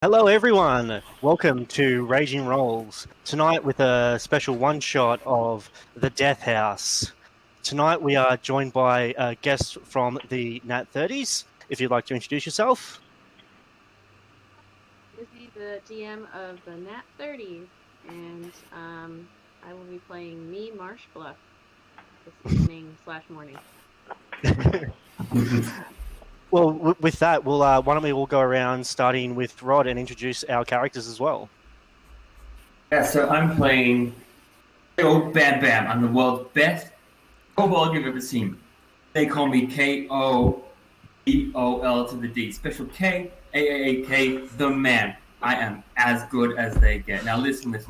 Hello, everyone. Welcome to Raging Rolls. Tonight, with a special one shot of the Death House. Tonight, we are joined by a guest from the Nat30s. If you'd like to introduce yourself. Izzy, the DM of the Nat30s, and I will be playing me, Marsh Bluff, this evening/morning. Well, with that, why don't we all go around, starting with Rod, and introduce our characters as well. Yeah, so I'm playing Bam Bam. I'm the world's best kobold you've ever seen. They call me K-O-B-O-L to the D. Special K, A-A-A-K, the man. I am as good as they get. Now listen. This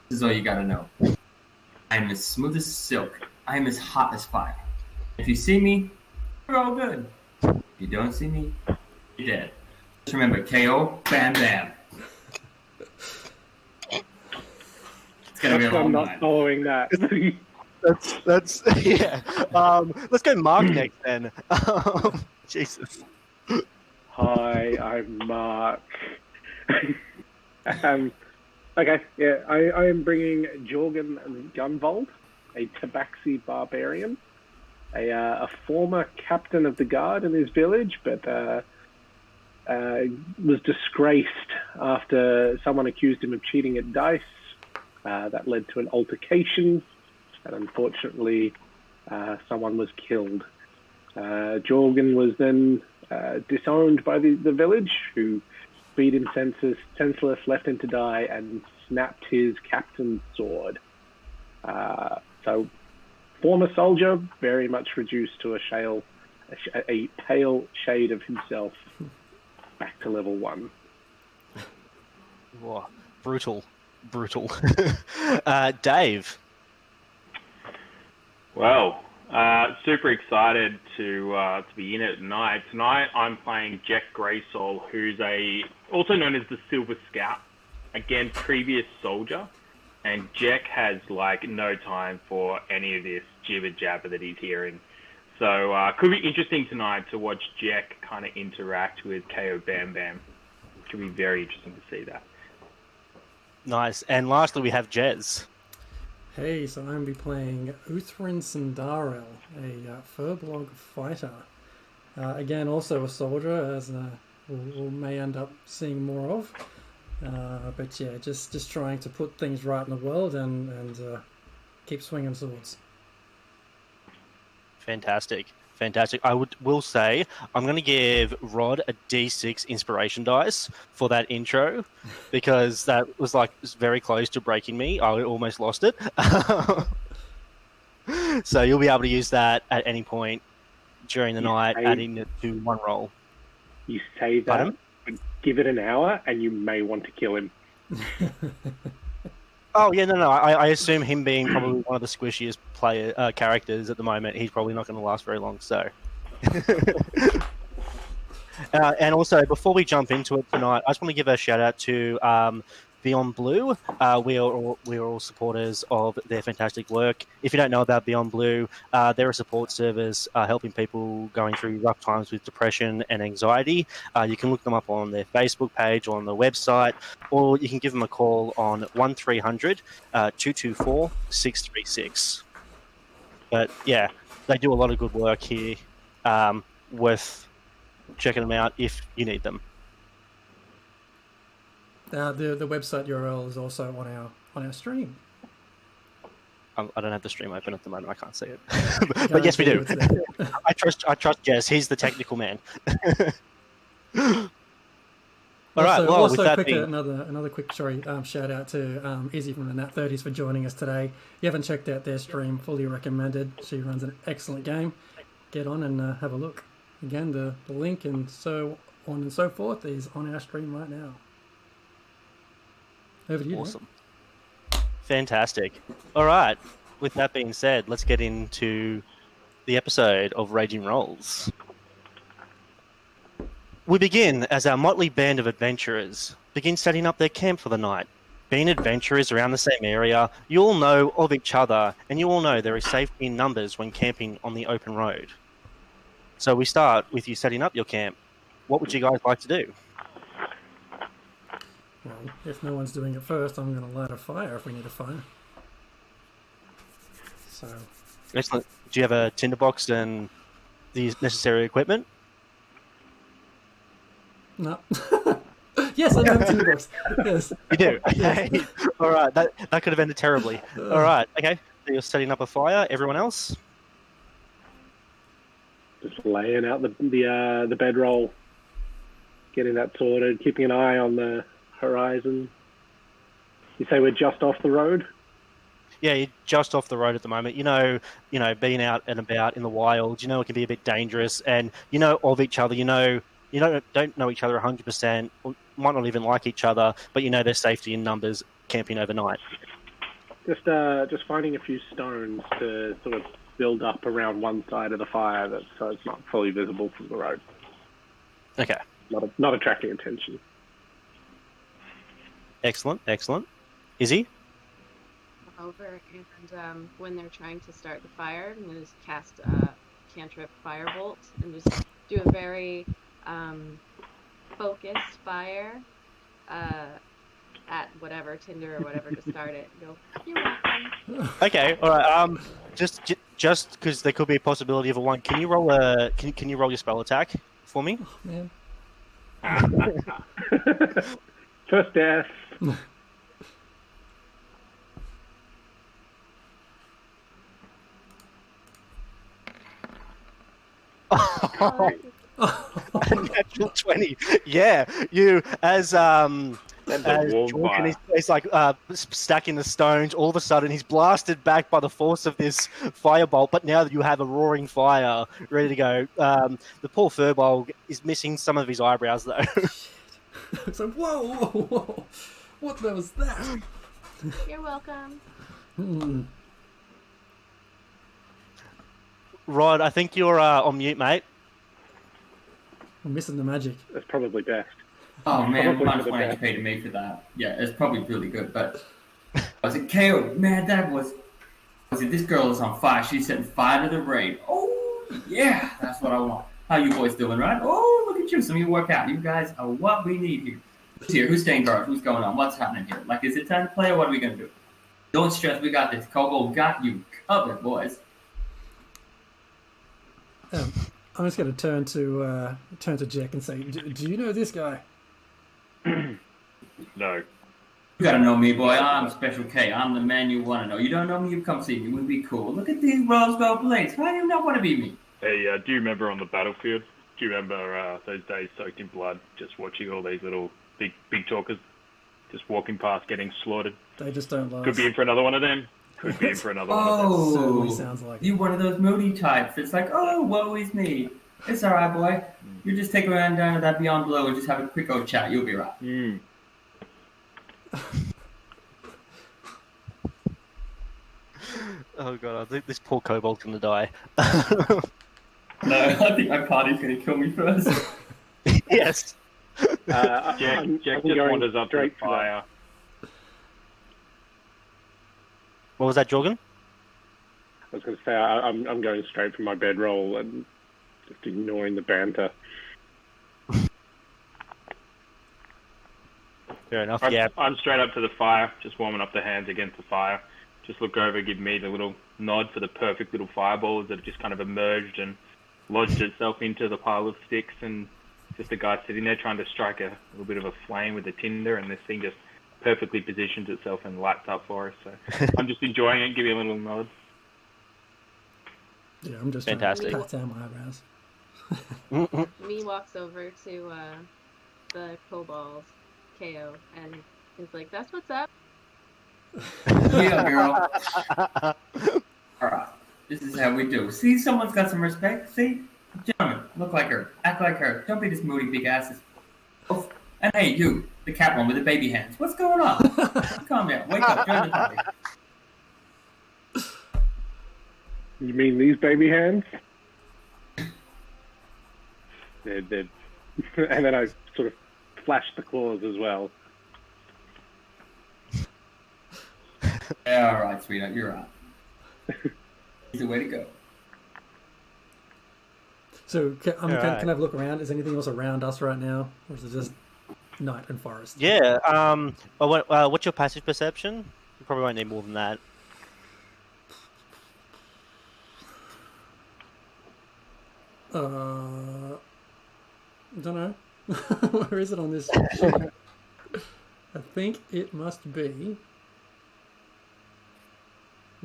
is all you gotta know. I'm as smooth as silk. I'm as hot as fire. If you see me, you're all good. If you don't see me, you're dead. Just remember, K-O, Bam Bam. It's gonna be a long I'm not night. following that. That's yeah. Let's go Mark next then. Jesus. Hi, I'm Mark. Okay, yeah, I am bringing Jorgen Gunvold, a Tabaxi barbarian, a former captain of the guard in his village, but was disgraced after someone accused him of cheating at dice. That led to an altercation, and unfortunately, someone was killed. Jorgen was then disowned by the village, who beat him senseless, left him to die, and snapped his captain's sword. So, former soldier, very much reduced to a pale shade of himself, back to level 1. Whoa, brutal. Dave. Well, super excited to be in it tonight. Tonight I'm playing Jack Graysoul, who's also known as the Silver Scout, again previous soldier, and Jack has no time for any of this jibber jabber that he's hearing. So could be interesting tonight to watch Jack kind of interact with KO Bam Bam. Could be very interesting to see that. Nice. And lastly, we have Jez. Hey, so I'm going to be playing Uthrin Sindarel, a Furbolg fighter. Again, also a soldier, as we may end up seeing more of. But yeah, just trying to put things right in the world and keep swinging swords. Fantastic. I will say I'm going to give Rod a D6 inspiration dice for that intro, because that was very close to breaking me. I almost lost it. So you'll be able to use that at any point during the night, adding it to one roll. You say that, but give it an hour, and you may want to kill him. Oh yeah, no. I assume him being probably one of the squishiest characters at the moment, he's probably not going to last very long. So, and also before we jump into it tonight, I just want to give a shout out to Beyond Blue. We are all supporters of their fantastic work. If you don't know about Beyond Blue, they're a support service helping people going through rough times with depression and anxiety. You can look them up on their Facebook page or on the website, or you can give them a call on 1300 224 636. But yeah, they do a lot of good work here. Worth checking them out if you need them. The website URL is also on our stream. I don't have the stream open at the moment. I can't see it, but yes, we do. I trust Jess. He's the technical man. All right. Well, also with that another quick shout out to Izzy from the Nat30s for joining us today. If you haven't checked out their stream, fully recommended. She runs an excellent game. Get on and have a look. Again, the link and so on and so forth is on our stream right now. Over to you. Awesome. Fantastic. All right. With that being said, let's get into the episode of Raging Rolls. We begin as our motley band of adventurers begin setting up their camp for the night. Being adventurers around the same area, you all know of each other, and you all know there is safety in numbers when camping on the open road. So we start with you setting up your camp. What would you guys like to do? if no one's doing it first, I'm going to light a fire if we need a fire. So, Excellent. Do you have a tinderbox and the necessary equipment? no. Yes, I do have a tinderbox. Yes. You do? Okay. All right. That could have ended terribly. All right. Okay. So you're setting up a fire. Everyone else? Just laying out the bedroll, getting that sorted, keeping an eye on the horizon. You say we're just off the road? Yeah, you're just off the road at the moment. You know, being out and about in the wild, it can be a bit dangerous, and of each other. You don't know each other 100%, or might not even like each other, but there's safety in numbers camping overnight. Just finding a few stones to sort of build up around one side of the fire, so it's not fully visible from the road. Okay. Not attracting attention. Excellent. Izzy? Over, and when they're trying to start the fire, I'm going to just cast cantrip firebolt and just do a very focused fire at whatever tinder or whatever to start it. Go, you're welcome. Okay, all right. Just because there could be a possibility of a one, can you roll can you roll your spell attack for me? Oh, man. First death. Natural 20. Yeah, you as Jordan is like stacking the stones. All of a sudden, he's blasted back by the force of this firebolt. But now that you have a roaring fire ready to go, the poor furbolg is missing some of his eyebrows, though. It's like, whoa, what was that? You're welcome. Rod, I think you're on mute, mate. I'm missing the magic. That's probably best. Oh man, Probably minus for the 1 best. HP to me for that. Yeah, it's probably really good, but I was like, KO, man, this girl is on fire. She's setting fire to the raid. Oh yeah, that's what I want. How you boys doing, right? Oh, look at you. Some of you work out. You guys are what we need here. Who's here? Who's staying guard? Who's going on? What's happening here? Like, is it time to play or what are we gonna do? Don't stress, we got this. Kobold got you covered, boys. I'm just going to turn to Jack and say, do you know this guy? No. You gotta know me, boy. I'm Special K. I'm the man you want to know. You don't know me, you come see me. We'd be cool. Look at these rose gold blades. How do you not want to be me? Hey, do you remember on the battlefield? Do you remember those days soaked in blood, just watching all these little big talkers just walking past getting slaughtered? They just don't last. Could be in for another one of them. Could be in for another one of them. Certainly Oh, sounds like you one of those moody types. It's like, oh, woe is me. It's all right, boy. You just take a run down to that Beyond Blue and just have a quick old chat. You'll be right. Mm. Oh god, I think this poor kobold's gonna die. No, I think my party's going to kill me first. Yes. Jack I'm just going wanders up to the straight for that. fire. What was that, Jorgen? I was going to say I'm going straight for my bedroll and just ignoring the banter. Fair enough. I'm, Yeah. I'm straight up to the fire, just warming up the hands against the fire. Just look over, give me the little nod for the perfect little fireballs that have just kind of emerged and lodged itself into the pile of sticks, and just a guy sitting there trying to strike a little bit of a flame with the tinder, and this thing just perfectly positions itself and lights up for us. So I'm just enjoying it, give you a little nod. yeah, I'm just Fantastic. trying to pat down my eyebrows. Me walks over to the kobolds, KO, and he's like, "That's what's up." Yeah, girl. All right. This is how we do. See, someone's got some respect. See? Gentlemen, look like her. Act like her. Don't be this moody big asses. Oh, and hey, you, the cat one with the baby hands. What's going on? Calm down. Wake up. Join the party. You mean these baby hands? They're and then I sort of flash the claws as well. Yeah, all right, sweetheart. You're right. It's the way to go. So can I Alright. have a look around? Is anything else around us right now? Or is it just... night and forest. Yeah. What's your passive perception? You probably won't need more than that. Don't know. Where is it on this sheet? I think it must be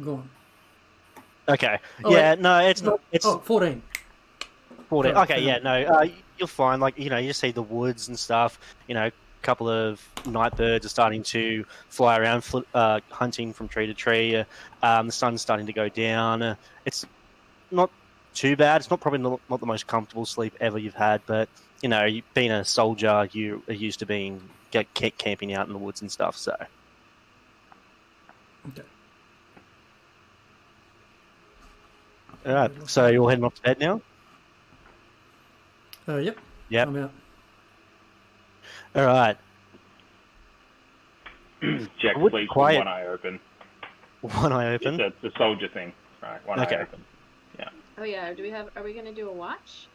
gone. Okay. Oh, yeah. wait. No, it's No. not. It's 14. 14. Correct, Okay. yeah. Yeah. No. You're fine. Like you just see the woods and stuff. A couple of night birds are starting to fly around, hunting from tree to tree. The sun's starting to go down. It's not too bad. It's probably not the most comfortable sleep ever you've had, but you being a soldier, you are used to camping out in the woods and stuff. So Okay. all right, so you're heading off to bed now. Yep. Yep. I'm out. All right. Jack would sleeps quiet- with one eye open. One eye open. It's the soldier thing, right? One Okay. eye open. Oh yeah, are we gonna do a watch?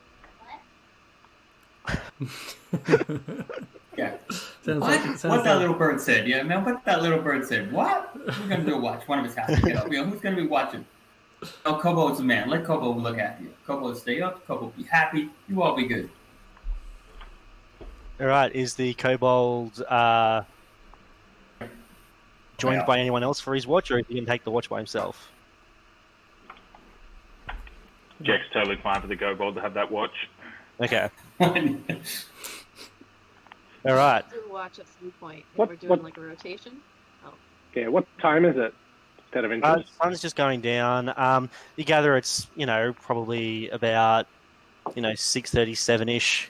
Yeah. Sounds What? like What that little bird said? Yeah, man. What that little bird said? What? We're gonna do a watch. One of us has to get up. Who's gonna be watching? Oh, Kobo's the man. Let Kobo look after you. Kobo stay up. Kobo be happy. You all be good. All right. Is the kobold joined Yeah. by anyone else for his watch, or is he going to take the watch by himself? Jack's totally fine for the kobold to have that watch. Okay. All right. Do a watch at some point. If What- we're doing what- like a rotation. Yeah, what time is it? Instead of The interest. sun's just going down. You gather it's probably about 6:37ish.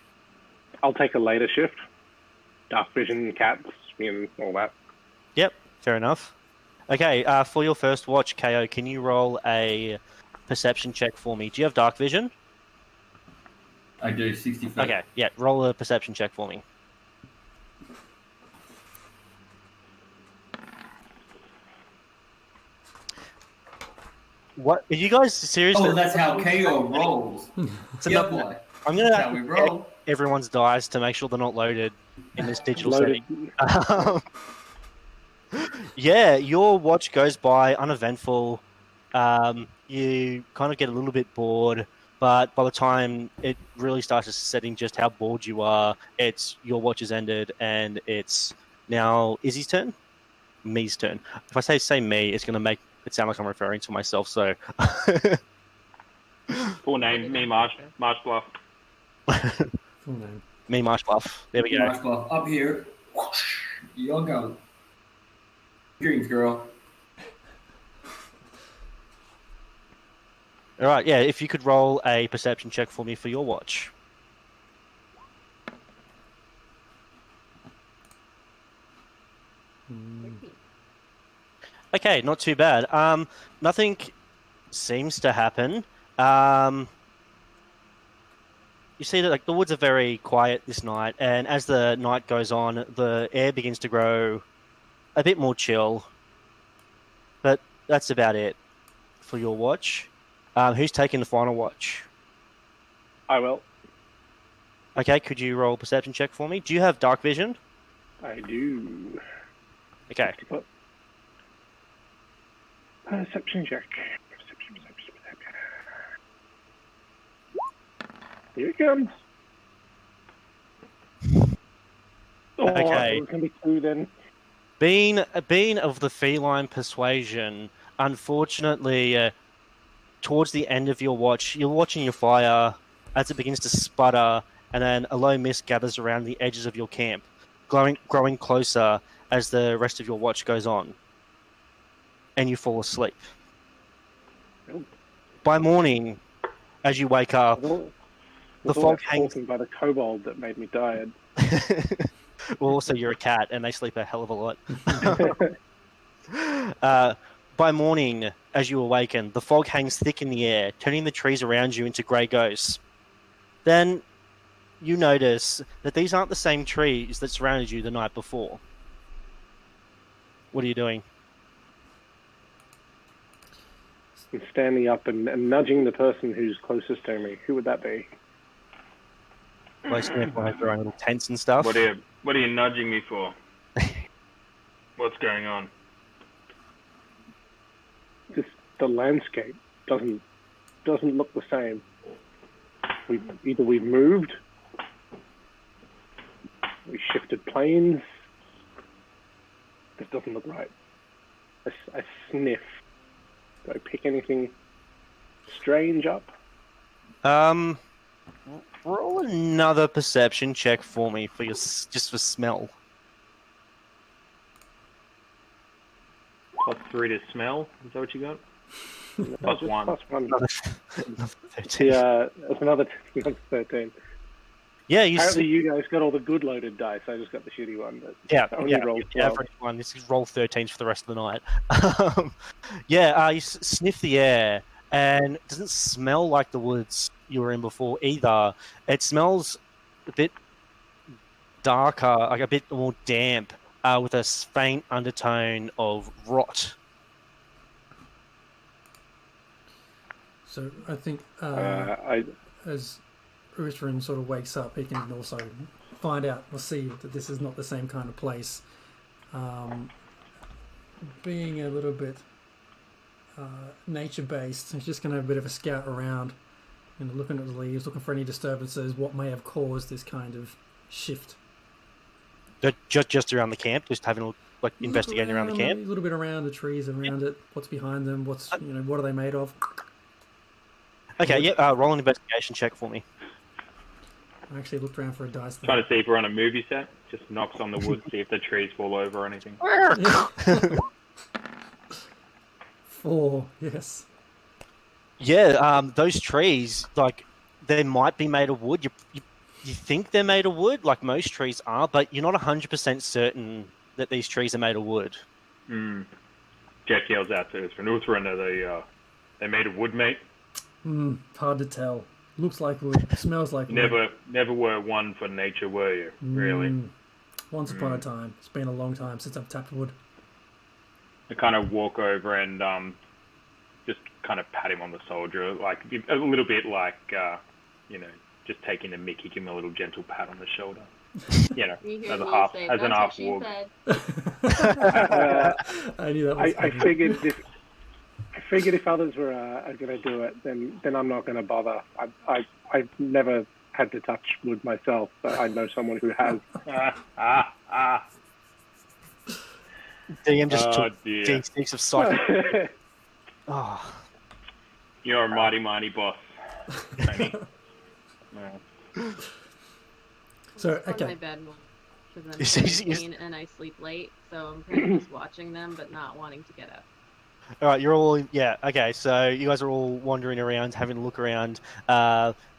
I'll take a later shift. Dark vision, cats, and all that. Yep, fair enough. Okay, for your first watch, KO, can you roll a perception check for me? Do you have dark vision? I do 60 feet. Okay, yeah, roll a perception check for me. What? Are you guys seriously? Oh, that's how KO rolls. It's Yeah, enough- boy. I'm That's how gonna we roll. everyone's dice to make sure they're not loaded in this digital Loaded. setting. Yeah, your watch goes by uneventful. You kind of get a little bit bored, but by the time it really starts setting just how bored you are, your watch has ended, and it's now Izzy's turn, me's turn. If I say me, it's going to make it sound like I'm referring to myself. So, Full name, me, Marsh Bluff. Full name. me, Marsh Bluff. There we go. Marsh Bluff, up here. Whoosh, you'll go. Dreams, girl. All right, yeah. If you could roll a perception check for me for your watch. Okay, not too bad. Nothing seems to happen. You see that the woods are very quiet this night, and as the night goes on, the air begins to grow a bit more chill. But that's about it for your watch. Who's taking the final watch? I will. Okay, could you roll a perception check for me? Do you have dark vision? I do. Okay. Perception check. Perception. Here it comes. Oh, Okay. It's going to be 2 then. Being of the feline persuasion, unfortunately, towards the end of your watch, you're watching your fire as it begins to sputter, and then a low mist gathers around the edges of your camp, growing closer as the rest of your watch goes on, and you fall asleep. Oh. By morning, as you wake up, The fog hangs. Talking by the kobold that made me tired. well, also you're a cat, and they sleep a hell of a lot. By morning, as you awaken, the fog hangs thick in the air, turning the trees around you into grey ghosts. Then you notice that these aren't the same trees that surrounded you the night before. What are you doing? I'm standing up and nudging the person who's closest to me. Who would that be? Most people have their own little tents and stuff. What are What are you nudging me for? What's going on? Just the landscape doesn't look the same. We've moved, we shifted planes. This doesn't look right. I sniff. Do I pick anything strange up? Roll another perception check for me for just for smell. +3 to smell. Is that what you got? Plus +1. Another 13. Yeah, that's another 13. Yeah, you Apparently you guys got all the good loaded dice. I just got the shitty one. But yeah, I only yeah, rolled the 12. average one. This is roll 13s for the rest of the night. You sniff the air, and it doesn't smell like the woods you were in before either. It smells a bit darker, like a bit more damp, with a faint undertone of rot. So I think I as Uthrin sort of wakes up, he can also find out or see that this is not the same kind of place. Being a little bit nature-based, he's just going to have a bit of a scout around, looking at the leaves, looking for any disturbances, what may have caused this kind of shift. Just around the camp, just having a investigating around the camp. A little bit around the trees around it. What's behind them? What are they made of? Okay, yeah. Roll an investigation check for me. I actually looked around for a dice. Trying to see if we're on a movie set. Just knocks on the wood, see if the trees fall over or anything. 4, yes. Yeah, those trees, like, they might be made of wood. You think they're made of wood, like most trees are, but you're not 100% certain that these trees are made of wood. Jack yells out to us, "Uthrin, are they made of wood, mate?" Hard to tell. Looks like wood. Smells like wood. Never were one for nature, were you? Really? Once upon a time. It's been a long time since I've tapped wood. I kind of walk over and just kind of pat him on the shoulder, like a little bit like, just taking a mickey, give him a little gentle pat on the shoulder. As an half walk. I knew that was I figured if others were going to do it, then I'm not going to bother. I've never had to touch wood myself, but I know someone who has. DM just took D6 of psychic. Oh. You're a mighty boss. So, On okay. my bed because I'm 17 and I sleep late, so I'm kind of just watching them but not wanting to get up. All right, you're all okay. So you guys are all wandering around, having a look around.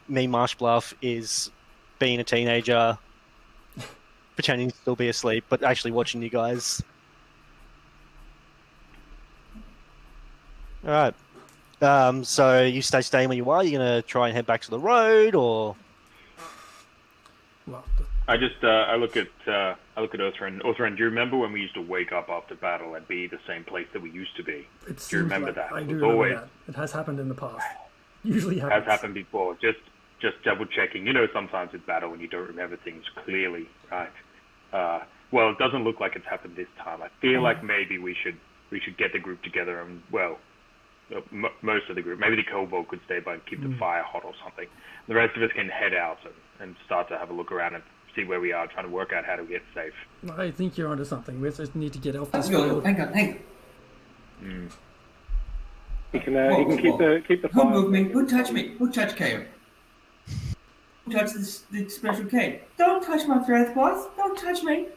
Me, Marsh Bluff, is being a teenager, pretending to still be asleep, but actually watching you guys. All right. So you staying where you are. You're gonna try and head back to the road, or? Well, I just I look at Uthrin. Uthrin, do you remember when we used to wake up after battle and be the same place that we used to be? Do you remember that? I do It's remember always that. It has happened in the past. Usually happens. has happened before. Just double checking. Sometimes with battle when you don't remember things clearly, right? Well, it doesn't look like it's happened this time. I feel like maybe we should get the group together and most of the group. Maybe the kobold could stay by and keep the fire hot or something. The rest of us can head out and start to have a look around and see where we are, trying to work out how to get safe. I think you're onto something. We just need to get off this Hang field. on. He can keep the Who fire. moved me? Who touched me? Who touched Kale? Who touched the special K? Don't touch my threads, boss. Don't touch me.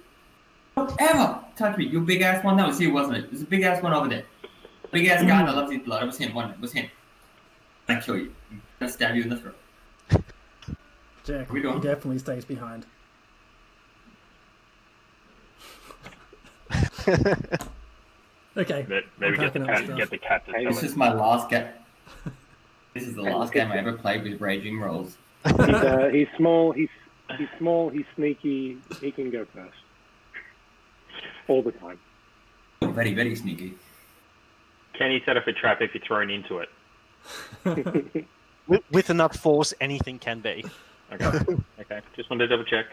Don't ever touch me. You big ass one. That was you, wasn't it? There's a big ass one over there. Big ass guy that loves his blood. It was him, wasn't it? It was him. I'm gonna kill you. I'm gonna stab you in the throat. Jack, What are we doing? he definitely stays behind. Okay. Maybe I'm packing up stuff. get the cat to Hey, tell this us. is my last game. This is the last game I ever played with Raging Rolls. He's small. He's small. He's sneaky. He can go first. All the time. Very, very sneaky. Can he set up a trap if you're thrown into it? With enough force, anything can be. Okay. Just wanted to double check.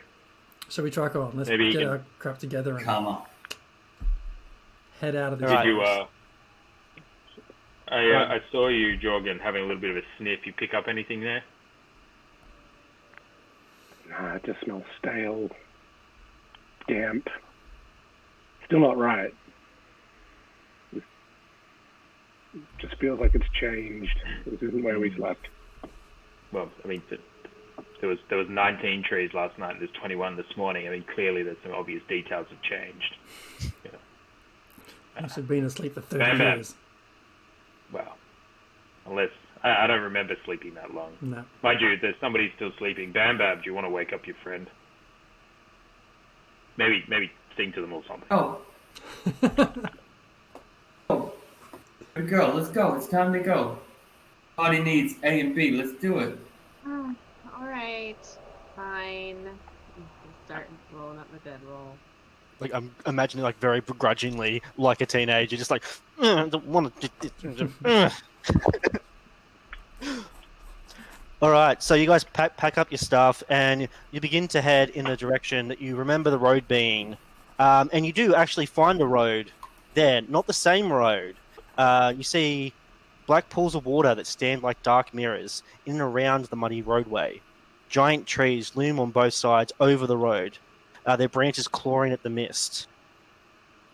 Shall we try on? Let's Maybe you get can- our crap together and Come on. head out of this. Alright. Did you? Right. I saw you, Jorgen, having a little bit of a sniff. You pick up anything there? Nah, it just smells stale, damp. Still not right. It just feels like it's changed. This isn't where we slept. Well, I mean, there was 19 trees last night. And there's 21 this morning. I mean, clearly there's some obvious details have changed. Must have been asleep for 30 Bam, bam. years. Well, unless I don't remember sleeping that long. No. Mind you, there's somebody still sleeping. Bam Bam, do you want to wake up your friend? Maybe sing to them or something. Oh. Oh. Good girl, let's go. It's time to go. Body needs A and B. Let's do it. All right, fine. Start rolling up my bedroll. Like I'm imagining, like very begrudgingly, like a teenager, just like don't want to. All right, so you guys pack up your stuff and you begin to head in the direction that you remember the road being, and you do actually find a road there, not the same road. You see black pools of water that stand like dark mirrors in and around the muddy roadway. Giant trees loom on both sides over the road. Their branches clawing at the mist.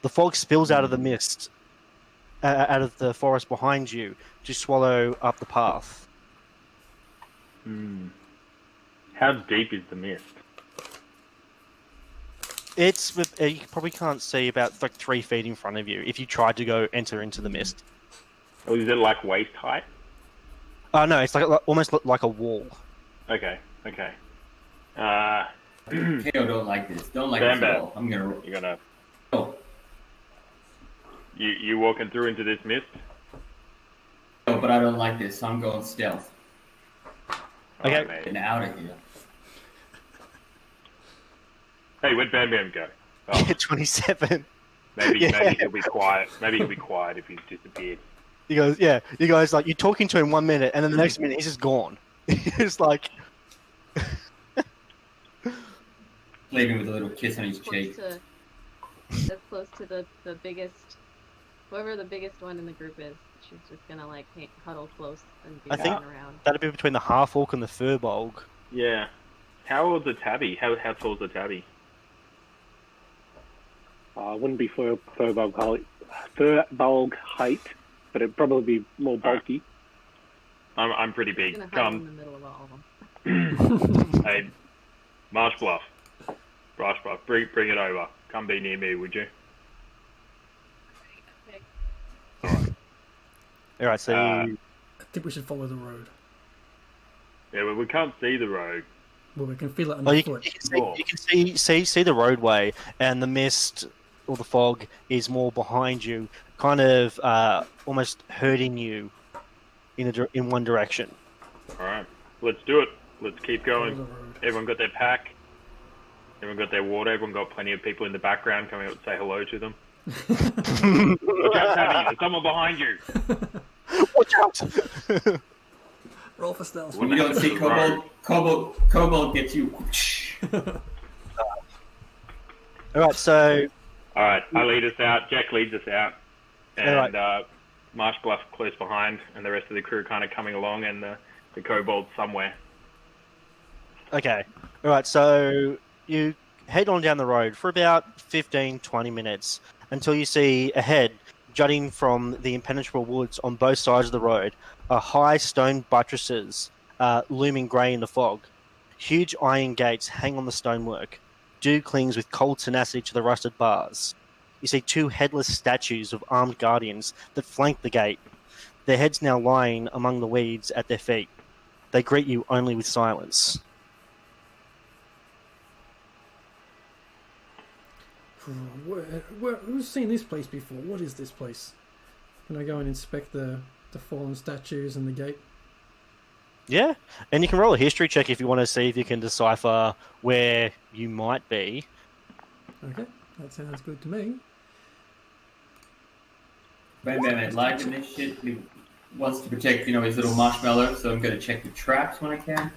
The fog spills out of the mist, out of the forest behind you, to swallow up the path. How deep is the mist? It's you probably can't see about like 3 feet in front of you if you tried to go enter into the mist. Or is it like waist height? No, it's like almost like a wall. Okay. Kale don't like this. Don't like Bam this at Bam. all. I'm gonna You're gonna go. you walking through into this mist? No, but I don't like this, so I'm going stealth. Okay. Alright, mate. Getting out of here. Hey, where'd Bam Bam go? Oh, 27. maybe Yeah. he'll be quiet. Maybe he'll be quiet if he's disappeared. He goes, yeah. You guys like you're talking to him 1 minute, and then the next minute he's just gone. It's like. Leaving with a little kiss on his Close cheek. to, as close to the biggest, whoever the biggest one in the group is. She's just gonna like huddle close and be I think- running around. That'd be between the half orc and the furbolg. Yeah. How old's a tabby? How tall's a tabby? Wouldn't be furbulk height, but it'd probably be more bulky. I'm pretty big. She's gonna huddle in Come, the middle of all of them. hey, Marsh Bluff, bring it over. Come be near me, would you? Okay. All right, so Uh, you, I think we should follow the road. Yeah, but we can't see the road. Well, we can feel it oh, you underfoot. can see the roadway, and the mist or the fog is more behind you, kind of almost hurting you in one direction. All right, let's do it. Let's keep Follow going. the road. Everyone got their pack. Everyone got their water. Everyone got plenty of people in the background coming up to say hello to them. Look out, Tabby! There's someone behind you. Watch out! Roll for stealth. When you don't see Kobold gets you. All right, so All right, I lead us out. Jack leads us out, and All Marsh Bluff close behind, and the rest of the crew kind of coming along, and the kobold somewhere. okay, all right, so you head on down the road for about 15-20 minutes until you see ahead, jutting from the impenetrable woods on both sides of the road, are high stone buttresses looming grey in the fog. Huge iron gates hang on the stonework. Dew clings with cold tenacity to the rusted bars. You see 2 headless statues of armed guardians that flank the gate, their heads now lying among the weeds at their feet. They greet you only with silence. Who's seen this place before? What is this place? Can I go and inspect the fallen statues and the gate? Yeah, and you can roll a history check if you want to see if you can decipher where you might be. Okay, that sounds good to me. Bam liking this shit. He wants to protect, his little marshmallow, so I'm gonna check the traps when I can.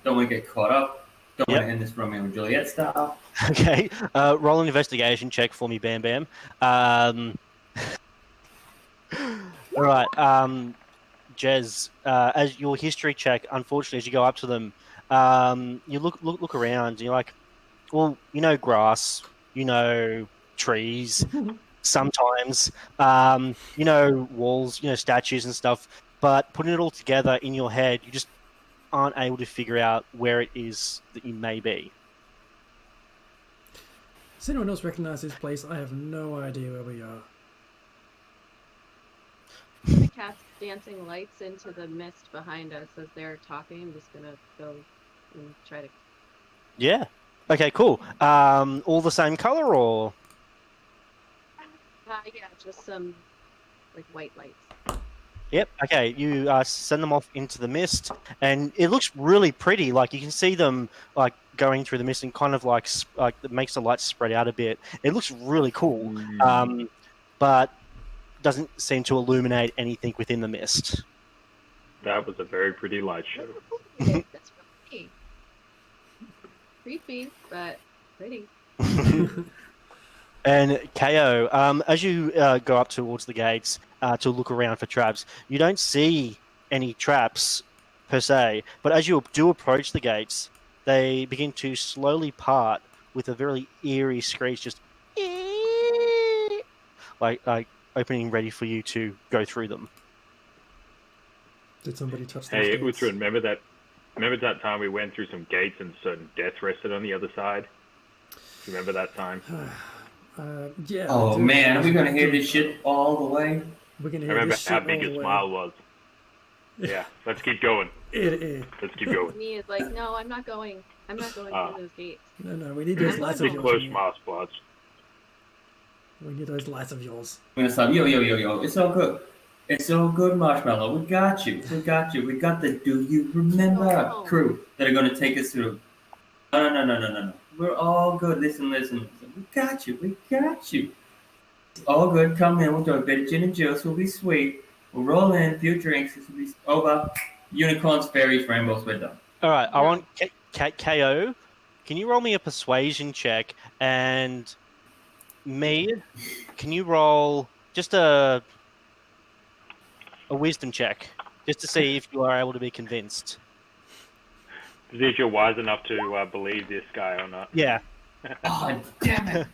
Don't want to get caught up. Don't Yep. want to end this Romeo and Juliet style. Okay. Roll an investigation check for me, Bam Bam. All right. Jez, as your history check, unfortunately, as you go up to them, you look around, and you're like, well, grass, trees, sometimes, walls, statues and stuff. But putting it all together in your head, you just aren't able to figure out where it is that you may be. Does anyone else recognize this place? I have no idea where we are. I'm gonna cast dancing lights into the mist behind us as they're talking. I'm just gonna go and try to. Yeah. Okay, cool. All the same color, or? Yeah, just some like white lights. Yep. Okay. You send them off into the mist, and it looks really pretty. Like you can see them like going through the mist, and kind of like it makes the light spread out a bit. It looks really cool, but doesn't seem to illuminate anything within the mist. That was a very pretty light show. That's pretty. Creepy, but pretty. And KO, as you go up towards the gates to look around for traps, you don't see any traps per se, but as you do approach the gates, they begin to slowly part with a very eerie screech, just like opening ready for you to go through them. Did somebody touch those Hey, gates? Uthran, remember that time we went through some gates and certain death rested on the other side? Remember that time? Yeah. Oh man, are we gonna hear this shit all the way? We're gonna I hear remember this how shit big all your the way. smile was. Yeah, let's keep going. Let's keep going. Me is like, no, I'm not going. I'm not going through those gates. No, we need those I'm lights of Big yours. close man. smile spots. We need those lights of yours. I'm gonna stop. Yo. It's all good. It's all good, Marshmallow. We got you. We got the Do You Remember Oh. crew that are gonna take us through. No. We're all good. Listen. We got you. It's all good. Come in. We'll do a bit of gin and juice. We'll be sweet. We'll roll in. A few drinks. This will be over. Unicorns, fairies, rainbows. We're done. All right, I No. want KO. Can you roll me a persuasion check? And me, can you roll just a wisdom check, just to see if you are able to be convinced? To see if you're wise enough to believe this guy or not. Yeah. Oh damn it!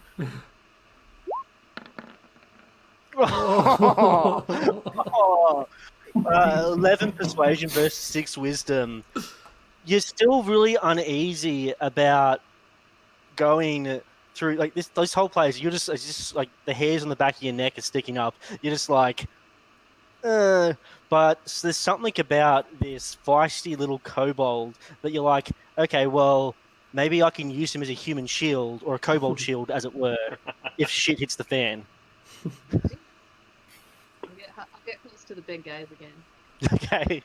11 persuasion versus 6 wisdom. You're still really uneasy about going through like this whole place. You're just, it's just like the hairs on the back of your neck are sticking up. You're just like, but there's something about this feisty little kobold that you're like, okay, well, maybe I can use him as a human shield, or a kobold shield, as it were, if shit hits the fan. I'll get close to the big guys again. Okay.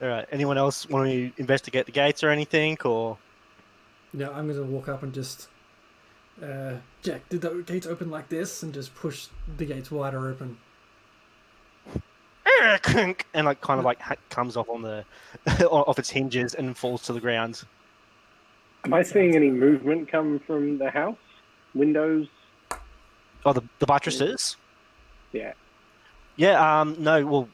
All right. Anyone else want to investigate the gates or anything, or? Yeah, I'm gonna walk up and just. Jack, did the gates open like this, and just push the gates wider open? And like kind of like comes off on the off its hinges and falls to the ground. Am I seeing any movement come from the house? Windows? Oh, the buttresses. Yeah. Yeah. No. Well,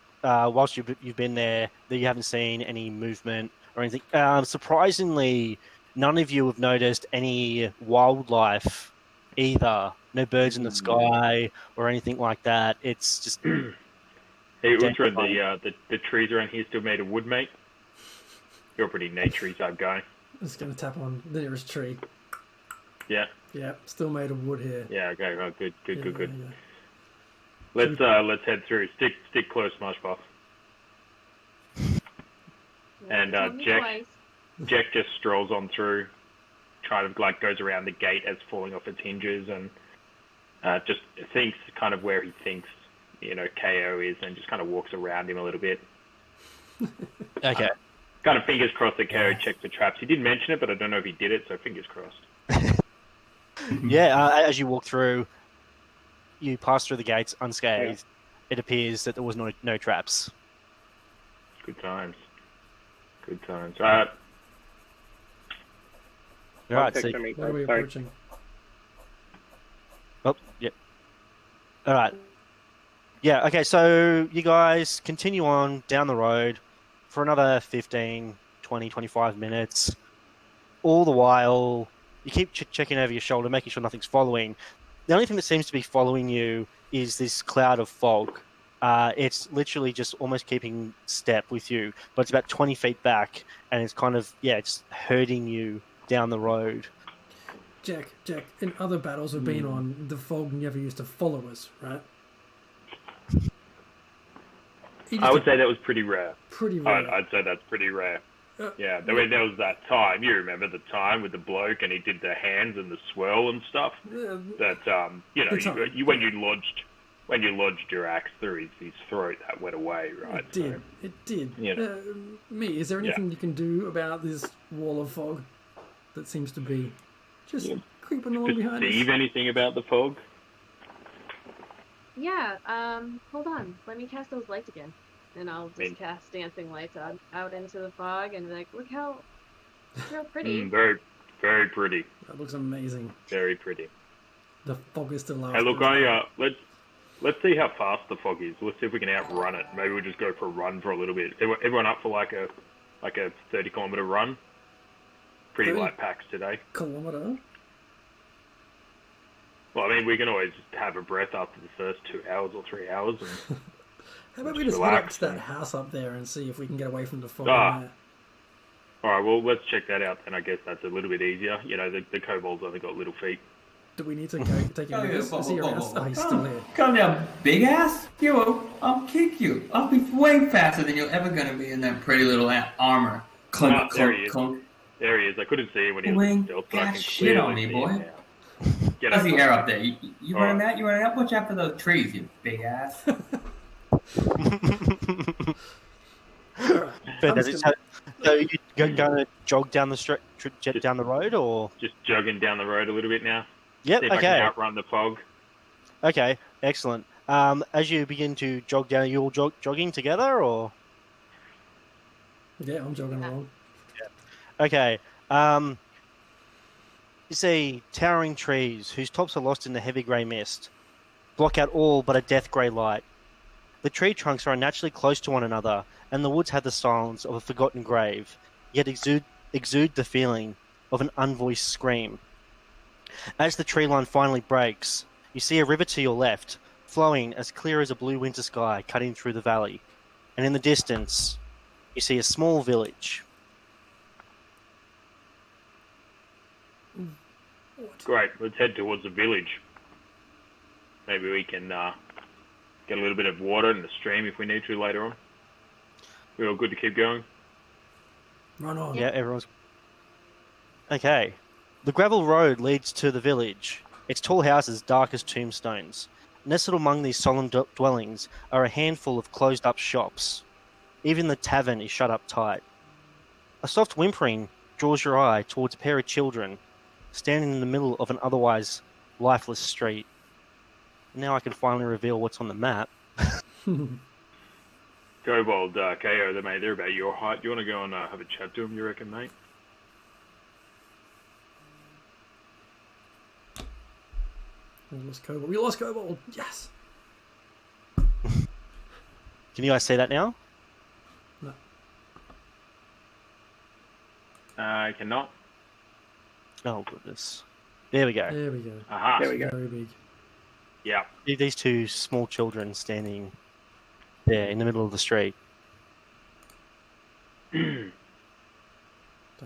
whilst you've been there, you haven't seen any movement or anything. Surprisingly, none of you have noticed any wildlife either. No birds in the sky or anything like that. It's just. Hey, Uthran, the trees around here still made of wood, mate? You're a pretty naturey type guy. I'm just gonna tap on the nearest tree. Yeah. Yeah, still made of wood here. Yeah. Okay. Oh, good. Yeah. Let's head through. Stick close, Marshmallow. And Jack just strolls on through, kind of like goes around the gate as falling off its hinges, and just thinks kind of where he thinks KO is, and just kind of walks around him a little bit. Okay. Kind of fingers crossed that KO checked for traps. He did mention it, but I don't know if he did it, so fingers crossed. Yeah. As you walk through, you pass through the gates unscathed. Yeah. It appears that there was no traps. Good times. All right, Context so for me, What are we sorry. approaching? oh, yeah. All right. Yeah, okay, so you guys continue on down the road for another 15, 20, 25 minutes. All the while, you keep checking over your shoulder, making sure nothing's following. The only thing that seems to be following you is this cloud of fog. It's literally just almost keeping step with you, but it's about 20 feet back, and it's kind of, yeah, it's herding you down the road. Jack, in other battles we've been on, the fog never used to follow us, right? I would say that was pretty rare. Pretty rare. I'd say that's pretty rare. Uh, Yeah, there was that time. You remember the time with the bloke and he did the hands and the swirl and stuff. That when you lodged your axe through his throat, that went away, right? It did. You know. Me, is there anything you can do about this wall of fog that seems to be just creeping along behind us? Perceive anything about the fog? Yeah, hold on. Let me cast those lights again. And I'll just cast dancing lights out into the fog and be like, look how pretty. Very, very pretty. That looks amazing. Very pretty. The fog is still out. Hey, look, let's see how fast the fog is. Let's see if we can outrun it. Maybe we'll just go for a run for a little bit. Everyone up for like a 30-kilometer run? Pretty 30 light packs today. Kilometer? Well, I mean, we can always have a breath after the first 2 hours or 3 hours. And How about we just head up to that house up there and see if we can get away from the fog? All right, well, let's check that out then. I guess that's a little bit easier. You know, the kobolds only got little feet. Do we need to go take him with us? Is he around? Oh, he's still here. Calm down, big ass. I'll kick you. I'll be way faster than you're ever gonna be in that pretty little armor. Clunk, There he clunk, is. clunk. There he is. I couldn't see him when he was Wink, stealth, but I got can shit on clearly me, see him boy. now. Get How's up. the air up there? You All running right. out? You running out? Watch out for those trees, you big ass. Fantastic. So you going to jog down the street, down the road, or? Just jogging down the road a little bit now. Yep, See if I okay. can outrun the fog. Okay, excellent. As you begin to jog down, are you all jogging together, or? Yeah, I'm jogging along. Okay. You see towering trees whose tops are lost in the heavy grey mist, block out all but a death grey light. The tree trunks are unnaturally close to one another, and the woods have the silence of a forgotten grave, yet exude the feeling of an unvoiced scream. As the tree line finally breaks, you see a river to your left, flowing as clear as a blue winter sky cutting through the valley, and in the distance, you see a small village. Great, let's head towards the village. Maybe we can get a little bit of water in the stream if we need to later on. We all good to keep going? Run on. Yeah, everyone's... Okay. The gravel road leads to the village. Its tall houses dark as tombstones. Nestled among these solemn dwellings are a handful of closed-up shops. Even the tavern is shut up tight. A soft whimpering draws your eye towards a pair of children standing in the middle of an otherwise lifeless street. Now I can finally reveal what's on the map. Kobold, KO, they're about your height. Do you want to go and have a chat to them, you reckon, mate? We lost Kobold. Yes. Can you guys see that now? No. I cannot. Oh, goodness. There we go. There we go. Aha. There we go. Very big. Yeah. See these two small children standing there in the middle of the street. Don't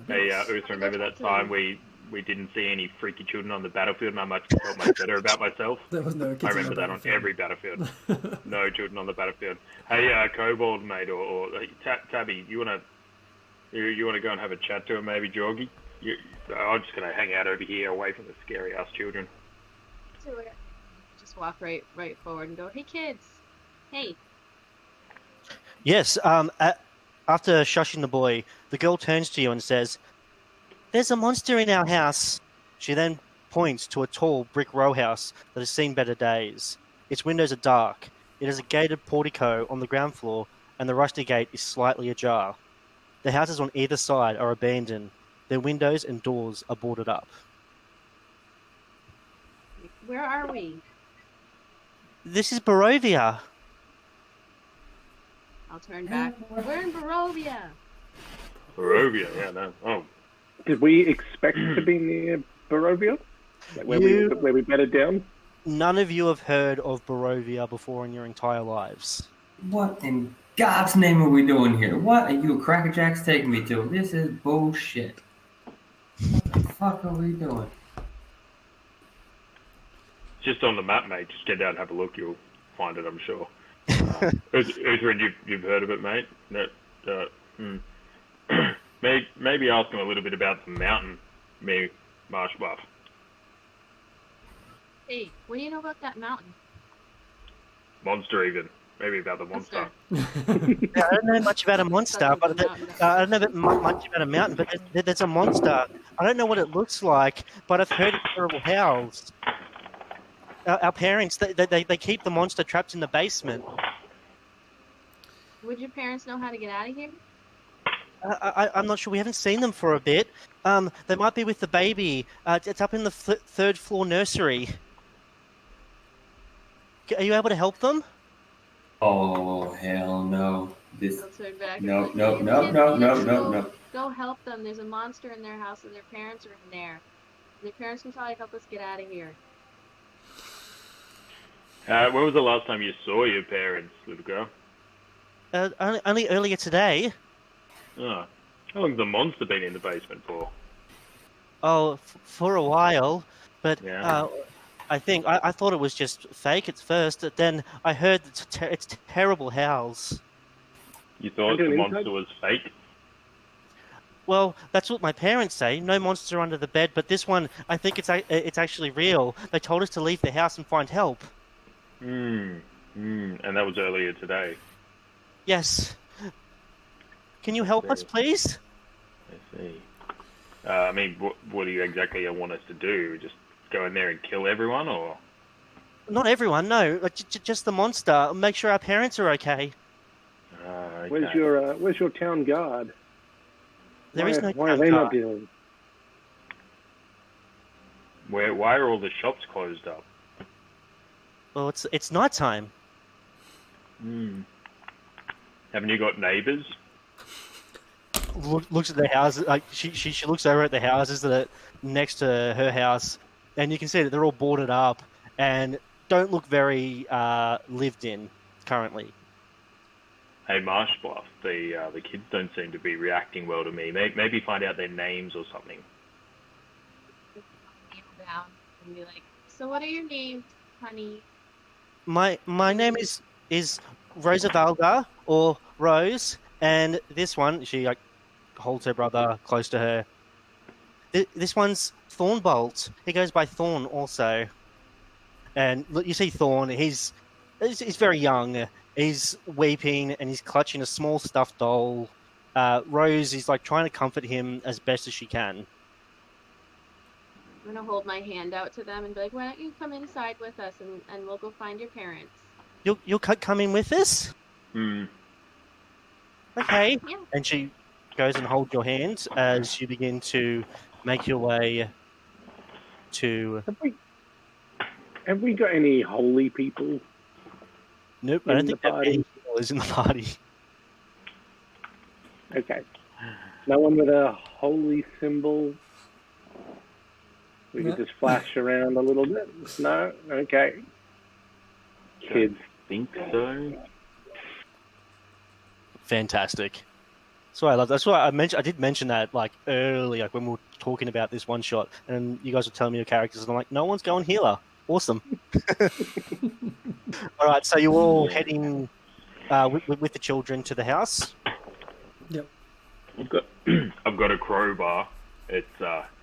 Hey, be- Uth, remember that time we didn't see any freaky children on the battlefield and I felt much better about myself? There was no kids I on remember the that on battlefield. every battlefield. No children on the battlefield. Hey, Kobold, mate, or Tabby, you wanna go and have a chat to him, maybe, Jorgie? I'm just gonna hang out over here, away from the scary ass children. Just walk right forward and go, hey kids, hey. Yes, after shushing the boy, the girl turns to you and says, "There's a monster in our house." She then points to a tall brick row house that has seen better days. Its windows are dark. It has a gated portico on the ground floor, and the rusty gate is slightly ajar. The houses on either side are abandoned, Their windows and doors are boarded up. Where are we? This is Barovia. I'll turn back. We're in Barovia. Barovia, yeah, no. Oh, Did we expect to be near Barovia? Like where we bedded down? None of you have heard of Barovia before in your entire lives. What in God's name are we doing here? What are you crackerjacks taking me to? This is bullshit. What the fuck are we doing? it's just on the map, mate. Just get down and have a look. You'll find it, I'm sure. Uthrin, you've heard of it, mate? Maybe ask him a little bit about the mountain, Marsh Bluff. Hey, what do you know about that mountain? Monster, even. Maybe about the monster. Yeah, I don't know much about a monster, but I don't know much about a mountain, but there's a monster. I don't know what it looks like, but I've heard terrible howls. Our parents, they keep the monster trapped in the basement. Would your parents know how to get out of here? I'm not sure. We haven't seen them for a bit. They might be with the baby. It's up in the third floor nursery. Are you able to help them? Oh, hell no. This. I'll turn back. and No, be like, no, "Hey, no, kids, no, you no, need to no, go- no. Go help them. There's a monster in their house and their parents are in there. Their parents can probably help us get out of here. When was the last time you saw your parents, little girl? Only earlier today. Oh. How long's the monster been in the basement for? Oh, for a while. But Yeah. I think I thought it was just fake at first. But then I heard it's terrible howls. You thought Okay, the inside? monster was fake? Well, that's what my parents say. No monster under the bed, but this one, I think it's actually real. They told us to leave the house and find help. And that was earlier today. Yes. Can you help us, please? I see. I mean, what do you exactly want us to do? Just go in there and kill everyone, or? Not everyone, no. Just the monster. Make sure our parents are okay. Okay. Where's your town guard? There is no Why are town they not guard. dealing? Why are all the shops closed up? Well, it's nighttime. Haven't you got neighbours? Looks at the houses. Like she looks over at the houses that are next to her house, and you can see that they're all boarded up and don't look very lived in currently. Hey, Marsh Bluff, the kids don't seem to be reacting well to me. Maybe find out their names or something. Kneel down and be like, so what are your names, honey? My name is Rosa Valga, or Rose, and this one, she like holds her brother close to her. This one's Thornbolt. He goes by Thorn also. And look, you see Thorn. He's very young. He's weeping and he's clutching a small stuffed doll. Rose is like trying to comfort him as best as she can. I'm gonna hold my hand out to them and be like, why don't you come inside with us and we'll go find your parents. You'll come in with us? Okay. Yeah. And she goes and holds your hand as you begin to make your way to... Have we got any holy people? Nope, I don't in think the there are any healers in the party. Okay. No one with a holy symbol? We could just flash around a little bit? No? Okay. Kids. Think so. Fantastic. So I love that's why I did mention that like early, like when we were talking about this one shot, and you guys were telling me your characters, and I'm like, no one's going healer. Awesome. All right, so you're all heading with the children to the house. Yep. I've got a crowbar. It's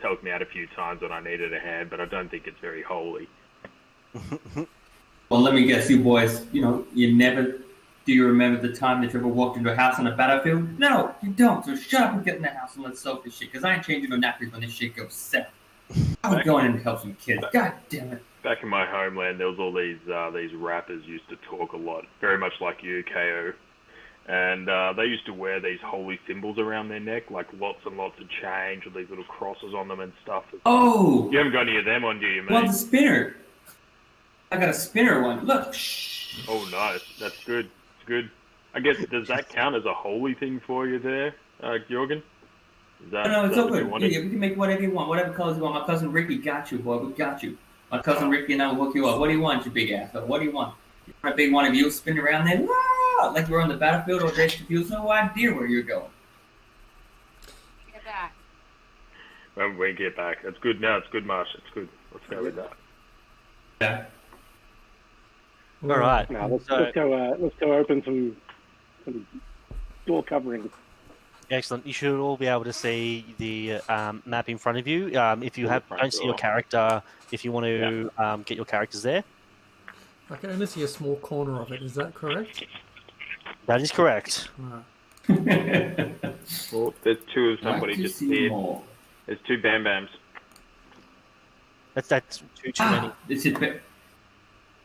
helped me out a few times when I needed a hand, but I don't think it's very holy. Well, let me guess, you boys, do you remember the time that you ever walked into a house on a battlefield? No, you don't. So shut up and get in the house and let's solve this shit, because I ain't changing no napkins when this shit goes south. I was going in to help some kids. God damn it. Back in my homeland, there was all these rappers used to talk a lot, very much like you, KO. And they used to wear these holy symbols around their neck, like lots and lots of change with these little crosses on them and stuff. Oh! You haven't got any of them on, do you, mate? Well, the spinner. I got a spinner one. Look. Oh, nice. That's good. It's good. I guess, does that count as a holy thing for you there, Jorgen? No, it's all good. Yeah, You can make whatever you want, whatever colors you want. My cousin Ricky got you, boy. We got you. My cousin Ricky and I will hook you up. What do you want, you big ass? What do you want? You want a big one of you spin around there? Wah! Like you're on the battlefield or Days Confused. No idea where you're going. Get back. When we get back. That's good. No, it's good, Marsh. It's good. Let's go with that. Yeah. All right. Now let's go open some door coverings. Excellent. You should all be able to see the map in front of you. If you don't see your character, if you want to get your characters there. I can only see a small corner of it. Is that correct? That is correct. Right. Oh, there's two of somebody Like to just see here. more. There's two Bam Bams. That's too many. This is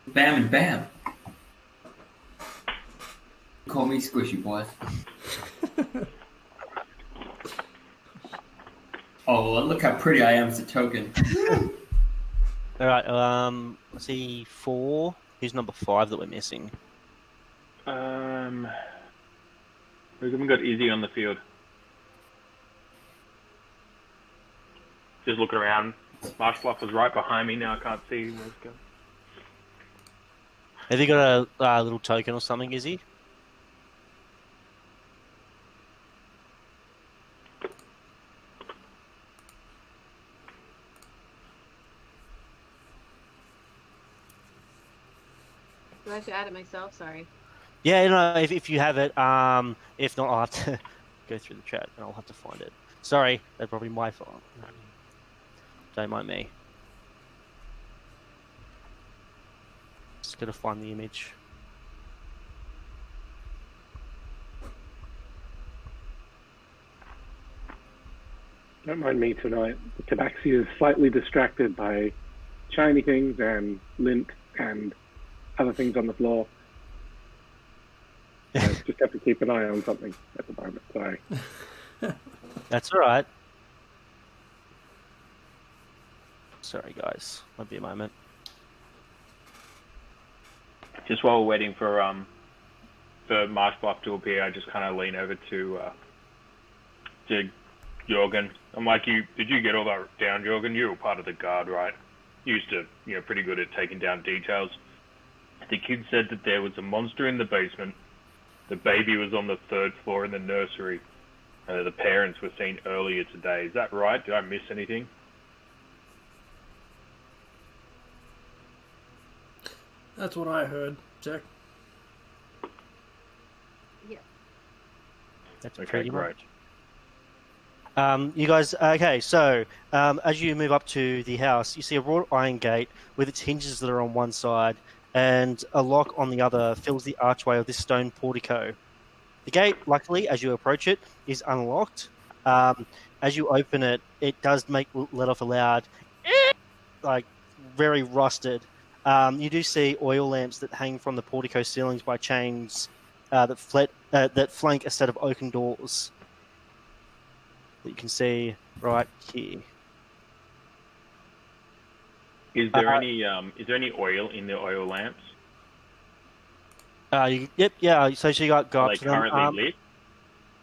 Bam and Bam. Call me Squishy, boys. Oh, well, look how pretty I am as a token. All right. Let's see. 4. Who's number 5 that we're missing? We haven't got Izzy on the field. Just looking around. Marsh Bluff was right behind me. Now I can't see where it's going. Have you got a little token or something, Izzy? Do I have to add it myself? Sorry. Yeah, no, if you have it. If not, I'll have to go through the chat and I'll have to find it. Sorry, that's probably my fault. Don't mind me. Just gotta find the image. Don't mind me tonight. The tabaxi is slightly distracted by shiny things and lint and other things on the floor. Just have to keep an eye on something at the moment. Sorry. That's all right. Sorry, guys. Might be a moment. Just while we're waiting for Marsh Bluff to appear, I just kind of lean over to Jorgen. I'm like, did you get all that down, Jorgen? You were part of the guard, right? You used to, pretty good at taking down details. The kid said that there was a monster in the basement. The baby was on the 3rd floor in the nursery. The parents were seen earlier today. Is that right? Did I miss anything? That's what I heard, Jack. Yeah. That's Okay, pretty great. much. You guys, okay, so as you move up to the house, you see a wrought iron gate with its hinges that are on one side and a lock on the other fills the archway of this stone portico. The gate, luckily, as you approach it, is unlocked. As you open it, it does let off a loud, like, very rusted. You do see oil lamps that hang from the portico ceilings by chains that flank a set of oaken doors that you can see right here. Is there any oil in the oil lamps? Yep, yeah. So you go Are up they to them. currently lit?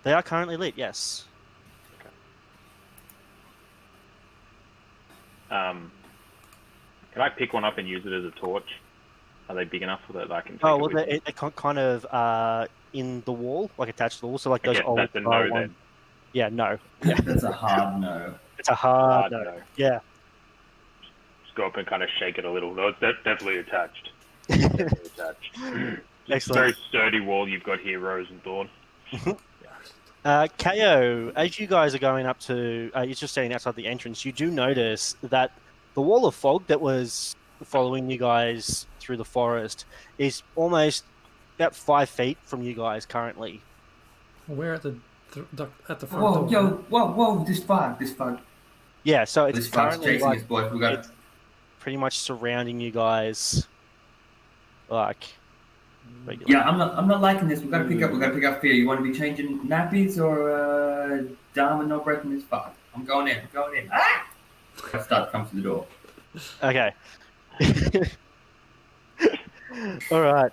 They are currently lit. Yes. Can I pick one up and use it as a torch? Are they big enough that I can take Oh it well, with me? they're kind of in the wall, like attached to the wall. So like those Okay, old. that's a no then. Yeah, no. That's a hard no. It's a hard Hard no. no. Yeah. Just go up and kind of shake it a little. No, it's definitely attached. Definitely attached. Excellent. Very sturdy wall you've got here, Rose and Thorn. KO, as you guys are going up to, you're just standing outside the entrance, you do notice that the wall of fog that was following you guys through the forest is almost about 5 feet from you guys currently. We're at the front Whoa, door. whoa, this fog. Yeah, so it's This fog's currently chasing like, us, boys. We got it's pretty much surrounding you guys. Like, regular. Yeah, I'm not liking this. We gotta pick up fear. You want to be changing nappies or Dharma not breaking his fuck? I'm going in. Ah! I start to come to the door. Okay. All right.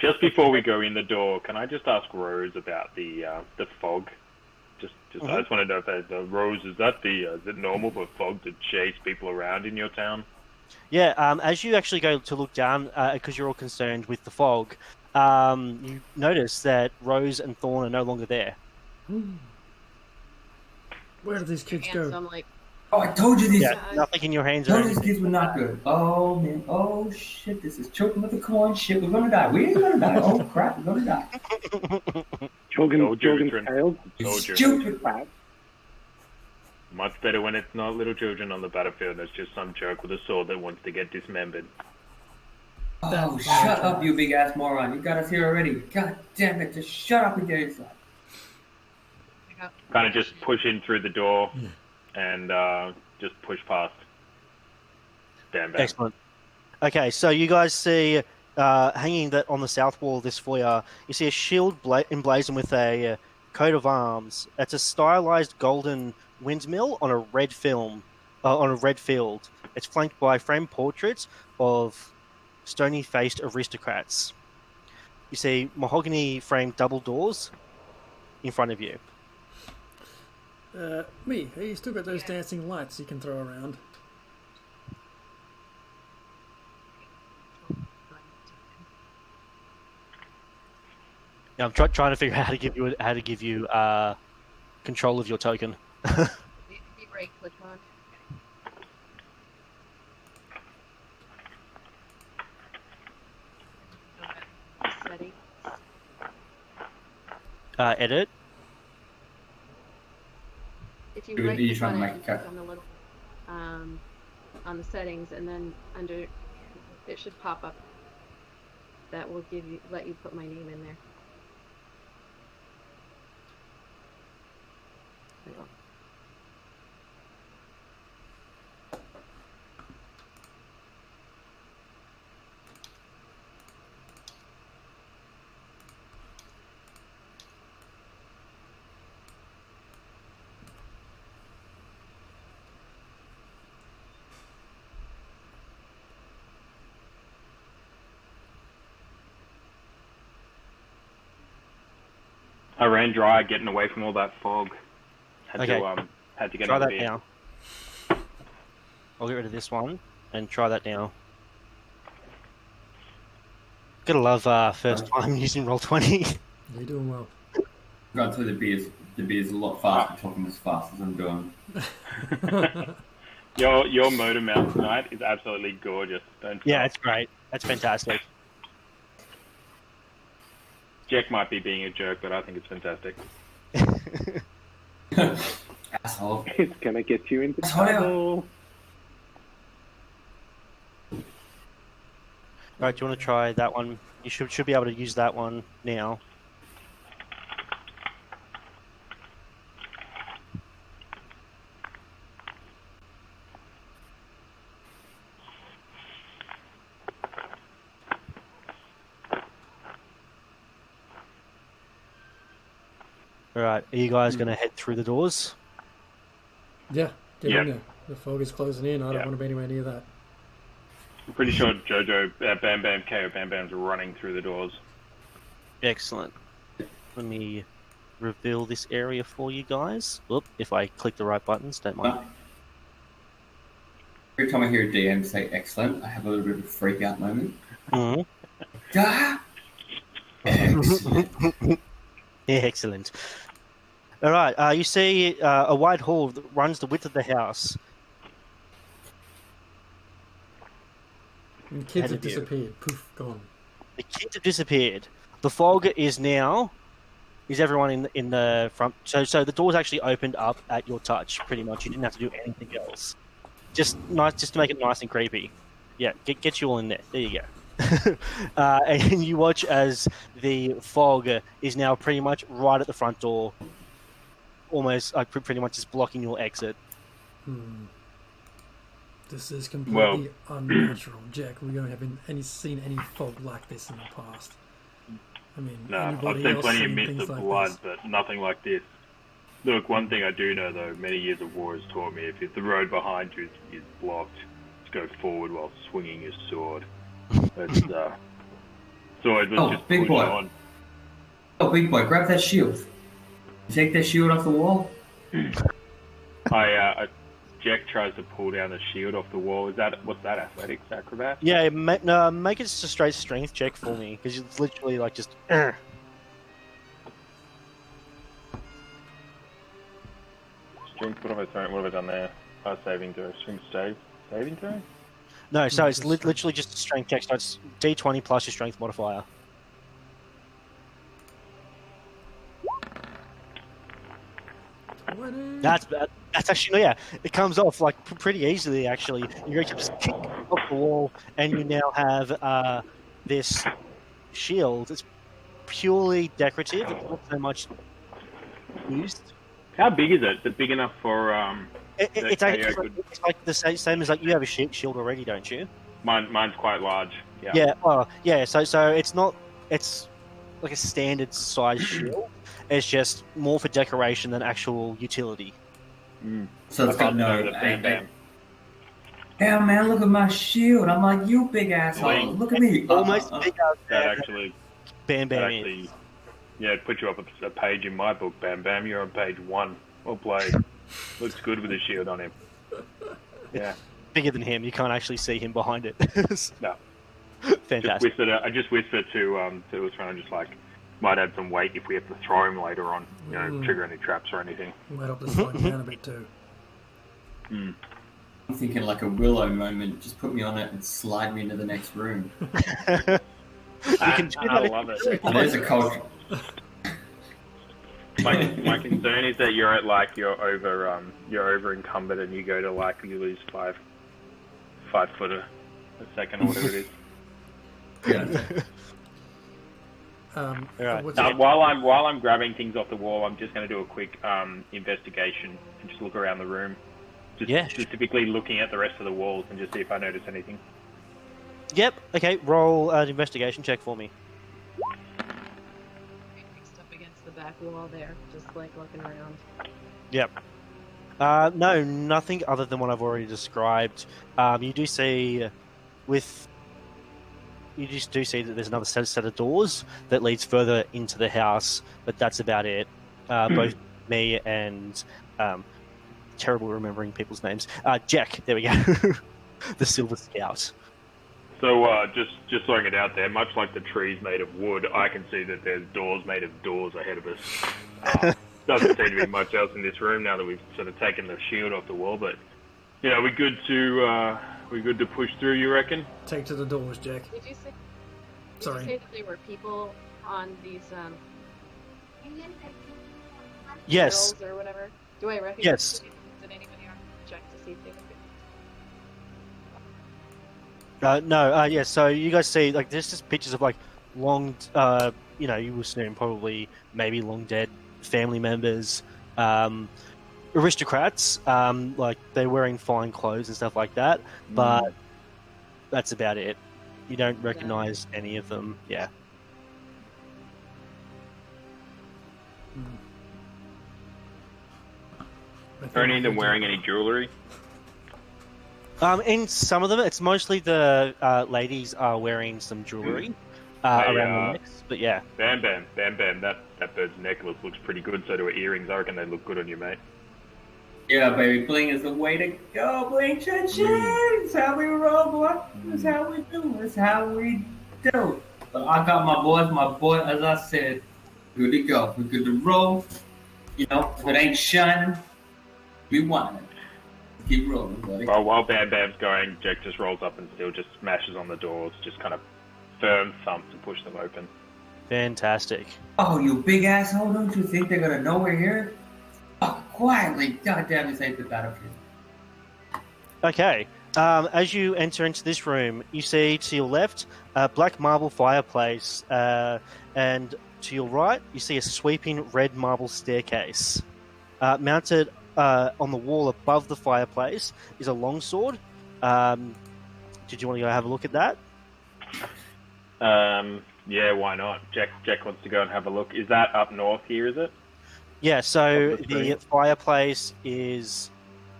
Just before we go in the door, can I just ask Rose about the fog? I just want to know if Rose, is it normal for fog to chase people around in your town? Yeah. As you actually go to look down, because you're all concerned with the fog, you notice that Rose and Thorn are no longer there. Where did these kids And so go? I'm like, Oh, I told you these. Yeah, nothing in your hands. Told you these kids were not good. Oh man. Oh shit. This is choking with the corn. Shit. We're gonna die. We ain't gonna die. Oh crap. We're gonna die. Jorgen's tail. You Soldier. stupid. Much better when it's not little children on the battlefield. It's just some jerk with a sword that wants to get dismembered. Oh, shut up, you big ass moron. You got us here already. God damn it. Just shut up and get inside. Kind of just push in through the door and just push past. Stand back. Excellent. Okay, so you guys see hanging that on the south wall of this foyer, you see a shield emblazoned with a coat of arms. It's a stylized golden windmill on a red field. It's flanked by framed portraits of stony-faced aristocrats. You see mahogany-framed double doors in front of you. Me, hey, you still got those dancing lights you can throw around. Yeah, I'm trying to figure out how to give you control of your token. be right click on. Settings. Edit. If you You're right click trying to on make it, a you cut. click on the little on the settings, and then under it should pop up. That will let you put my name in there. Hang on. I ran dry getting away from all that fog. Had to get Try another that beer. now. I'll get rid of this one and try that now. Gotta love first time using Roll20. You're doing well. Gone through the beers a lot faster, talking as fast as I'm doing. Your motor mount tonight is absolutely gorgeous. Don't Yeah, stop. it's great. That's fantastic. Jack might be being a jerk, but I think it's fantastic. Asshole. It's gonna get you into Asshole. trouble. Right, do you want to try that one? You should be able to use that one now. Alright, are you guys going to head through the doors? Yeah, get Yep. in there. The fog is closing in. I don't Yep. want to be anywhere near that. I'm pretty sure Jojo, Bam Bam, KO Bam Bam's running through the doors. Excellent. Let me reveal this area for you guys. Whoop, if I click the right buttons, don't mind. Every time I hear a DM say excellent, I have a little bit of a freak out moment. Mhm. Ah! Excellent. Excellent. Alright, you see a wide hall that runs the width of the house. And kids Ahead have of you. disappeared. Poof, gone. The kids have disappeared. The fog is everyone in the front. So the doors actually opened up at your touch, pretty much. You didn't have to do anything else. Just to make it nice and creepy. Yeah, get you all in there. There you go. And you watch as the fog is now pretty much right at the front door, almost pretty much just blocking your exit. This is completely unnatural, Jack. We haven't seen any fog like this in the past. I mean, No, I've anybody seen else plenty of seen mist things of like blood, this? but nothing like this. Look, one thing I do know, though, many years of war has taught me, if the road behind you is blocked, just go forward while swinging your sword. It's, sword, let's just big push boy. on. Oh, big boy, grab that shield. Take that shield off the wall. Jack tries to pull down the shield off the wall. What's that, athletics, acrobat? Yeah, make it just a straight strength check for me, because it's literally like just. Strength, what have I done there? Saving throw, strength saving throw? No, so it's Just strength. literally just a strength check. So it's D20 plus your strength modifier. That's actually it comes off like pretty easily actually. You just kick off the wall, and you now have this shield. It's purely decorative. It's not so much used. How big is it? Is it big enough for It's like the same as like you have a shield already, don't you? Mine's quite large. Yeah. Yeah. Oh, yeah. So it's not. It's like a standard size shield. It's just more for decoration than actual utility. So it's got no. Bam bam. Damn, man, look at my shield. I'm like, you big asshole. Look at me. Almost big as That actually, Bam Bam actually, is. yeah, put you up a page in my book, Bam Bam. You're on page 1. Well played. Looks good with a shield on him. Yeah. Bigger than him. You can't actually see him behind it. No. Fantastic. I just whispered to Ultron, just like, might add some weight if we have to throw him later on. You know, trigger any traps or anything. Might help to slow him down a bit too. I'm thinking like a Willow moment. Just put me on it and slide me into the next room. You can do I that. love it. There's a culture. My concern is that you're over encumbered and you go to like you lose 5 foot a second or whatever it is. Yeah. Right. While I'm grabbing things off the wall, I'm just going to do a quick investigation and just look around the room. Just specifically looking at the rest of the walls and just see if I notice anything. Yep. Okay. Roll an investigation check for me. Fixed up against the back wall there, just like looking around. Yep. No, nothing other than what I've already described. You do see that there's another set of doors that leads further into the house, but that's about it. Both me and terrible remembering people's names. Jack, there we go. The Silver Scout. So just throwing it out there, much like the trees made of wood, I can see that there's doors made of doors ahead of us. Doesn't seem to be much else in this room now that we've sort of taken the shield off the wall, but you know, we're good to push through, you reckon? Take to the doors, Jack. Did you say? Sorry. Did you say that there were people on these Yes. barrels or whatever? Do I recognize? Yes. Did anybody on check to see if they were? No, yeah, so you guys see, like, there's just pictures of, like, long, you assume probably maybe long dead family members, aristocrats, like, they're wearing fine clothes and stuff like that, but that's about it. You don't recognize any of them, yeah. Are any of them wearing any jewellery? In some of them, it's mostly the ladies are wearing some jewellery around their necks, but yeah. Bam Bam, that bird's necklace looks pretty good, so do her earrings. I reckon they look good on you, mate. Yeah, baby, bling is the way to go. Bling, cha-ching. That's how we roll, boy. That's how we do. That's how we do. But I got my boy, as I said, good to go. We're good to roll. You know, if it ain't shining, we want it. Keep rolling, buddy. Well, while Bam Bam's going, Jack just rolls up and still just smashes on the doors, just kind of firm thumps to push them open. Fantastic. Oh, you big asshole, don't you think they're gonna know we're here? Oh, quietly. Goddamn, this ain't the battlefield. Okay. As you enter into this room, you see to your left a black marble fireplace, and to your right, you see a sweeping red marble staircase. Mounted on the wall above the fireplace is a longsword Did you want to go have a look at that? Yeah, why not? Jack wants to go and have a look. Is that up north here, is it? Yeah, so Up the street? the fireplace is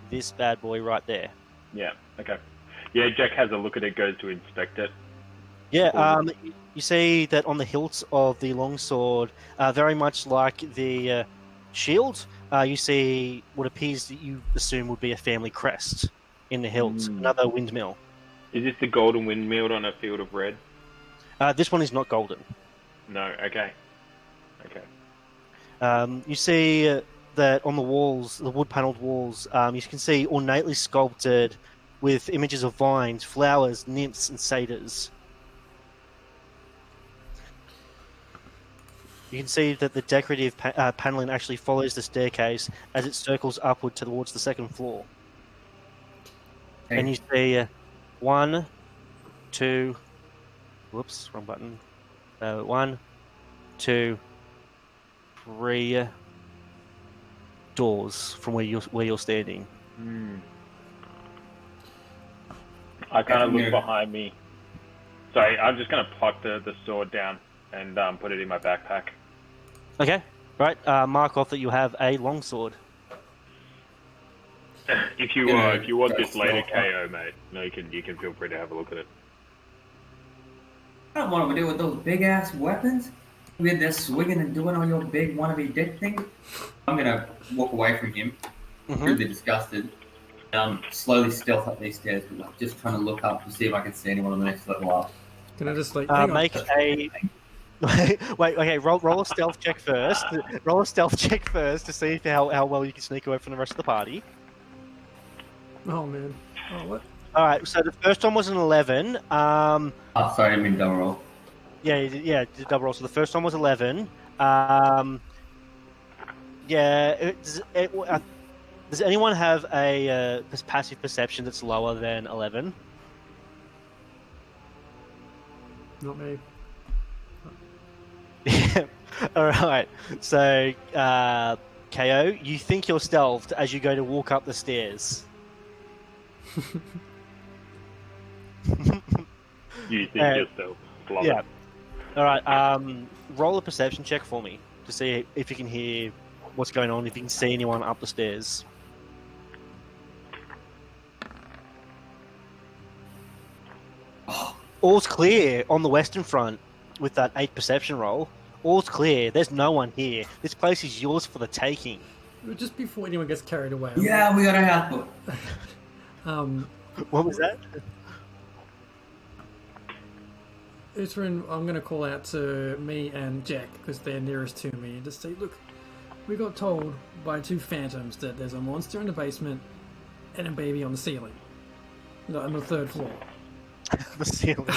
this bad boy right there. Yeah, okay. Yeah, Jack has a look at it, goes to inspect it. Yeah, you see that on the hilt of the longsword, very much like the shield, you see what appears that you assume would be a family crest in the hilt, another windmill. Is this the golden windmill on a field of red? This one is not golden. No, okay. Okay. You see that on the walls, the wood-panelled walls, you can see ornately sculpted with images of vines, flowers, nymphs, and satyrs. You can see that the decorative paneling actually follows the staircase as it circles upward towards the second floor. Hey. And you see 1, 2, whoops, wrong button. 1, 2, 3 doors from where you're standing. I kind of look behind me. Sorry, I'm just going to pluck the sword down and put it in my backpack. Okay, right. Mark off that you have a longsword. If you want this later, KO, mate, no, you can feel free to have a look at it. I don't want to deal with those big ass weapons. We're there swinging and doing all your big wannabe dick thing. I'm gonna walk away from him, really disgusted. Slowly stealth up these stairs, but just trying to look up to see if I can see anyone on the next level up. Can I just like hang on. Make a wait. Okay, roll a stealth check first. Roll a stealth check first to see how well you can sneak away from the rest of the party. Oh man. Oh what? All right. So the first one was an 11. Oh, sorry, I didn't mean double roll. Yeah, you did double roll. So the first one was 11. Does anyone have a passive perception that's lower than 11? Not me. All right. So, KO, you think you're stealthed as you go to walk up the stairs. You think you're stealth. Love Yeah. it. All right. Roll a perception check for me to see if you can hear what's going on, if you can see anyone up the stairs. All's clear on the western front with that 8 perception roll. All's clear. There's no one here. This place is yours for the taking. Just before anyone gets carried away. Yeah, we got a houseboat. What was that? Uthrin, I'm going to call out to me and Jack because they're nearest to me and just say, look, we got told by 2 phantoms that there's a monster in the basement and a baby on the ceiling. No, on the 3rd floor. The ceiling.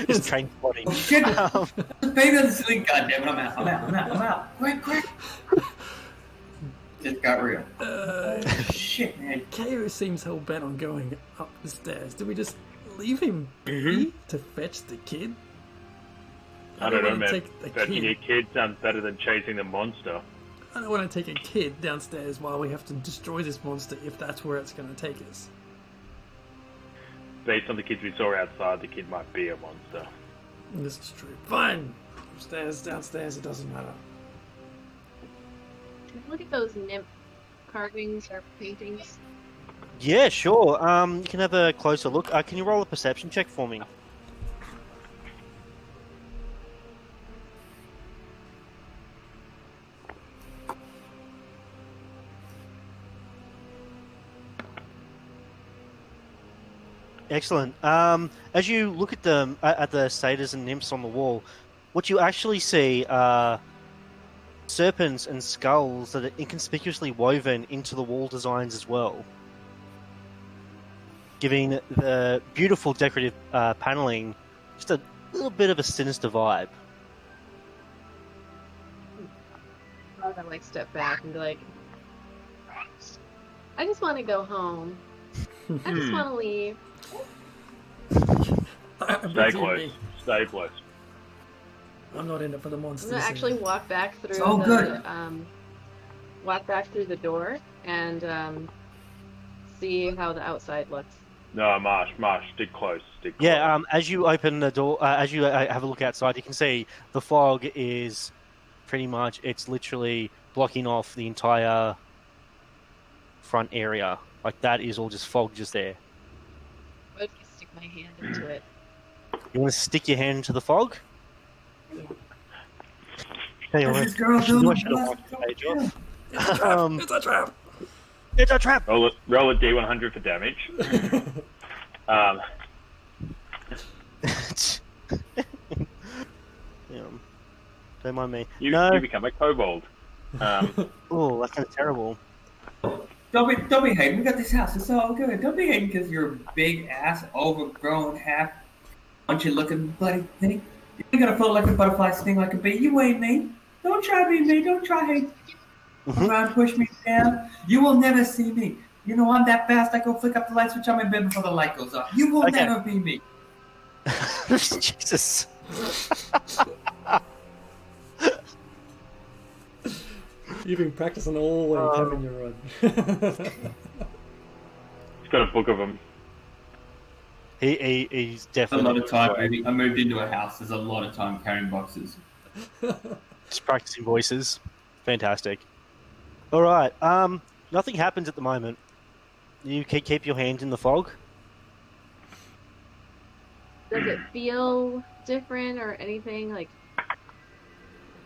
It's train spotting. Oh shit! Baby on the ceiling, goddammit, I'm out. Quick. Just got real. Shit, man. KO seems hell-bent on going up the stairs. Do we just leave him be to fetch the kid? I don't know, wanna man. take the Fetching kid. a kid sounds better than chasing the monster. I don't want to take a kid downstairs while we have to destroy this monster if that's where it's going to take us. Based on the kids we saw outside, the kid might be a monster. This is true. Fine. Upstairs, downstairs, it doesn't matter. Look at those nymph carvings or paintings. Yeah, sure. You can have a closer look. Can you roll a perception check for me? Excellent. As you look at them, at the satyrs and nymphs on the wall, what you actually see are serpents and skulls that are inconspicuously woven into the wall designs as well, giving the beautiful decorative paneling just a little bit of a sinister vibe. I like step back and be like, I just want to go home. I just want to leave. Stay close. Stay close. I'm not in it for the monsters. I'm gonna actually walk back through Oh, good. walk back through the door and see how the outside looks. No, Marsh, stick close, stick close. Yeah, as you open the door, as you have a look outside, you can see the fog is pretty much, it's literally blocking off the entire front area. Like, that is all just fog just there. What if I stick my hand into it? You want to stick your hand into the fog? Yeah. Tell you What's what, this girl you know doing? I should have watched the page off. It's a trap. It's a trap! Roll a D100 for damage. Yeah. Don't mind me. You No. become a kobold. Oh, that sounds terrible. Don't be hating. We got this house. It's all good. Don't be hating because you're a big ass, overgrown, half punchy looking bloody thing. You ain't gonna float like a butterfly, sting like a bee. You ain't me. Don't try be me. Don't try hate. Around, push me down. You will never see me. You know I'm that fast. I go flick up the light switch on my bed before the light goes off. You will Okay. never be me. Jesus. You've been practicing all week, haven't you, Rod? He's got a book of them. He's There's a definitely lot of time. I moved into a house. There's a lot of time carrying boxes. just practicing voices. Fantastic. All right. Nothing happens at the moment. You keep your hand in the fog. Does it feel different or anything? Like,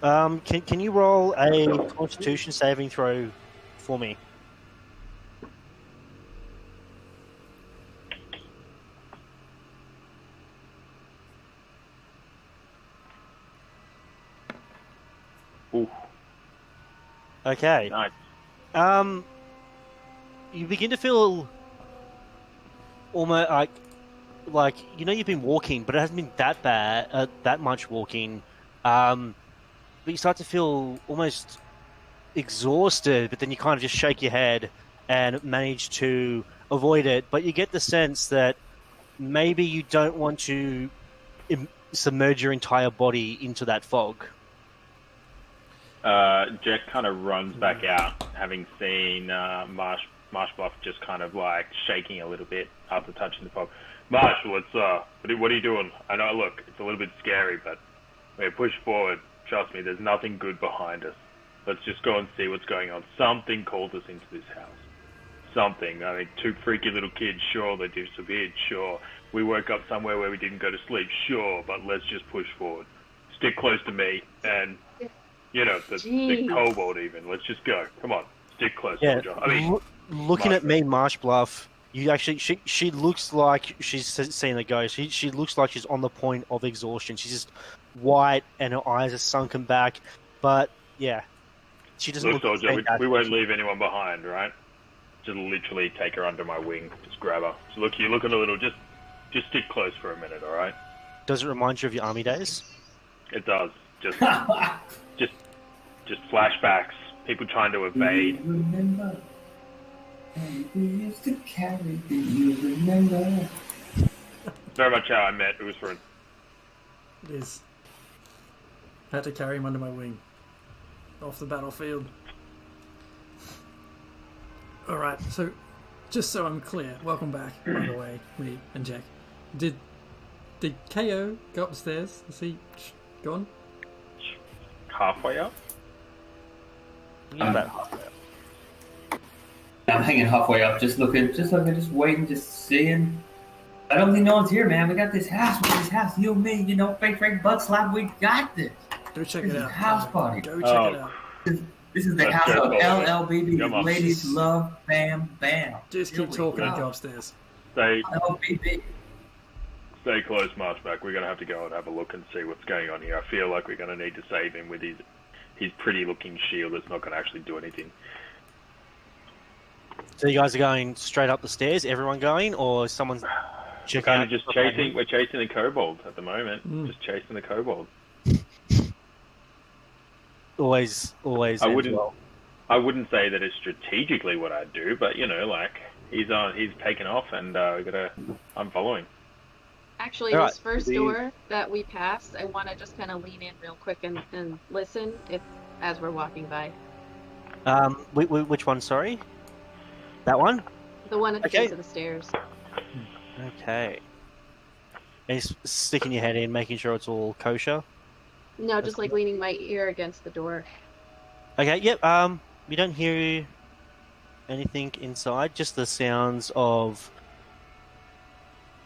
Can you roll a Constitution saving throw for me? Ooh, Okay. nice. You begin to feel almost like you've been walking, but it hasn't been that bad, that much walking. But you start to feel almost exhausted, but then you kind of just shake your head and manage to avoid it. But you get the sense that maybe you don't want to submerge your entire body into that fog. Jack kind of runs back out, having seen Marshbluff just kind of like shaking a little bit after touching the fog. Marsh, what are you doing? I know, look, it's a little bit scary, but we're push forward. Trust me, there's nothing good behind us. Let's just go and see what's going on. Something called us into this house. Something. I mean, two freaky little kids, sure, they disappeared, sure. We woke up somewhere where we didn't go to sleep, sure, but let's just push forward. Stick close to me, and, you know, the kobold even. Let's just go. Come on. Stick close, soldier. I mean, looking at me, Marshbluff, you actually, she looks like she's seen a ghost. She looks like she's on the point of exhaustion. She's just white, and her eyes are sunken back. But yeah, she doesn't look, look. soldier, we won't leave anyone behind, right? Just literally take her under my wing. Just grab her. So look, you're looking a little. Just stick close for a minute, all right? Does it remind you of your army days? It does. Just flashbacks. People trying to evade. Remember, and we used to carry. Do you remember? Very much how I met Usman. It is. Had to carry him under my wing. Off the battlefield. Alright, so just so I'm clear, welcome back, by the way, me and Jack. Did KO go upstairs? Is he gone? Halfway up. About I'm hanging halfway up, just looking, just waiting, just seeing. I don't think no one's here, man. We got this house. You and me, you know, fake butt slap. We got this. Go check This it is out. house party. Go check it out. This is the Let's house go, of boys. LLBB. Come on. Ladies love, bam, bam. Just Here keep we talking and go. go upstairs. Stay LLBB. close, Marshback. We're gonna have to go and have a look and see what's going on here. I feel like we're gonna need to save him with his pretty-looking shield. That's not gonna actually do anything. So you guys are going straight up the stairs? Everyone going, or someone's checking Kind out? of just chasing. We're chasing the kobold at the moment. Mm. Just chasing the kobold. Always. I wouldn't say that it's strategically what I'd do, but you know, like he's taken off, and I'm following. actually, All this right, first the- door that we passed, I want to just kind of lean in real quick and listen as we're walking by. Which one? Sorry, that one. The one at the Okay. base of the stairs. Okay. And you're sticking your head in, making sure it's all kosher. No, just like leaning my ear against the door. Okay, yep. You don't hear anything inside, just the sounds of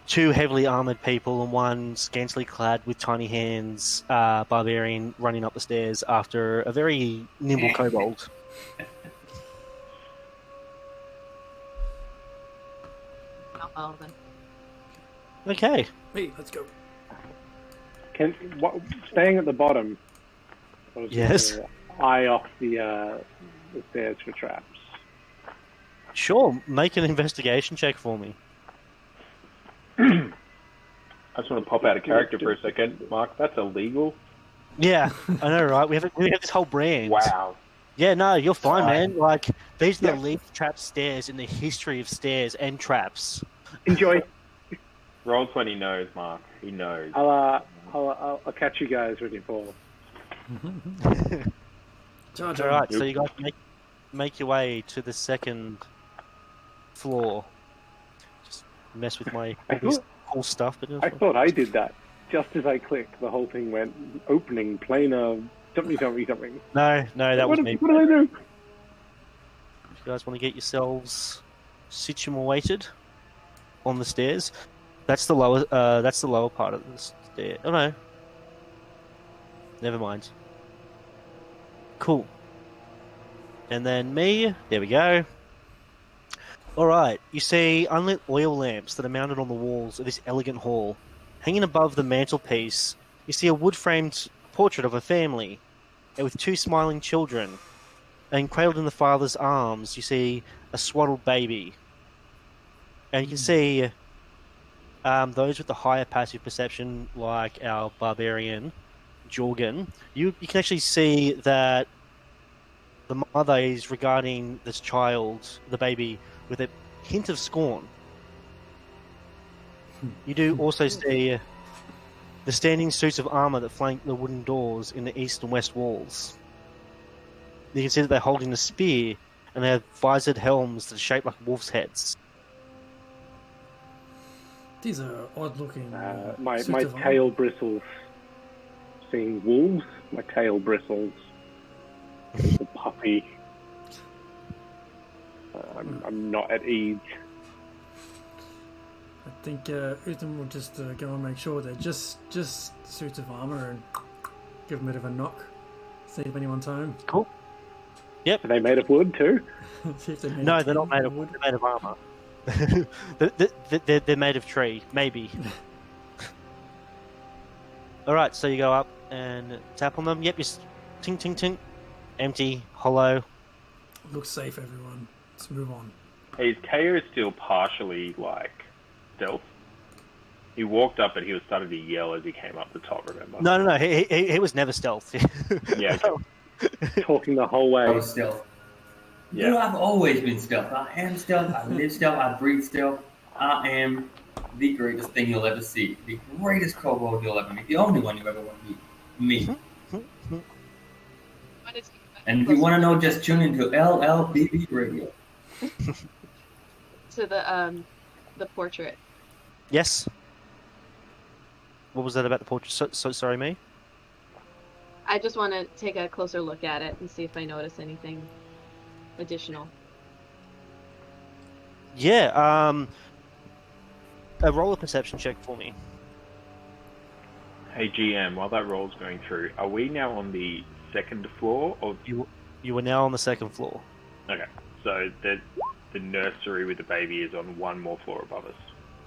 two heavily armored people and one scantily clad with tiny hands barbarian running up the stairs after a very nimble kobold. I'll follow them. Okay. Hey, let's go. Staying at the bottom. I was Yes. gonna eye off the stairs for traps. Sure, make an investigation check for me. I just want to pop out of character for a second, Mark. That's illegal. Yeah, I know, right? We have this whole brand. Wow. Yeah, no, you're fine, Fine. man. Like, these are the least trapped stairs in the history of stairs and traps. Enjoy. Roll20 knows, Mark. He knows. I'll catch you guys when you fall. Charge All on. right, so you guys make your way to the second floor. Just mess with my I thought- cool stuff, but I thought I did that. Just as I clicked, the whole thing went opening, planar, something. no, that was me. What did I do? You guys want to get yourselves situated on the stairs? That's the lower. That's the lower part of the stair. Oh no. Never mind. Cool. And then me. There we go. All right. You see unlit oil lamps that are mounted on the walls of this elegant hall. Hanging above the mantelpiece, you see a wood-framed portrait of a family, with two smiling children. And cradled in the father's arms, you see a swaddled baby. And you can see those with the higher passive perception, like our barbarian, Jorgen. You can actually see that the mother is regarding this child, the baby, with a hint of scorn. You do also see the standing suits of armor that flank the wooden doors in the east and west walls. You can see that they're holding a spear, and they have visored helms that are shaped like wolves' heads. These are odd-looking. My suits of armor. tail bristles. Seeing wolves, my tail bristles. It's a puppy. I'm not at ease. I think Uthan will just go and make sure they're just suits of armor and give them a bit of a knock. See if anyone's home. Cool. Yep. Are they made of wood too? See if they're made No, of they're not tin made or of wood. wood. They're made of armor. they're made of tree, maybe. All right, so you go up and tap on them. Yep, just ting ting ting, empty, hollow. Looks safe, everyone. Let's move on. Hey, is KO still partially, stealth? He walked up and he was starting to yell as he came up the top, remember? No. He was never stealth. Yeah, okay. Talking the whole way. I was stealth. Yeah. You know, I've always been stealth. I am stealth. I live stealth. I breathe stealth. I am the greatest thing you'll ever see. The greatest kobold you'll ever meet. The only one you ever want to meet. Me. What is And if you want to know, just tune into LLBB Radio. to the portrait? Yes. What was that about the portrait? So sorry, me. I just want to take a closer look at it and see if I notice anything additional. Yeah. A roll a perception check for me. Hey, GM, while that roll's going through, are we now on the second floor? Or You are now on the second floor. okay, so the nursery with the baby is on one more floor above us.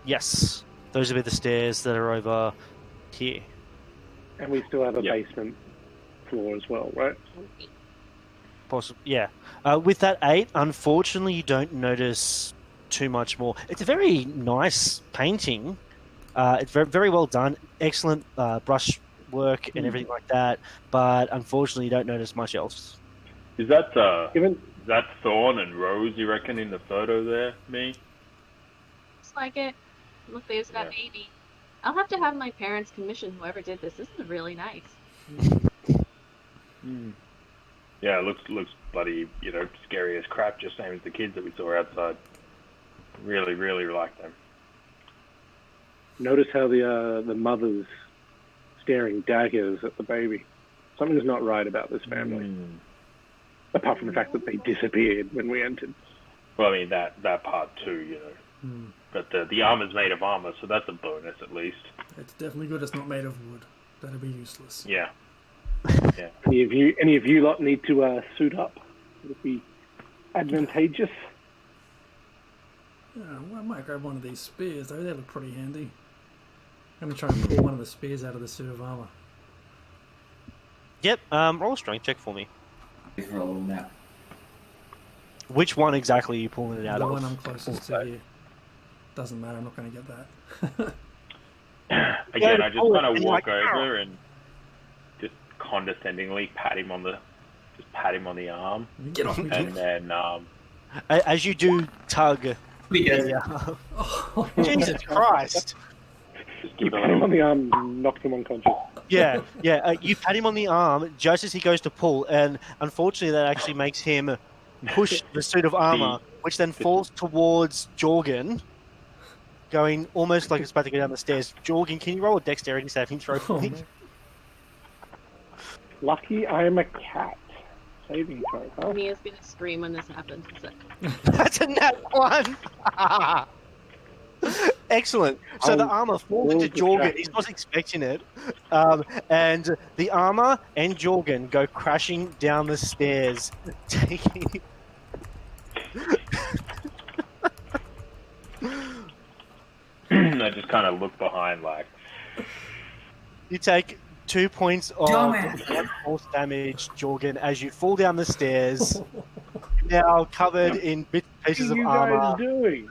Yes. Those would be the stairs that are over here. And we still have a Yep. basement floor as well, right? Possibly, yeah. With that 8, unfortunately, you don't notice too much more. It's a very nice painting. It's very, very well done. Excellent brush work and everything like that. But unfortunately, you don't notice much else. Is that Given is that Thorn and Rose, you reckon, in the photo there, me? Looks like it. Look, there's that Yeah. baby. I'll have to have my parents commission whoever did this. This is really nice. Yeah, it looks bloody, scary as crap, just same as the kids that we saw outside. Really, really like them. Notice how the mother's staring daggers at the baby. Something's not right about this family. Apart from the fact that they disappeared when we entered. Well, I mean, that part too, you know. But the armor's made of armor, so that's a bonus at least. It's definitely good it's not made of wood. That'd be useless. Yeah. Yeah. Any of you lot need to suit up? Would it be advantageous? Well, I might grab one of these spears, though. They look pretty handy. I'm going to try and pull one of the spears out of the suit of armor. Yep. Roll a strength check for me. Roll now. Which one exactly are you pulling it out The of? one I'm closest to here. Doesn't matter, I'm not going to get that. Again, I just kind of and walk you're like, over and just condescendingly pat him on the arm, Get off me, and Jack. then As you do tug, Because Jesus Christ! just You give a pat him on little. the arm and knock him unconscious. Yeah. You pat him on the arm just as he goes to pull, and unfortunately, that actually makes him push the suit of armor, which then falls towards Jorgen, going almost like it's about to go down the stairs. Jorgen, can you roll a dexterity saving throw for me? Lucky I'm a cat. Saving throw, huh? Mia's gonna scream when this happens. So. That's a nat 1! Excellent. So the armor falls into Jorgen. He's not expecting it. And the armor and Jorgen go crashing down the stairs, taking... I just kind of look behind, like, You take 2 points of Dumbass. force damage, Jorgen, as you fall down the stairs, now covered in pieces of What are you guys armor. doing?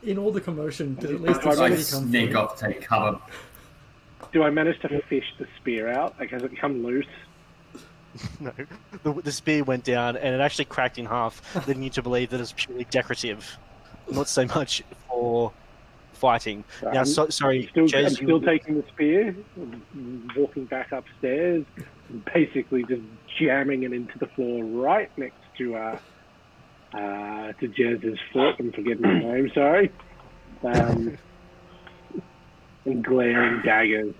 In all the commotion, did at least I the like spear come sneak through? off, take cover. Do I manage to fish the spear out? Like, has it come loose? No, the spear went down and it actually cracked in half, leading you to believe that it's purely decorative, not so much for fighting. Now, sorry, I'm Jez, still taking the spear, walking back upstairs, and basically just jamming it into the floor right next to Jez's foot. I'm forgetting her name, sorry. And glaring daggers.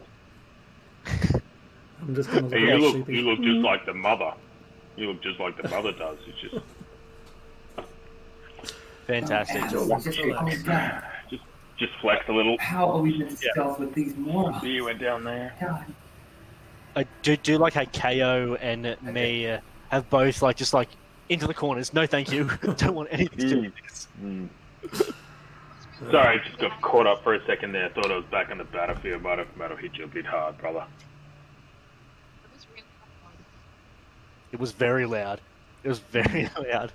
I'm just going to hey, look you look just like the mother. You look just like the mother does. It's just fantastic. Oh my God. just flex a little. How are we meant to stealth with these morons? See, you went down there. God. I do like how KO and me have both just into the corners. No, thank you. Don't want anything to do with this. Sorry, I just got caught up for a second there. Thought I was back on the battlefield. Might have hit you a bit hard, brother. It was very loud. It was very loud.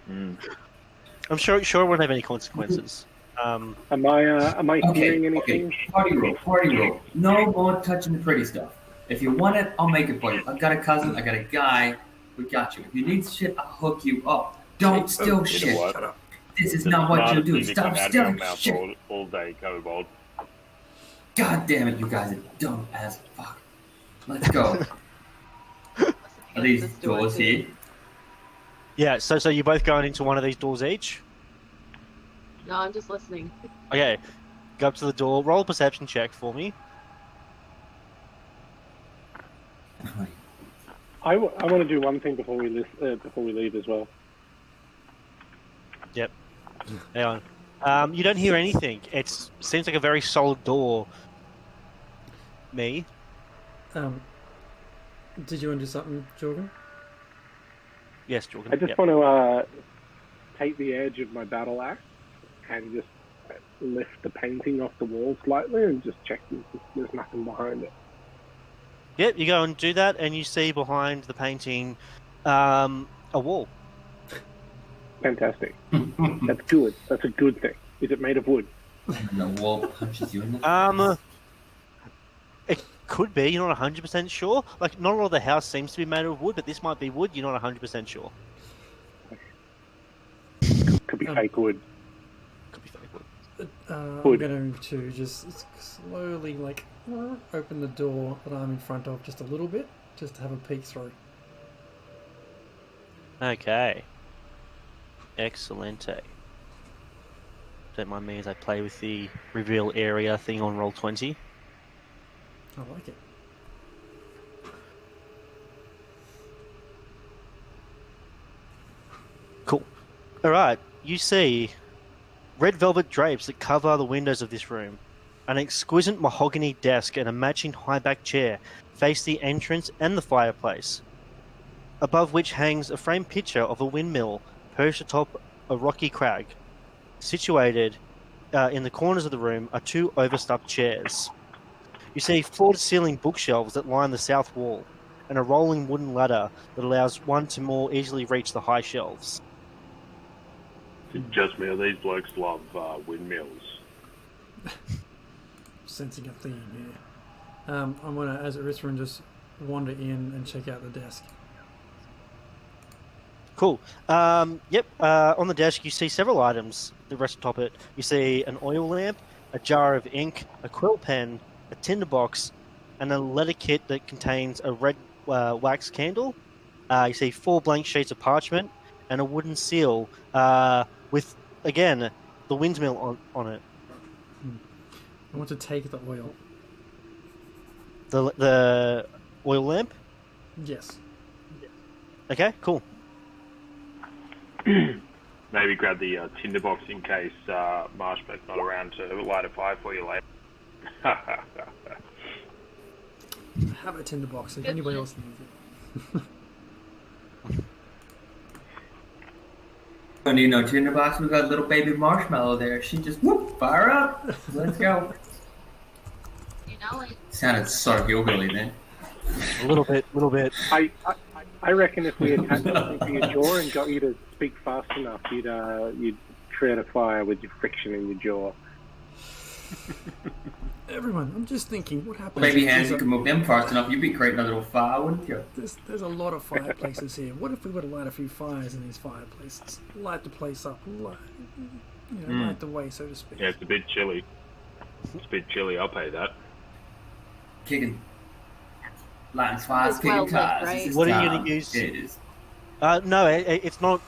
I'm sure it won't have any consequences. Am I hearing anything? Party roll. No more touching the pretty stuff. If you want it, I'll make it for you. I've got a cousin, I got a guy. We got you. If you need shit, I'll hook you up. Don't steal You know shit. what? This is The not what you smartest do. thing to Stop come out of your stealing mouth shit. all day, Kobold. God damn it, you guys are dumb as fuck. Let's go. Are these This door doors too. here? Yeah, so you're both going into one of these doors each? No, I'm just listening. Okay, go up to the door. Roll a perception check for me. I want to do one thing before we leave as well. Yep. Hang on. You don't hear anything. It seems like a very solid door. Me? Did you want to do something, Jorgen? Yes, Jorgen. I just Yep. want to take the edge of my battle axe and just lift the painting off the wall slightly and just check there's nothing behind it. Yep, you go and do that, and you see behind the painting a wall. Fantastic. That's good. That's a good thing. Is it made of wood? And the wall punches you in the It could be. You're not 100% sure. Like, not all of the house seems to be made of wood, but this might be wood. You're not 100% sure. Could be fake wood. Could be fake wood. I'm Wood. going to just slowly, open the door that I'm in front of just a little bit, just to have a peek through. Okay. Excellente. Don't mind me as I play with the reveal area thing on Roll20. I like it. Cool. Alright, you see red velvet drapes that cover the windows of this room. An exquisite mahogany desk and a matching high-back chair face the entrance and the fireplace, above which hangs a framed picture of a windmill perched atop a rocky crag. Situated in the corners of the room are two overstuffed chairs. You see floor-to-ceiling bookshelves that line the south wall, and a rolling wooden ladder that allows one to more easily reach the high shelves. Just me, these blokes love windmills. Sensing a theme here. I'm gonna, as Uthrin, just wander in and check out the desk. Cool. Yep. On the desk, you see several items that rest atop it. You see an oil lamp, a jar of ink, a quill pen, a tinderbox, and a letter kit that contains a red wax candle. You see 4 blank sheets of parchment and a wooden seal with, again, the windmill on it. I want to take the oil. The oil lamp? Yes. Okay, cool. Maybe grab the tinderbox in case Marshbeck's not around to light a fire for you later. Have a tinderbox if anybody else needs it. Don't need no tinderbox. We got little baby Marshmallow there. She just whoop, fire up. Let's go. You know, like, Sounded sort of hillbilly then. A little bit. I reckon if we attached something to your jaw and got you to speak fast enough, you'd create a fire with your friction in your jaw. Everyone, I'm just thinking, what happens? Baby if hands, there's you can move them fast enough. You'd be creating a little fire, wouldn't you? There's a lot of fireplaces here. What if we were to light a few fires in these fireplaces? Light the place up, light the way, so to speak. Yeah, it's a bit chilly. It's a bit chilly, I'll pay that. Kicking. Lighting fires, It's kicking well lit, cars. right? This is What are you time. gonna use? It is. No, it's not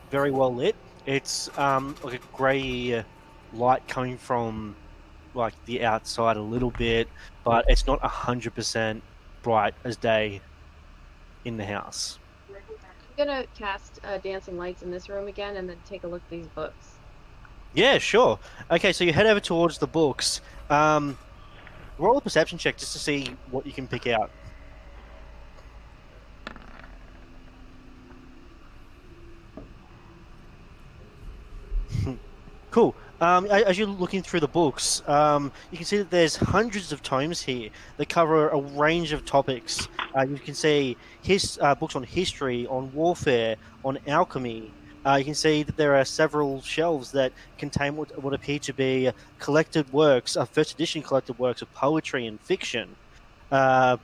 very well lit. It's like a grey light coming from like the outside a little bit, but it's not 100% bright as day in the house. I'm gonna cast dancing lights in this room again, and then take a look at these books. Yeah, sure. Okay, so you head over towards the books. Roll a perception check just to see what you can pick out. Cool. As you're looking through the books, you can see that there's hundreds of tomes here that cover a range of topics. You can see books on history, on warfare, on alchemy. You can see that there are several shelves that contain what appear to be collected works, first edition collected works of poetry and fiction. And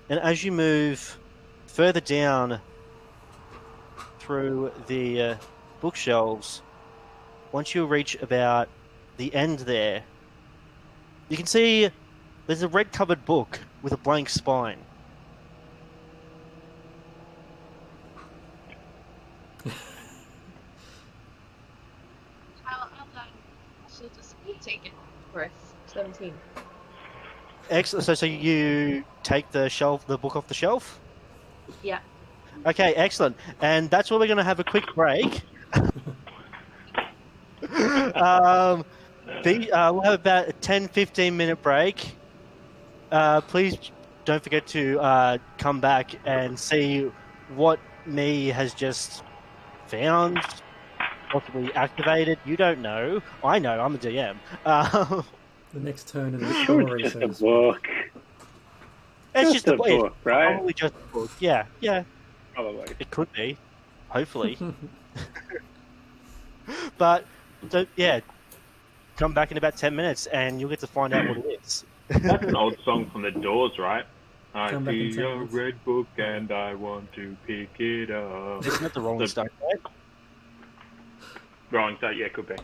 as you move further down through the bookshelves, once you reach about the end there, you can see there's a red covered book with a blank spine. I'll just take it for 17. Excellent. So you take the book off the shelf? Yeah. Okay, excellent. And that's where we're going to have a quick break. We'll have about a 10-15 minute break. Please don't forget to come back and see what me has just found, possibly activated. You don't know. I know. I'm a DM. The next turn in the Sure, story it's just a says, book. It's just a book, right? Probably just a book. Yeah. Probably. It could be. Hopefully. But, so, yeah. Come back in about 10 minutes and you'll get to find out what it is. That's an old song from the Doors, right? I Come back in see 10 a minutes. red book and I want to pick it up. Isn't that the Rolling Stone, right? Rolling Stone, yeah, could be.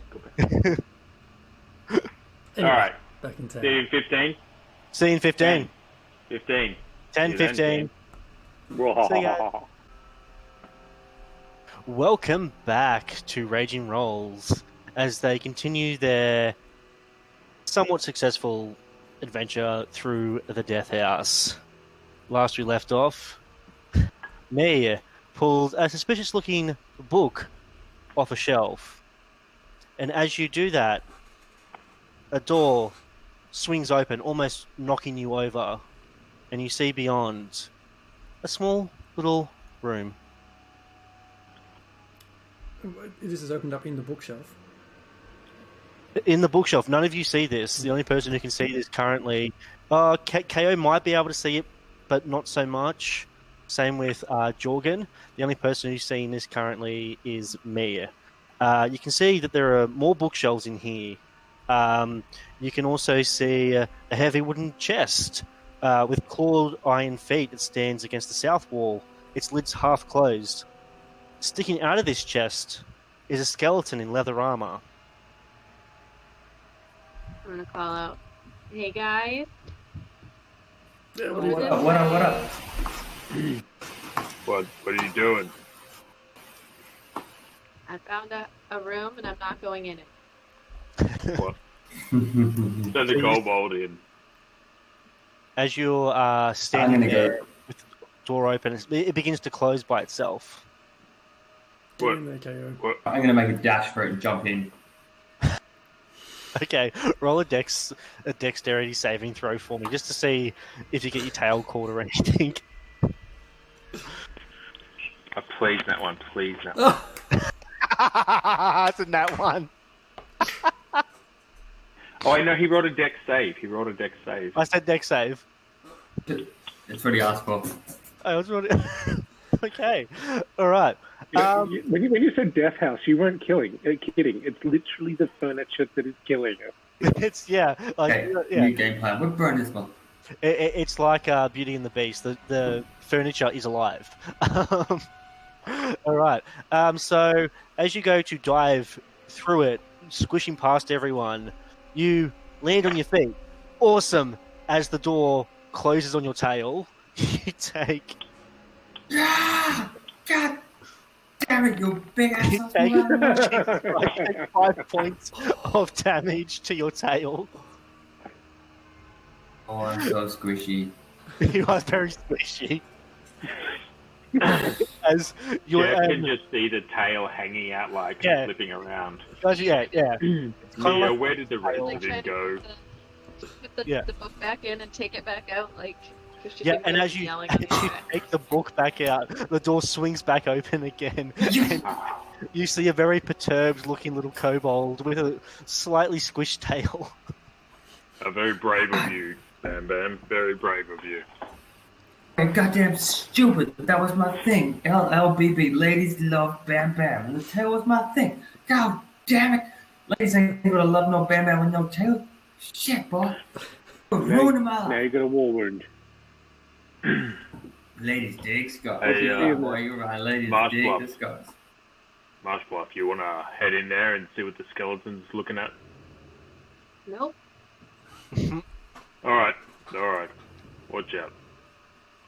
Anyway, Alright, back in 10. see you in 15? Scene 15. 15. 10, See you then, 15. See ya. Welcome back to Raging Rolls. as they continue their somewhat successful adventure through the Death House. Last we left off, May pulled a suspicious-looking book off a shelf, and as you do that, a door swings open, almost knocking you over, and you see beyond a small little room. This is opened up in the bookshelf. In the bookshelf, none of you see this. The only person who can see this currently, KO might be able to see it, but not so much. Same with Jorgen. The only person who's seeing this currently is me. You can see that there are more bookshelves in here. You can also see a heavy wooden chest with clawed iron feet that stands against the south wall. Its lid's half closed. Sticking out of this chest is a skeleton in leather armor. I'm gonna call out, "Hey guys, What up? What up? What up? What are you doing? I found a room and I'm not going in it." What? Send the kobold in. As you're standing there with the door open, it begins to close by itself. What? In there, KO. What? I'm gonna make a dash for it and jump in. Okay, roll a dexterity saving throw for me, just to see if you get your tail caught or anything. Please, that one. Please, that one. It's a nat one. Oh, I know. He rolled a dex save. I said dex save. It's what he asked for. I was really... Okay, all right. When you said Death House, you weren't kidding. It's literally the furniture that is killing us. It's like Okay, yeah. new game plan. We'll burn this one. It's like Beauty and the Beast. The furniture is alive. All right. So as you go to dive through it, squishing past everyone, you land on your feet. Awesome. As the door closes on your tail, you take. God damn it, you big ass. You take 5 points of damage to your tail. Oh, I'm so squishy. You are very squishy. As you I can just see the tail hanging out, like flipping around. yeah. It's kind of Where did the rest Like of it trying go? to put the book back in and take it back out, like. and as you take the book back out, the door swings back open again. And you see a very perturbed-looking little kobold with a slightly squished tail. Very brave of you, Bam Bam. Very brave of you. You're goddamn stupid. That was my thing. LLBB. Ladies love Bam Bam. And the tail was my thing. God damn it. Ladies ain't gonna love no Bam Bam with no tail. Shit, boy. You're ruining my Now life. you got a war wound. Ladies dig Scott. Hey, boy, you're right. Ladies Marsh dig Bluff. the Scots. Marsh Bluff, you want to head in there and see what the skeleton's looking at? Nope. Alright. Watch out.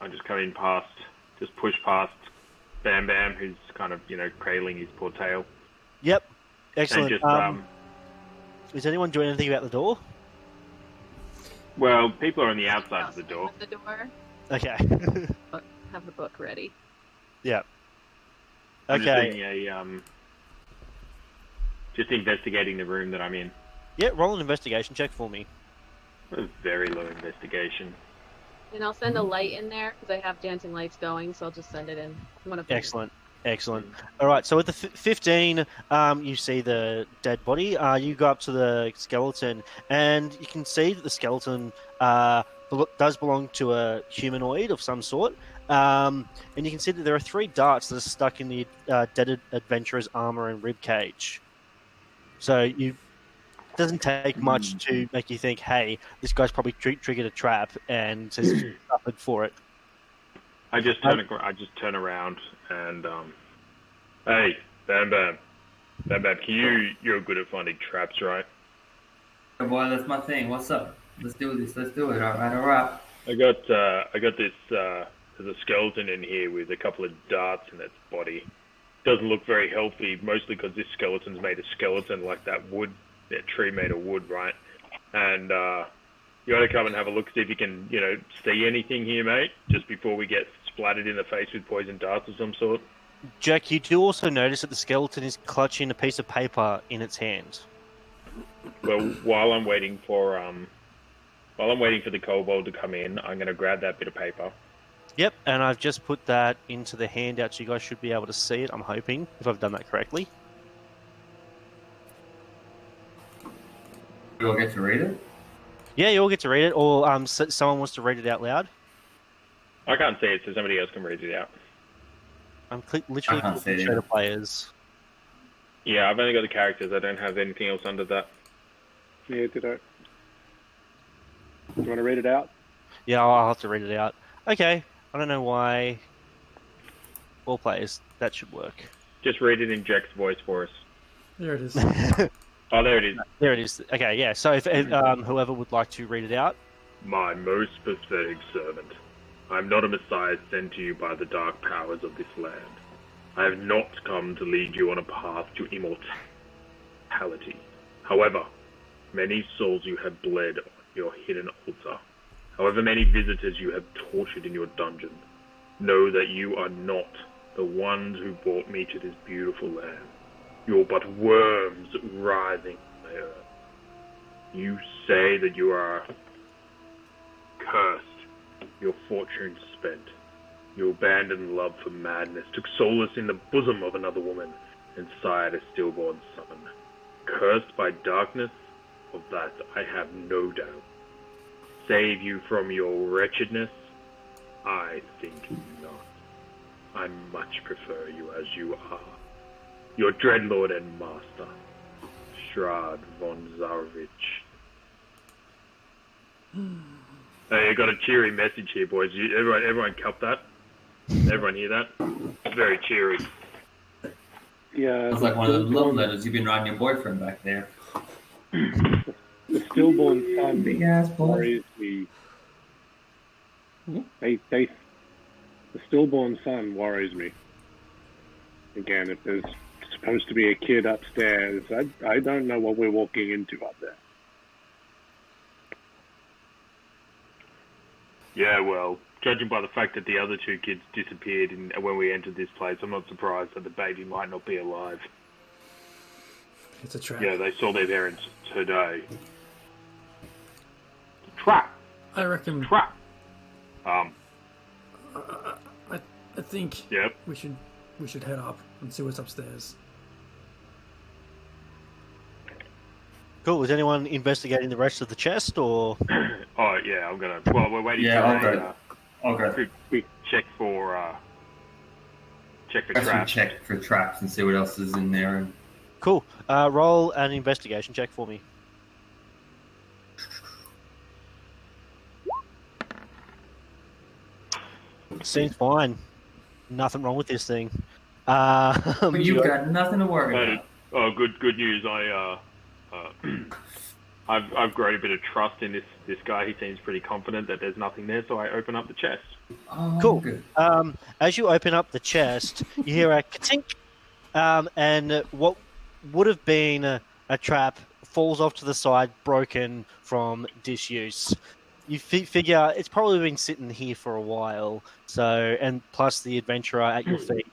I'm just coming past, just push past Bam Bam, who's kind of, cradling his poor tail. Yep. Excellent. And just, is anyone doing anything about the door? well, people are on the outside of the door. The door. Okay. But have the book ready. Yeah. I'm Okay. just investigating the room that I'm in. Yeah, roll an investigation check for me. A very low investigation. And I'll send a light in there because I have dancing lights going, so I'll just send it in. One of them. Excellent. All right, so with the 15, you see the dead body. You go up to the skeleton, and you can see that the skeleton does belong to a humanoid of some sort. And you can see that there are 3 darts that are stuck in the dead adventurer's armor and rib cage. So it doesn't take much to make you think, hey, this guy's probably triggered a trap and has suffered for it. I just turn around and hey, Bam Bam, you're good at finding traps, right? Hey, boy, that's my thing. What's up? Let's do this. Let's do it. All right. I got this. There's a skeleton in here with a couple of darts in its body. doesn't look very healthy, mostly because this skeleton's made of skeleton, like that tree made of wood, right? And you gotta come and have a look, see if you can, see anything here, mate, just before we get splattered in the face with poison darts of some sort. Jack, you do also notice that the skeleton is clutching a piece of paper in its hand. Well, while I'm waiting for the kobold to come in, I'm gonna grab that bit of paper. Yep, and I've just put that into the handout, so you guys should be able to see it, I'm hoping, if I've done that correctly. We all get to read it? Yeah, you all get to read it, or someone wants to read it out loud. I can't see it, so somebody else can read it out. I'm literally I can't see it clicking show either. the players. Yeah, I've only got the characters. I don't have anything else under that. Yeah, did I? You want to read it out? Yeah, I'll have to read it out. Okay, I don't know why. All players, that should work. Just read it in Jack's voice for us. There it is. Oh, there it is. There it is. Okay, yeah. So if whoever would like to read it out. My most pathetic servant, I am not a messiah sent to you by the dark powers of this land. I have not come to lead you on a path to immortality. However, many souls you have bled on your hidden altar. However many visitors you have tortured in your dungeon. Know that you are not the ones who brought me to this beautiful land. You're but worms writhing on the earth. You say that you are cursed, your fortune spent. You abandoned love for madness, took solace in the bosom of another woman, and sired a stillborn son. Cursed by darkness, of that I have no doubt. Save you from your wretchedness? I think not. I much prefer you as you are. Your dreadlord and master, Strahd von Zarovich. Hey, I got a cheery message here, boys. Everyone cup that? Everyone hear that? It's very cheery. Yeah. It's like one of those love letters you've been writing your boyfriend back there. The stillborn son Big ass boy. worries me. The stillborn son worries me. Again, if there's supposed to be a kid upstairs, I don't know what we're walking into up there. Yeah, well, judging by the fact that the other two kids disappeared when we entered this place, I'm not surprised that the baby might not be alive. It's a trap. Yeah, they saw their parents today. Trap! I reckon. Trap! I think. Yep. We should head up and see what's upstairs. Cool. Is anyone investigating the rest of the chest, or? Oh, yeah, I'm gonna... Well, we're waiting Yeah, I'll go. check for Let's traps. check for traps and see what else is in there. And Cool. Roll an investigation check for me. Seems fine. Nothing wrong with this thing. but you've got nothing to worry about. Oh, good news. I've grown a bit of trust in this guy. He seems pretty confident that there's nothing there, so I open up the chest. Oh, Cool. good. As you open up the chest, you hear a ka-tink, and what would have been a trap falls off to the side, broken from disuse. You figure it's probably been sitting here for a while, and plus the adventurer at your feet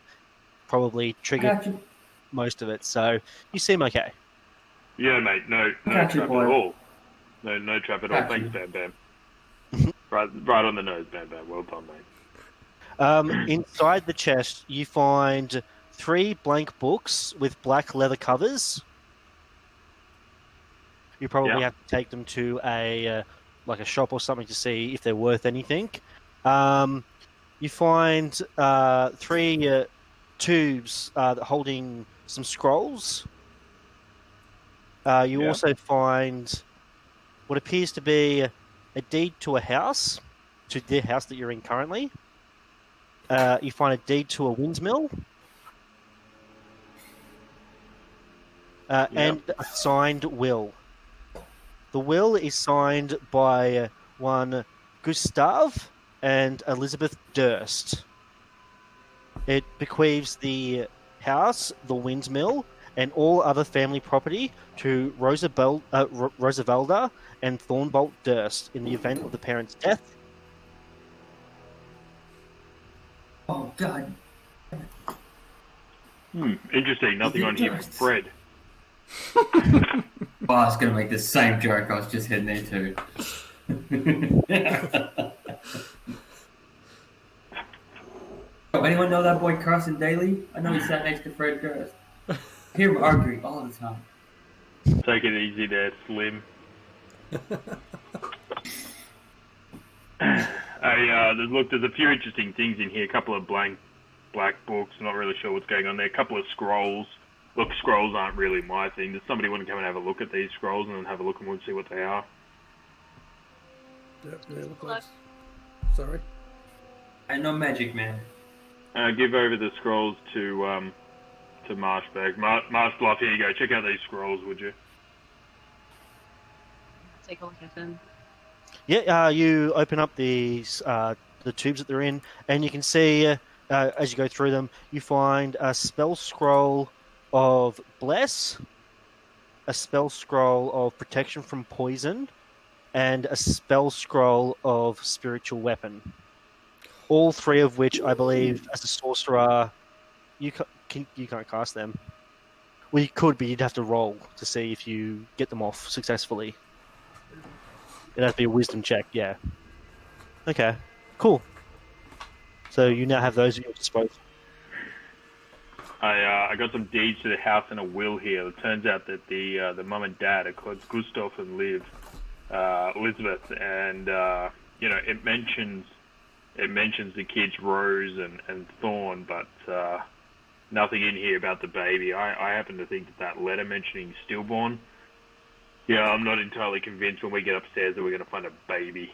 probably triggered most of it, so you seem okay. Yeah, mate. No Got you, trap boy. at all. No trap at all. Got Thanks, you. Bam Bam. right on the nose, Bam Bam. Well done, mate. Inside the chest, you find 3 blank books with black leather covers. You probably have to take them to a shop or something to see if they're worth anything. You find 3 tubes holding some scrolls. You also find what appears to be a deed to a house, to the house that you're in currently. You find a deed to a windmill. And a signed will. The will is signed by one Gustav and Elizabeth Durst. It bequeaths the house, the windmill, and all other family property to Rosavelda and Thornbolt Durst in the event of the parent's death. Oh God. Interesting. Nothing on here for Fred. Oh, I was gonna make the same joke. I was just heading there too. Oh, anyone know that boy Carson Daly? I know he sat next to Fred Durst. I hear him arguing all the time. Take it easy there, Slim. There's a few interesting things in here. A couple of black books. Not really sure what's going on there. A couple of scrolls. Look, scrolls aren't really my thing. Does somebody want to come and have a look at these scrolls and then have a look and we'll see what they are? Yep, they look like... Sorry. I know magic, man. Give over the scrolls to Marshberg. Marshbluff, here you go. Check out these scrolls, would you? Take a look at them. Yeah, you open up the tubes that they're in, and you can see as you go through them, you find a spell scroll of Bless, a spell scroll of Protection from Poison, and a spell scroll of Spiritual Weapon. All three of which, I believe, as a sorcerer, you can't cast them. Well, you could, but you'd have to roll to see if you get them off successfully. It'd have to be a wisdom check, yeah. Okay, cool. So you now have those at your disposal. I got some deeds to the house and a will here. It turns out that the mum and dad are called Gustav and Elizabeth, and it mentions the kids Rose and Thorn, but nothing in here about the baby. I happen to think that letter mentioning stillborn. Yeah, I'm not entirely convinced when we get upstairs that we're going to find a baby.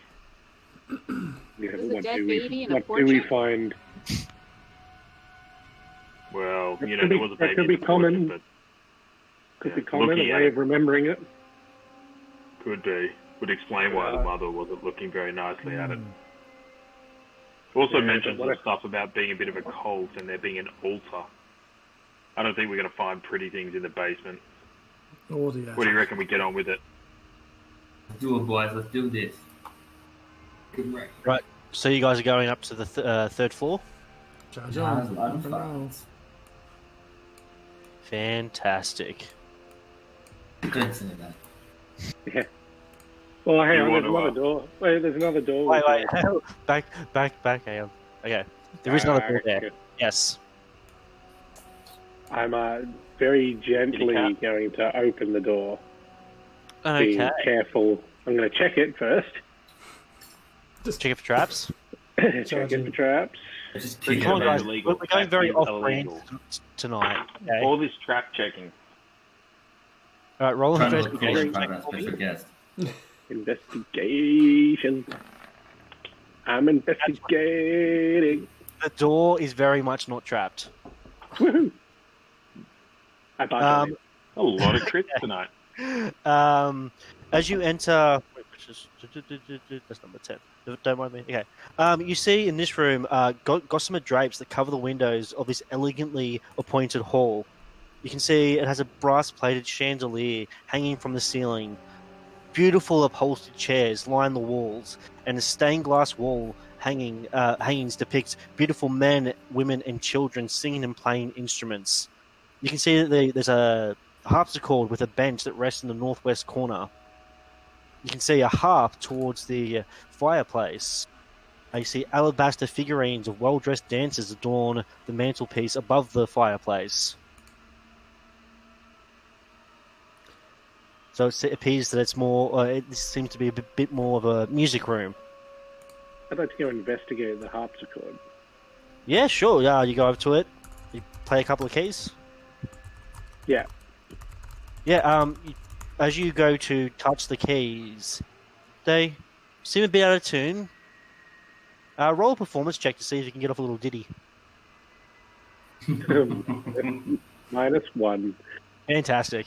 Yeah, There's a dead baby in a what do we portrait? find? Well, That there was a baby. could in be the common. portrait, Could be Yeah, common, looking a at way it. of remembering it. but could be. Would explain why the mother wasn't looking very nicely at it. Also Yeah, mentions but some what stuff about being a bit of a cult and there being an altar. I don't think we're going to find pretty things in the basement. Or the What do you reckon we get on with it? Let's do it, boys. Let's do this. Good work. Right, so you guys are going up to the third floor? Charge Yeah, on. there's a lot of Rock and fun. roll. Fantastic. Don't say that. Yeah. Well, hang You on, want there's to, another door. Wait, there's another door. Wait, back, hang on. Okay, there is another door there. Good. Yes. I'm very gently Kitty going to open the door. Okay. Being careful. I'm going to check it first. Check it for traps. Check it for traps. Just Pretty kick Come on, it. guys. illegal. We're going very Taxi is off-brand illegal. tonight. Okay. All this trap checking. All right, roll an Trying to look cool in investigation front check of our for me. special guest. Investigation. I'm investigating. The door is very much not trapped. Woohoo! I bought Um, A lot of crits tonight. As you enter, that's number 10. Don't mind me. Okay. You see in this room gossamer drapes that cover the windows of this elegantly appointed hall. You can see it has a brass-plated chandelier hanging from the ceiling. Beautiful upholstered chairs line the walls, and a stained glass wall hangings depict beautiful men, women, and children singing and playing instruments. You can see that there's a harpsichord with a bench that rests in the northwest corner. You can see a harp towards the fireplace. You see alabaster figurines of well-dressed dancers adorn the mantelpiece above the fireplace. So it appears that it's more. This seems to be a bit more of a music room. I'd like to go investigate the harpsichord. Yeah, sure. Yeah, you go over to it. You play a couple of keys. Yeah. Yeah. As you go to touch the keys, they seem a bit out of tune. Roll a performance check to see if you can get off a little ditty. -1. Fantastic.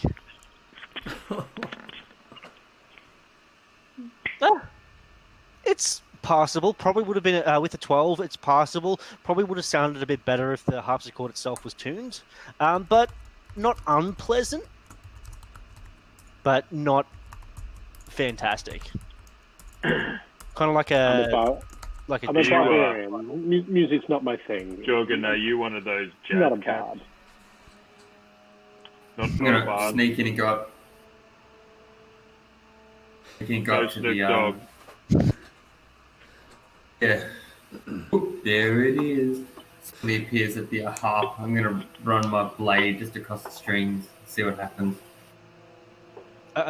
It's passable. Probably would have been with the 12. It's passable. Probably would have sounded a bit better if the harpsichord itself was tuned, but not unpleasant, but not fantastic. Kind of like I'm a a barbarian. Music's not my thing. Jorgen, are you one of those jazz Not a cats? bard. I'm Not a gonna bard. sneak in and go up. Sneak in and go up to Snoop the Dogg. Yeah. Oop, there it is. It appears at the harp. I'm gonna run my blade just across the strings, see what happens.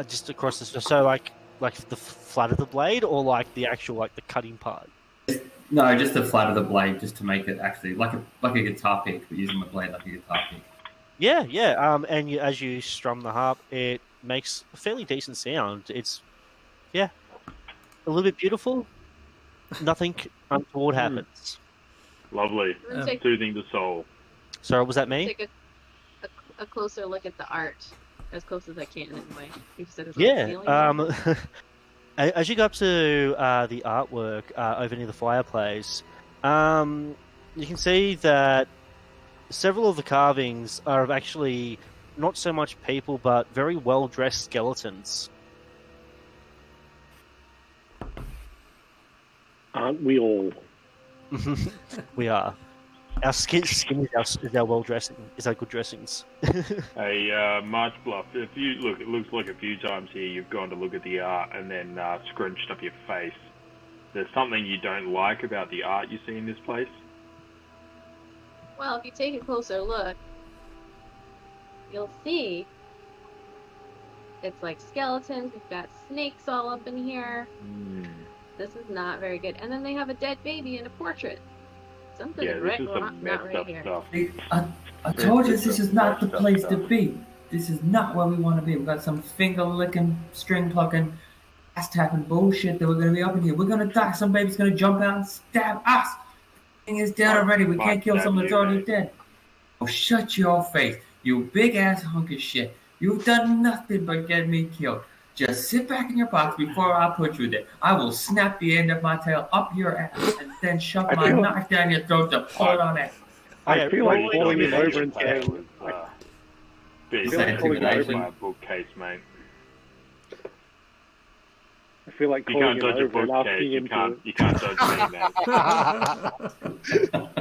just across the so like the flat of the blade, or like the actual like the cutting part. No, just the flat of the blade, just to make it actually like a guitar pick, but using my blade like a guitar pick. Yeah, yeah. And as you strum the harp, it makes a fairly decent sound. It's a little bit beautiful. Nothing untoward happens. Lovely. I'm gonna take, Soothing the soul. So was that me? take a closer look at the art, as close as I can anyway. You said it was on the Yeah. ceiling. As you go up to the artwork over near the fireplace, you can see that several of the carvings are of actually not so much people, but very well-dressed skeletons. Aren't we all? We are. Our skin is our well-dressing, is our good dressings. Hey, March Bluff, if you look, it looks like a few times here you've gone to look at the art and then scrunched up your face. There's something you don't like about the art you see in this place? Well, if you take a closer look, you'll see it's like skeletons. We've got snakes all up in here. This is not very good. And then they have a dead baby in a portrait. Something Yeah, is this right, is not some messed right up here. stuff. I told you this is not the place to be. This is not where we want to be. We've got some finger licking, string plucking, ass tapping bullshit that we're gonna be up in here. We're gonna die. Some baby's gonna jump out and stab us. Thing is dead already. We can't kill someone that's already dead. Oh, shut your face, you big ass hunk of shit. You've done nothing but get me killed. Just sit back in your box before I put you there. I will snap the end of my tail up your ass and then shove my knife down your throat to pull it on it. I feel like rolling calling him on over and saying, Big feel like calling him over. my bookcase, mate. I feel like You calling can't him dodge a over and bookcase. asking him You can't dodge me, man.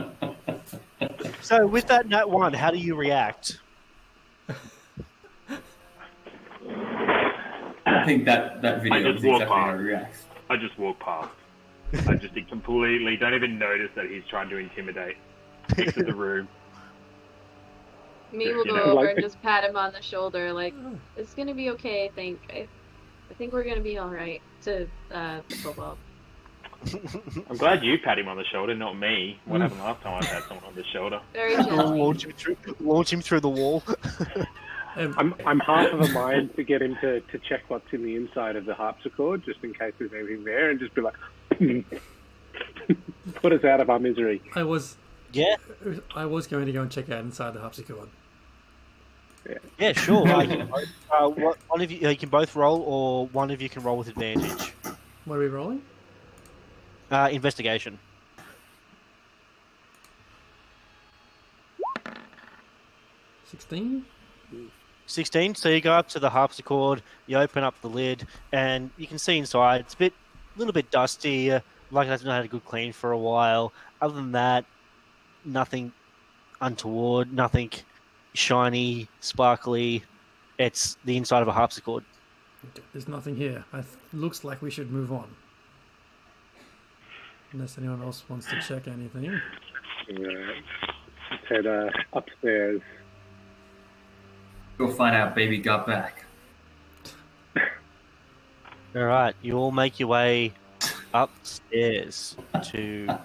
So with that Nat 1, how do you react? I think that video I is just walk exactly how past. he reacts. I just walk past. I just completely don't even notice that he's trying to intimidate. Exit the room. Me will You go know, over like- and just pat him on the shoulder, like, it's gonna be okay, I think. I think we're gonna be alright. To, football. I'm glad you pat him on the shoulder, not me. What happened last time I pat someone on the shoulder? Very gently. launch him through the wall. I'm half of a mind to get him to check what's in the inside of the harpsichord, just in case there's anything there, and just be like, put us out of our misery. I was Yeah, going to go and check out inside the harpsichord. yeah, sure. One of you can both roll, or one of you can roll with advantage. What are we rolling? Investigation. 16? 16. So you go up to the harpsichord, you open up the lid, and you can see inside. It's a little bit dusty. Like it hasn't had a good clean for a while. Other than that, nothing untoward, nothing shiny, sparkly. It's the inside of a harpsichord. There's nothing here. Looks like we should move on. Unless anyone else wants to check anything. Let's head upstairs. Go find out baby got back. All right, you all make your way upstairs to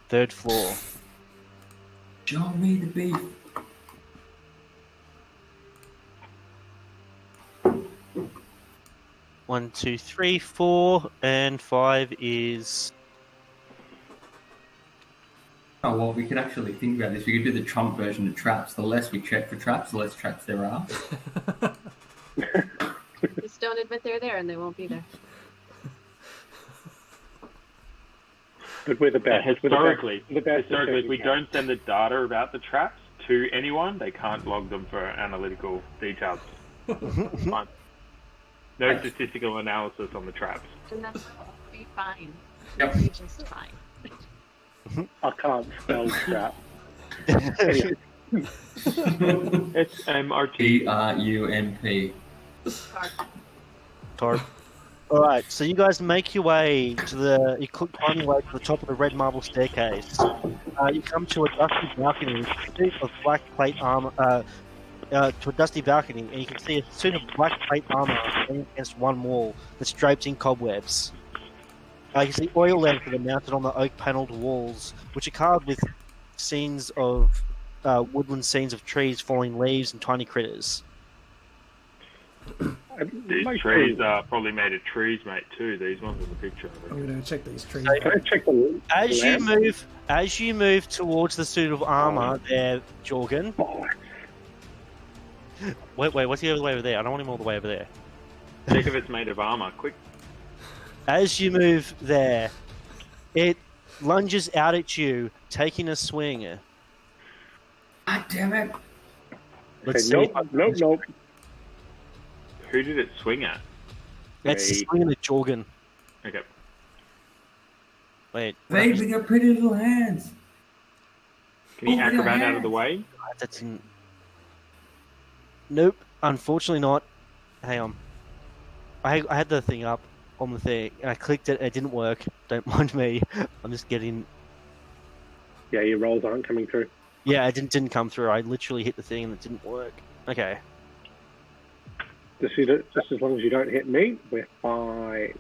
third floor. Show me the beef. One, two, three, 4, and 5 is. Oh, well, we could actually think about this. We could do the Trump version of traps. The less we check for traps, the less traps there are. Just don't admit they're there and they won't be there. But we're the best. Historically, we're the best if we don't send the data about the traps to anyone, they can't log them for analytical details. Fine. No statistical analysis on the traps. And that's be fine. Yep. Be just fine. I can't spell trap. SMRT. TRUMP. Torp. All right, so you guys make your way to you climb your way to the top of the red marble staircase. You come to a dusty balcony with a suit of black plate armor. To a dusty balcony, and you can see a suit of black plate armor leaning against one wall that's draped in cobwebs. You can see oil lamps that are mounted on the oak panelled walls, which are carved with scenes of woodland scenes of trees, falling leaves, and tiny critters. These trees are probably made of trees, mate. Too. These ones in the picture. I'm going to check these trees. Can I check the As you move towards the suit of armor, there, Jorgen. Wait, what's the other way over there? I don't want him all the way over there. Check if it's made of armor. Quick. As you move there, it lunges out at you, taking a swing. God damn it. Let's see. Nope. Who did it swing at? Let's swing at Jorgen. Okay. Wait. Babe, with your pretty little hands. Can you Oh, acrobat yeah. out of the way? That's in... Nope, unfortunately not. Hang on. I had the thing up on the thing, and I clicked it, and it didn't work. Don't mind me. I'm just getting... Yeah, your rolls aren't coming through. Yeah, it didn't come through. I literally hit the thing, and it didn't work. Okay. Just as long as you don't hit me, we're fine.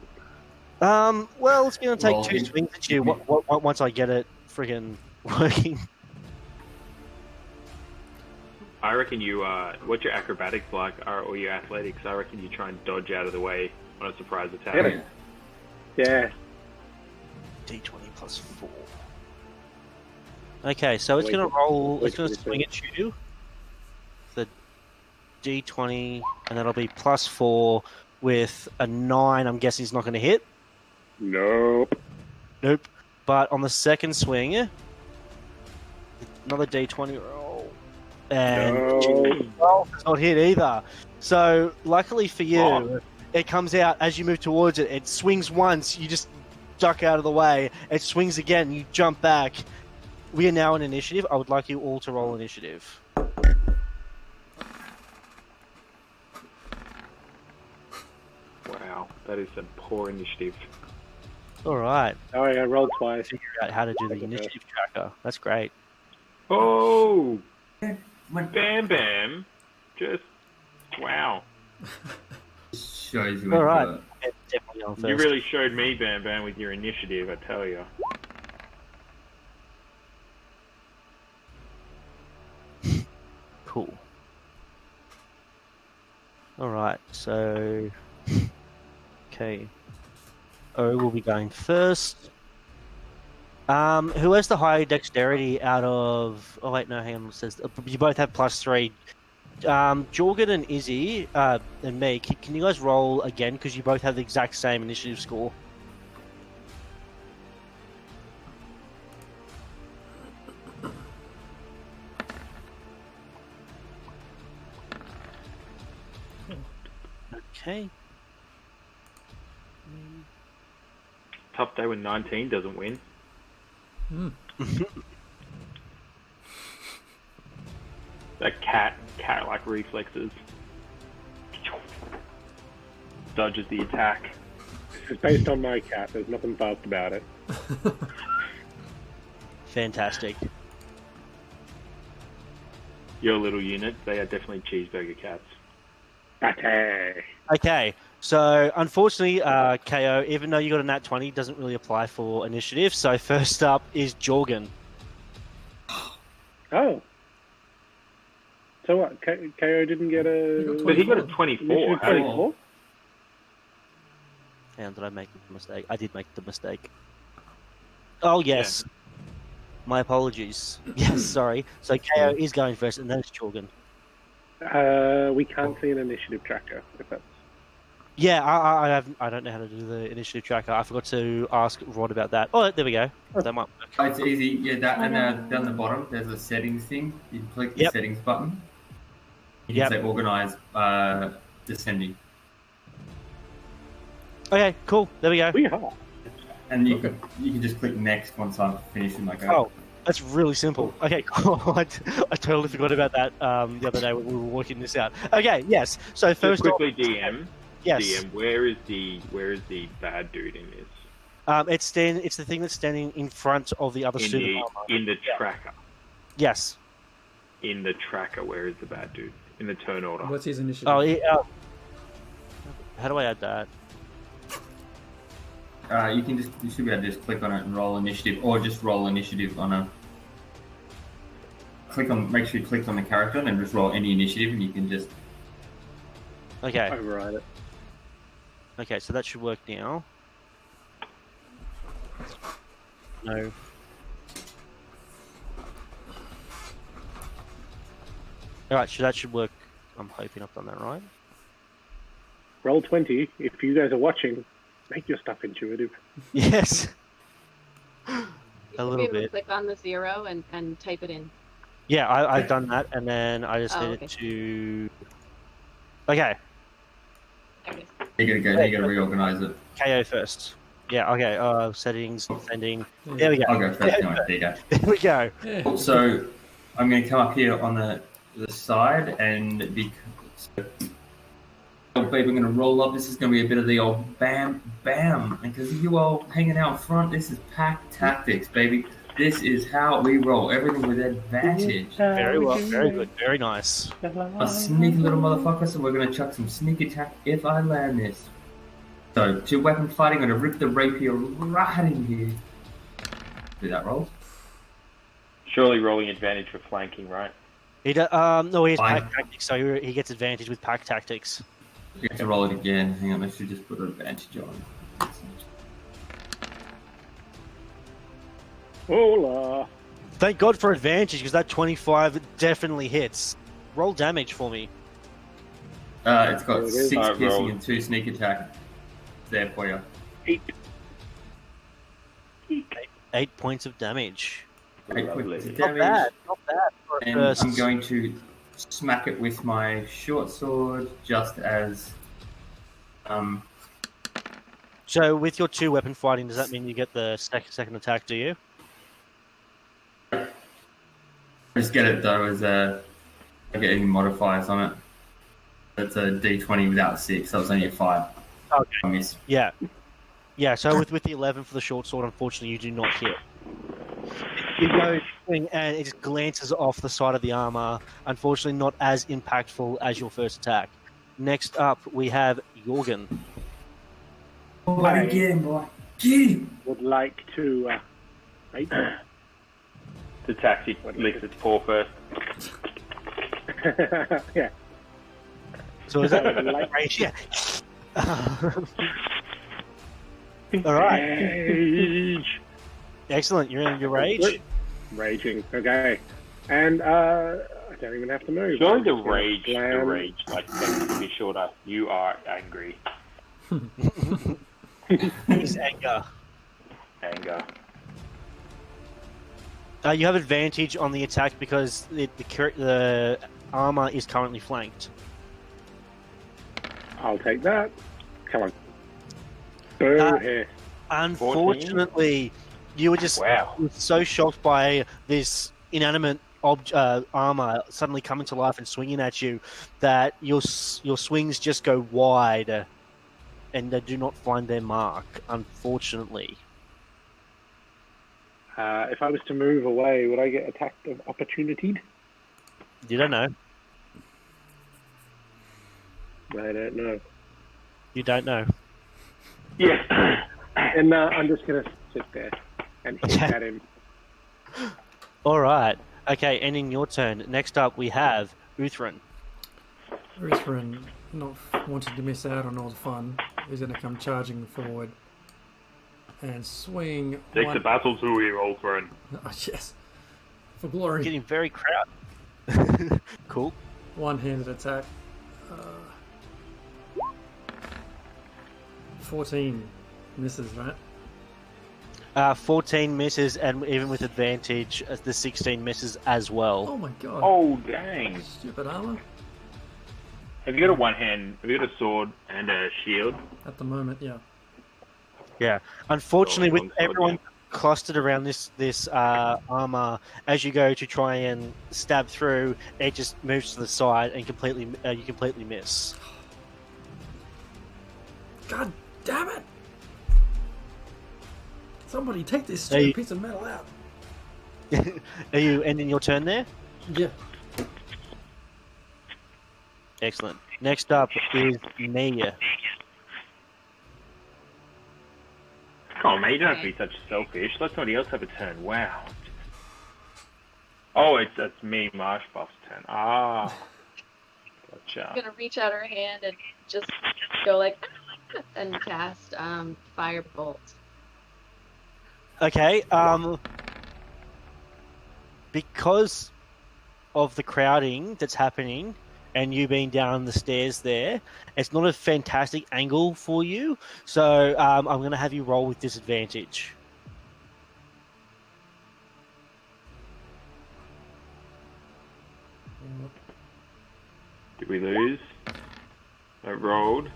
Well, it's going to take Roll. two swings at you once I get it friggin' working. I reckon you, what's your acrobatics like, or your athletics? I reckon you try and dodge out of the way on a surprise attack. Yeah. D20 plus 4. Okay, so it's going to roll, it's going to swing at you. The D20, and that'll be plus 4 with a 9. I'm guessing it's not going to hit. Nope. Nope. But on the second swing, another D20 roll. And it's not hit either. So luckily for you, it comes out as you move towards it. It swings once, you just duck out of the way. It swings again, you jump back. We are now in initiative. I would like you all to roll initiative. Wow, that is some poor initiative. All right. Sorry, I rolled twice. Figure out how to do the initiative tracker. That's great. Oh! Bam Bam! Just, wow. Shows you All what right. you got. It's definitely on first. You really showed me, Bam Bam, with your initiative, I tell you. Cool. All right, so okay, O will be going first. Who has the higher dexterity out of? Oh wait, no, hang on. It says you both have +3. Jorgen and Izzy and me. Can you guys roll again because you both have the exact same initiative score? Okay. Tough day when 19 doesn't win. That cat-like reflexes. Dodges the attack. This is based on my cat. There's nothing fast about it. Fantastic. Your little units, they are definitely cheeseburger cats. Pate. Okay, so unfortunately, KO, even though you got a nat 20, doesn't really apply for initiative. So first up is Jorgen. Oh. So what? KO didn't get a... But he got a 24. How did he... 24? And did I make a mistake? I did make the mistake. Oh, yes. Yeah. My apologies. Yes, sorry. So KO is going first, and then it's Jorgen. We can't see an initiative tracker, if that's... Yeah, I don't know how to do the initiative tracker. I forgot to ask Rod about that. Oh, there we go. That might work. Oh, it's easy. Yeah, that and down the bottom there's a settings thing. You can click the Yep. settings button. You can Yep. say organize descending, Okay, cool. There we go. We are. and you can just click next once I'm finished with my go. Oh, that's really simple. Okay, cool. I totally forgot about that the other day when we were working this out. Okay, yes. So Just first off, quickly, DM. yes, DM. Where is the bad dude in this? it's the thing that's standing in front of the other In suit the of armor. in the tracker. Yes. In the tracker, where is the bad dude? In the turn order. What's his initiative? Oh, how do I add that? You should be able to just click on it and roll initiative, or just roll initiative on a. Make sure you click on the character and then just roll any initiative, and you can just. Okay. Override it. Okay, so that should work now. No. Alright, so that should work. I'm hoping I've done that right. Roll 20. If you guys are watching, make your stuff intuitive. Yes. You A should little be able to bit. click on the 0 and type it in. Yeah, I've done that, and then I just Oh, needed okay. to. Okay, I guess. You gotta reorganize it. KO first. Yeah, okay. Settings, sending. There we go. I'll go first. Anyway, there you go. There we go. Yeah. So I'm going to come up here on the side and oh, babe, we're going to roll up. This is going to be a bit of the old bam, bam. And because you all hanging out front, this is pack tactics, baby. This is how we roll. Everything with advantage. Very well. Very good. Very nice. A sneaky little motherfucker, so we're going to chuck some sneak attack if I land this. So, 2 weapon fighting, I'm going to rip the rapier right in here. Do that roll. Surely rolling advantage for flanking, right? He no, he has Fine. pack tactics, so he gets advantage with pack tactics. You have to roll it again. Hang on, I should just put an advantage on. Hola. Thank God for advantage, because that 25 definitely hits. Roll damage for me. It's got There it is. 6 Alright, piercing roll. and 2 sneak attack. There for you. 8 points of damage. 8 points of Not damage. bad. Not bad for a And first. I'm going to smack it with my short sword, just as So with your 2 weapon fighting, does that mean you get the second attack? Do you? just get it though as a. I get any modifiers on it. It's a D20 without 6, so it's only a 5. Okay. I miss. Yeah. Yeah. So with the 11 for the short sword, unfortunately, you do not hit. You go swing and it just glances off the side of the armor. Unfortunately, not as impactful as your first attack. Next up, we have Jorgen. Oh, get him, boy. Get him! Would like to. Right? The taxi licks its paw first. Yeah. So is that Like- rage? Yeah. All right. Rage. Excellent. You're in your rage. Raging. Okay. And I don't even have to move. Surely I'm the just gonna rage, like, tends to be shorter. You are angry. His anger. Anger. You have advantage on the attack because the armor is currently flanked. I'll take that. Come on. Boo here. Unfortunately, you were just Wow. so shocked by this inanimate armor suddenly coming to life and swinging at you that your swings just go wide and they do not find their mark, unfortunately. If I was to move away, would I get attacked of opportunity? You don't know. I don't know. You don't know. Yeah. And I'm just going to sit there and hit at him. All right. Okay, ending your turn. Next up, we have Uthrin. Uthrin, not wanting to miss out on all the fun, is going to come charging forward and swing. Take the battle to you, old friend. Oh, yes. For glory. Getting very crowd. Cool. One-handed attack. 14 misses, right? 14 misses, and even with advantage, the 16 misses as well. Oh my god. Oh, dang. Stupid armor. Have you got a have you got a sword and a shield? At the moment, yeah. Yeah. Unfortunately, with Longsword, everyone clustered around this armor, as you go to try and stab through, it just moves to the side and you completely miss. God damn it! Somebody take this Hey. stupid piece of metal out. Are you ending your turn there? Yeah. Excellent. Next up is Nia. Come on, mate, you don't have to be such selfish. Let somebody else have a turn. Wow. Oh, it's me, Marshbuff's turn. Ah. Gotcha. I'm gonna reach out her hand and just go like and cast firebolt. Okay. Because of the crowding that's happening and you being down the stairs there, it's not a fantastic angle for you. So I'm going to have you roll with disadvantage. Did we lose? I rolled.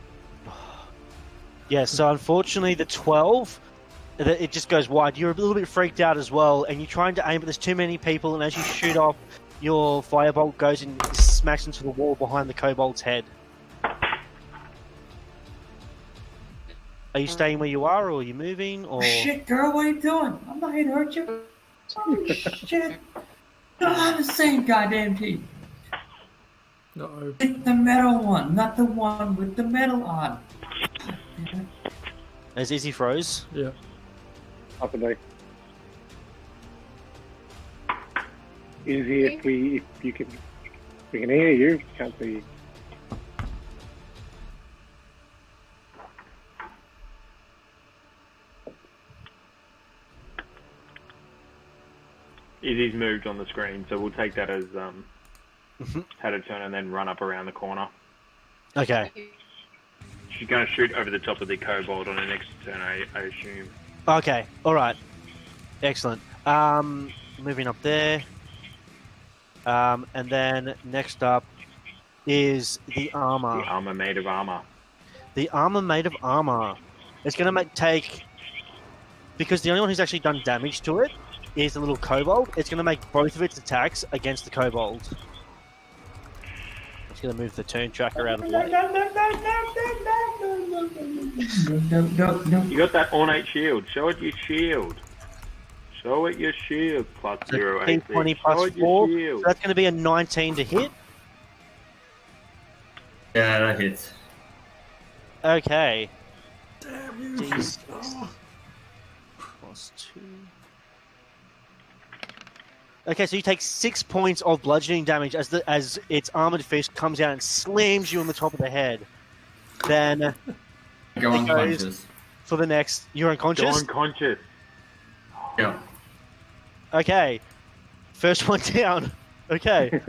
Yeah, so unfortunately the 12, it just goes wide. You're a little bit freaked out as well, and you're trying to aim, but there's too many people, and as you shoot off, your firebolt goes and smacks into the wall behind the kobold's head. Are you staying where you are, or are you moving, or... Shit, girl, what are you doing? I'm not here to hurt you. Oh, shit. Not on the same goddamn team. Uh-oh. It's the metal one, not the one with the metal on. As Izzy froze. Yeah. Possibly. Easy if we can hear you. Can't see you. Izzy's moved on the screen, so we'll take that as had a turn and then run up around the corner. Okay. She's going to shoot over the top of the kobold on her next turn, I assume. Okay, alright. Excellent. Moving up there. And then next up is the armor. The armor made of armor. The armor made of armor. It's going to take... Because the only one who's actually done damage to it is the little kobold. It's going to make both of its attacks against the kobold. I'm just going to move the turn tracker out of the way. No. You got that ornate shield. Show it your shield. Show it your shield. Plus So 0 AC. 20 Show plus it your 4. So shield. that's going to be a 19 to hit. Yeah, that hits. Okay. Damn you! D6 Oh. plus 2. Okay, so you take 6 points of bludgeoning damage as its armored fist comes out and slams you on the top of the head. Then Go It unconscious. for the next, you're Go unconscious. unconscious. Yeah. Okay, first one down. Okay,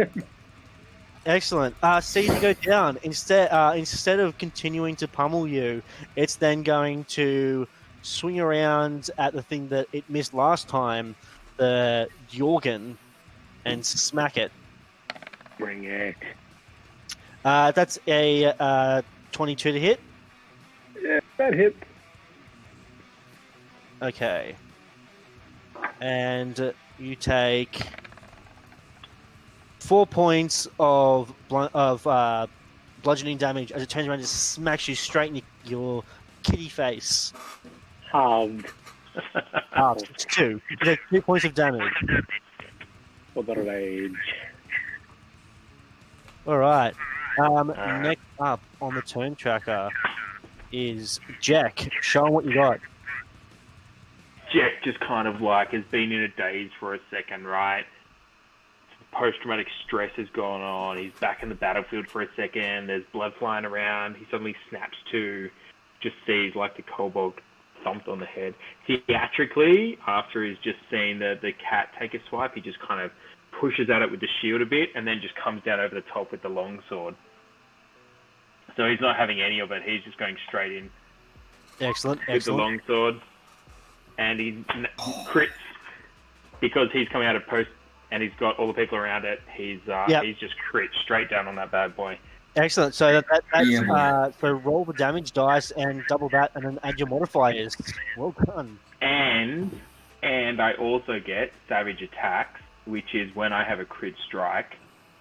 excellent. See you go down. Instead of continuing to pummel you, it's then going to swing around at the thing that it missed last time, the Jorgen, and smack it. Bring it. That's a 22 to hit. Yeah, that hits. Okay. And you take 4 points of bludgeoning damage as it turns around and smacks you straight in your kitty face. Halved It's 2. You take 2 points of damage. for the rage. Alright. Next up on the turn tracker is Jack. Show 'em what you got. Jack just kind of like has been in a daze for a second, right? Post-traumatic stress has gone on. He's back in the battlefield for a second. There's blood flying around. He suddenly snaps to, just sees like the kobold thumped on the head. Theatrically, after he's just seen the cat take a swipe, he just kind of pushes at it with the shield a bit and then just comes down over the top with the longsword. So he's not having any of it. He's just going straight in. Excellent. with the Excellent. longsword, and he crits because he's coming out of post and he's got all the people around it. He's just crit straight down on that bad boy. Excellent. So that's Yeah. so roll the damage dice and double that, and then add your modifiers. Well done. And I also get savage attacks, which is when I have a crit strike,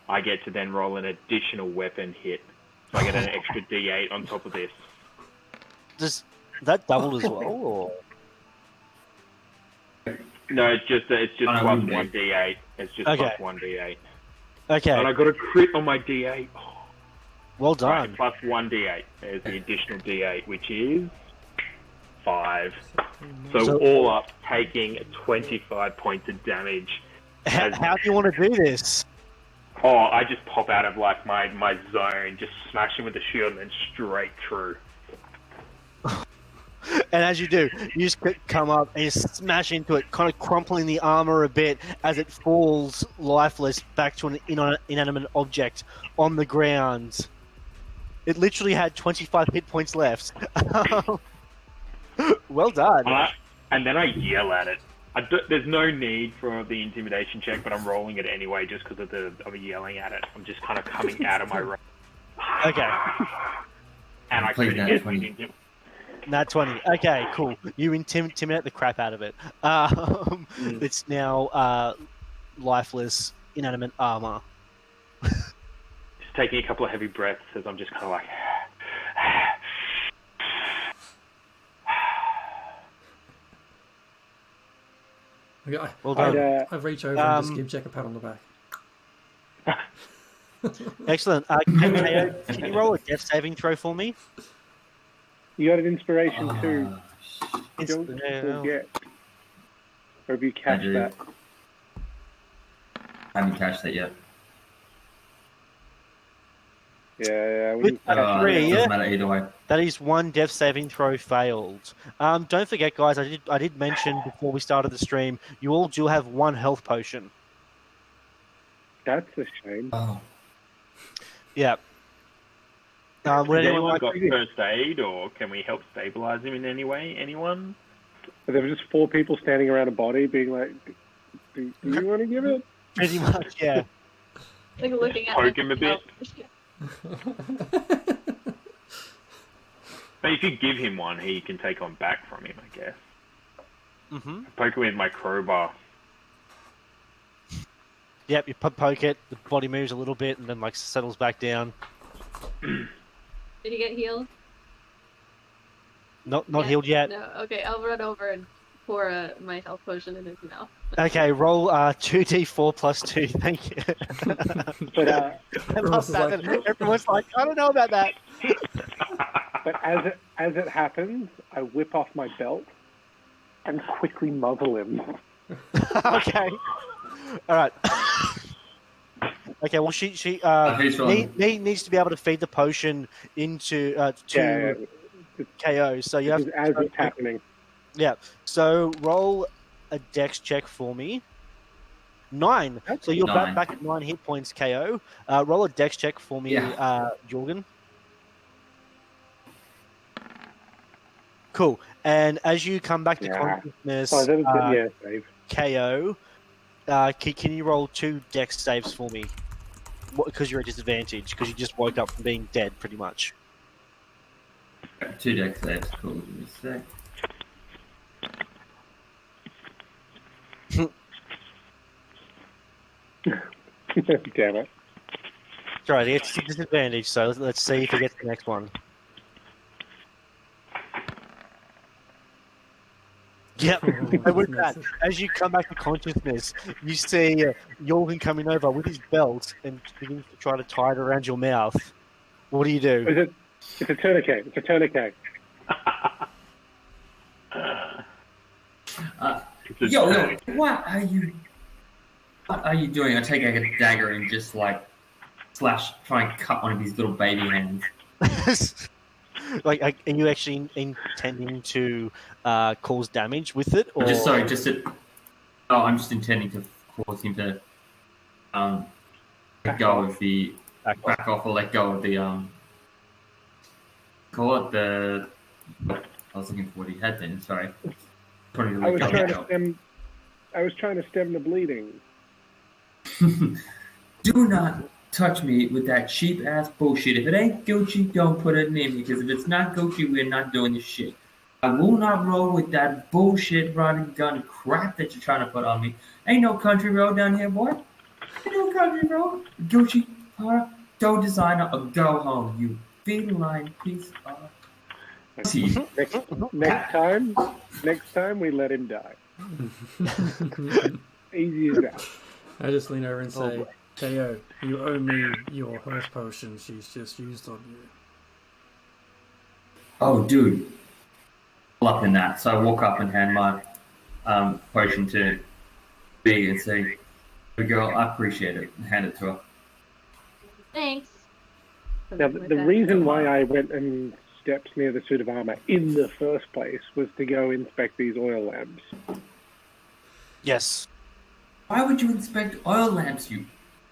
I get to then roll an additional weapon hit. So I get an extra D8 on top of this. Does that double as well? Or? No, it's just plus wouldn't be. 1d8. It's just Okay. plus 1d8. Okay. And I got a crit on my d8. Well Right, done. plus 1d8. There's the additional d8, which is 5. So all up, taking 25 points of damage. How do you want to do this? Oh, I just pop out of like my zone, just smash him with the shield, and then straight through. And as you do, you just come up and you smash into it, kind of crumpling the armor a bit as it falls lifeless back to an inanimate object on the ground. It literally had 25 hit points left. Well done. And then I yell at it. There's no need for the intimidation check, but I'm rolling it anyway just because of yelling at it. I'm just kind of coming out of my range. Okay. And I Please, couldn't Nat get 20. anything. Nat 20. Okay, cool. You intimidate the crap out of it. It's now lifeless, inanimate armor. Just taking a couple of heavy breaths as I'm just kind of like... Okay, Well done. I reach over and just give Jack a pat on the back. Excellent. Can you roll a death saving throw for me? You got an inspiration too. It's- Don't no. forget. Or have you catch do. that? I haven't catched that yet. Yeah, we With can catch three, it. yeah? Doesn't matter either way. That is one death saving throw failed. Don't forget, guys. I did mention before we started the stream. You all do have one health potion. That's a shame. Oh. Yeah. Would Has anyone anyone like got first aid, or can we help stabilize him in any way? Anyone? But there were just 4 people standing around a body being like, do you want to give it? pretty much? Yeah. Like looking at Poke him a bit. Oh. But if you give him one, he can take one back from him, I guess. Mm-hmm. Poke him with my crowbar. Yep. You poke it. The body moves a little bit and then like settles back down. Did he get healed? Not Yeah. healed yet. No. Okay, I'll run over and pour my health potion in his mouth. Okay. Roll 2d4 plus 2. Thank you. But I love Ross is that. like, And everyone's like, I don't know about that. but as it happens, I whip off my belt and quickly muzzle him. Okay. All right. Okay. Well, she Who's rolling? needs to be able to feed the potion into to KO. So you have As it's happening. yeah. So roll a dex check for me. 9. So you're 9. back at 9 hit points KO. Roll a dex check for me, Jorgen. Cool. And as you come back to consciousness, Oh, that was good. Save. KO, can you roll 2 dex saves for me? Because you're at disadvantage, because you just woke up from being dead, pretty much. 2 deck saves. Cool. Give me a sec. Damn it. Sorry, it's a disadvantage, so let's see if he gets the next one. Yep, and with that, as you come back to consciousness, you see Jorgen coming over with his belt and begins to try to tie it around your mouth. What do you do? It's a tourniquet. It's a tourniquet. Yo, what are you doing? I take a dagger and just like try and cut one of his little baby hands. Like, are you actually intending to cause damage with it? Or... I'm just intending to cause him to let go of the back off or let go of the call it the I was looking for what he had then. Sorry. Putting I it was like, trying to stem. I was trying to stem the bleeding. Do not touch me with that cheap ass bullshit. If it ain't Gucci, don't put it in because if it's not Gucci, we're not doing this shit. I will not roll with that bullshit rod and gun crap that you're trying to put on me. Ain't no country road down here, boy. Ain't no country road. Gucci, go designer, or go home, you feline piece of tea. Next time we let him die. Easy as that. I just lean over and say, Teo, you owe me your health potion she's just used on you. Oh, dude. All up in that. So I walk up and hand my potion to B and say, "Hey, girl, I appreciate it," and hand it to her. Thanks. Now, the reason why I went and stepped near the suit of armor in the first place was to go inspect these oil lamps. Yes. Why would you inspect oil lamps, you?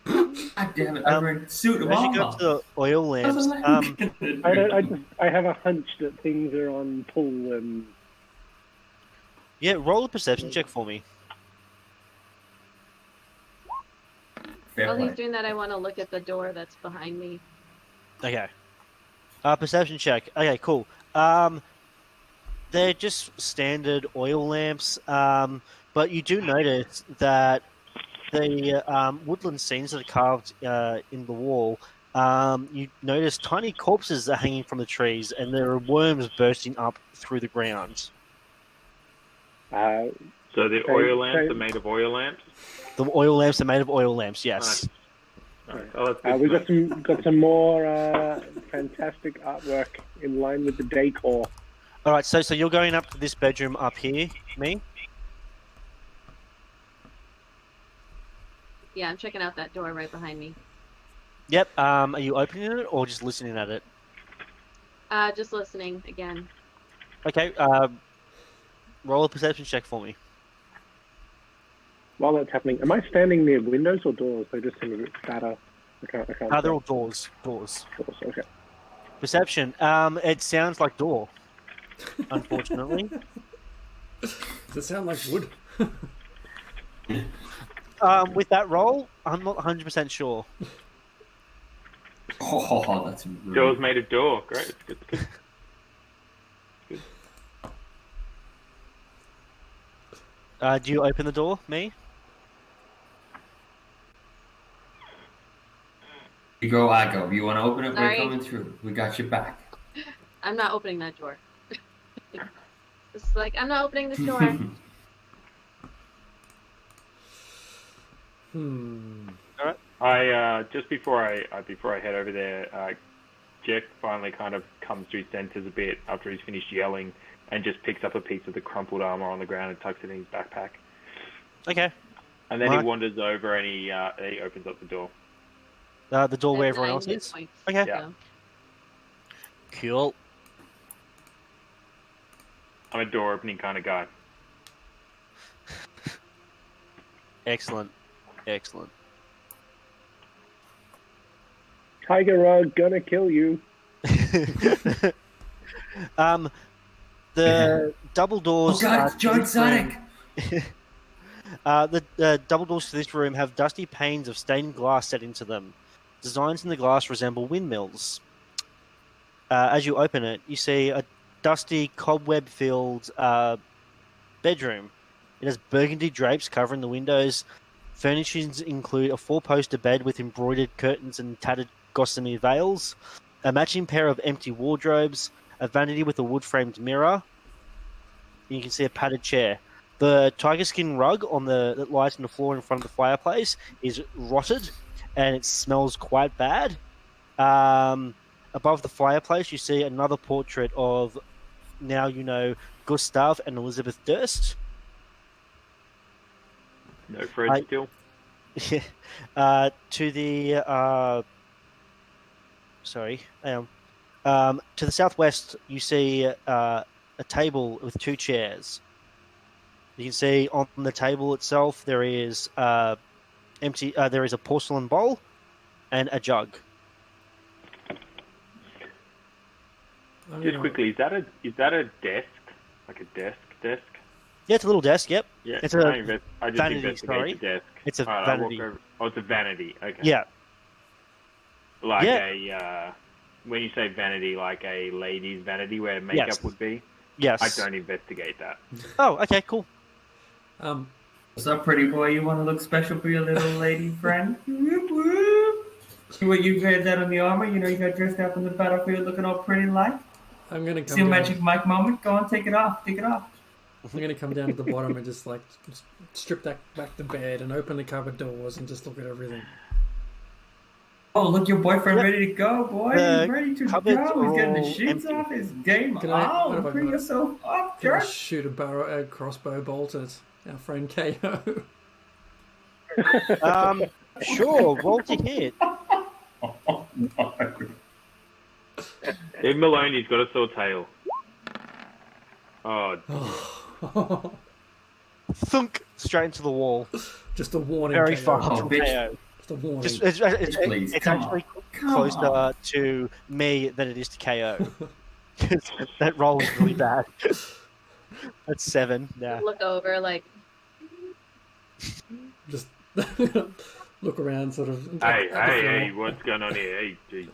God damn it! I'm wearing a suit of As you armor. go to the oil lamps, I have a hunch that things are on pull and. yeah, roll a perception check for me. Fair While play. he's doing that, I want to look at the door that's behind me. Okay. Perception check. Okay, cool. They're just standard oil lamps, but you do notice that the woodland scenes that are carved in the wall, you notice tiny corpses are hanging from the trees, and there are worms bursting up through the ground. So the oil lamps are made of oil lamps? The oil lamps are made of oil lamps, yes. Nice. Oh, that's good We've to know. got some more fantastic artwork in line with the decor. All right, so you're going up to this bedroom up here, me? Yeah, I'm checking out that door right behind me. Yep. Are you opening it or just listening at it? Just listening again. Okay. Roll a perception check for me. While that's happening, am I standing near windows or doors? They just seem a bit fatter. I can't They're tell. all doors. Doors. Doors, okay. Perception. It sounds like door. Unfortunately. Does it sound like wood? With that roll, I'm not 100% sure. Oh, that's rude. Door's made of door. Great. Good. Do you open the door, me? You go, I go. You want to open it? Sorry. We're coming through. We got your back. I'm not opening that door. It's like, I'm not opening this door. I just before I head over there, Jack finally kind of comes to his senses a bit after he's finished yelling, and just picks up a piece of the crumpled armor on the ground and tucks it in his backpack. Okay. And then Mark. he wanders over and he opens up the door. The door where At everyone 9 else hit is? points, Okay. Yeah. so. Cool. I'm a door opening kind of guy. Excellent. Excellent. Tiger Rug, gonna kill you. The double doors. Oh God, it's John Sonic! The double doors to this room have dusty panes of stained glass set into them. Designs in the glass resemble windmills. As you open it, you see a dusty, cobweb-filled bedroom. It has burgundy drapes covering the windows. Furnishings include a four-poster bed with embroidered curtains and tattered gossamer veils, a matching pair of empty wardrobes, a vanity with a wood-framed mirror. And you can see a padded chair. The tiger skin rug that lies on the floor in front of the fireplace is rotted, and it smells quite bad. Above the fireplace, you see another portrait of, now you know, Gustav and Elizabeth Durst. No Fred still. To the to the southwest, you see a table with two chairs. You can see on the table itself there is empty. There is a porcelain bowl and a jug. I'm Just gonna- quickly, is that a desk? Like a desk? Yeah, it's a little desk. Yep. Yeah. It's I a just vanity, investigate sorry. the desk. It's a Alright, I'll walk vanity. over. Oh, it's a vanity. Okay. Yeah. Like Yeah. when you say vanity, like a lady's vanity where makeup Yes. would be. Yes. I don't investigate that. Oh, okay, cool. What's up, pretty boy? You want to look special for your little lady friend? Whoop, whoop. See what you had that on the armor? You know, you got dressed up in the battlefield looking all pretty like. I'm gonna come See a down. magic mic moment? Go on, take it off. Take it off. I'm gonna come down to the bottom and just like strip that back the bed and open the cupboard doors and just look at everything. Oh, look, your boyfriend Yep. ready to go, boy. The He's ready to cupboards go. He's getting the are sheets empty. off. His game Can I- what on. have I Bring got? yourself up, Gonna Jerk. shoot a crossbow bolt at our friend KO. Sure. Roll to hit. Oh, no. Dave Maloney's got a sore tail. Oh, Thunk straight into the wall. Just a warning. Very KO. far Oh, from bitch. KO. Just a warning. Please, It's come actually on. Come closer on. to me than it is to KO. 'Cause that roll is really bad. That's 7. Yeah. Look over, like, Just look around, sort of. hey, at the floor. hey, what's going on here? Hey, gee.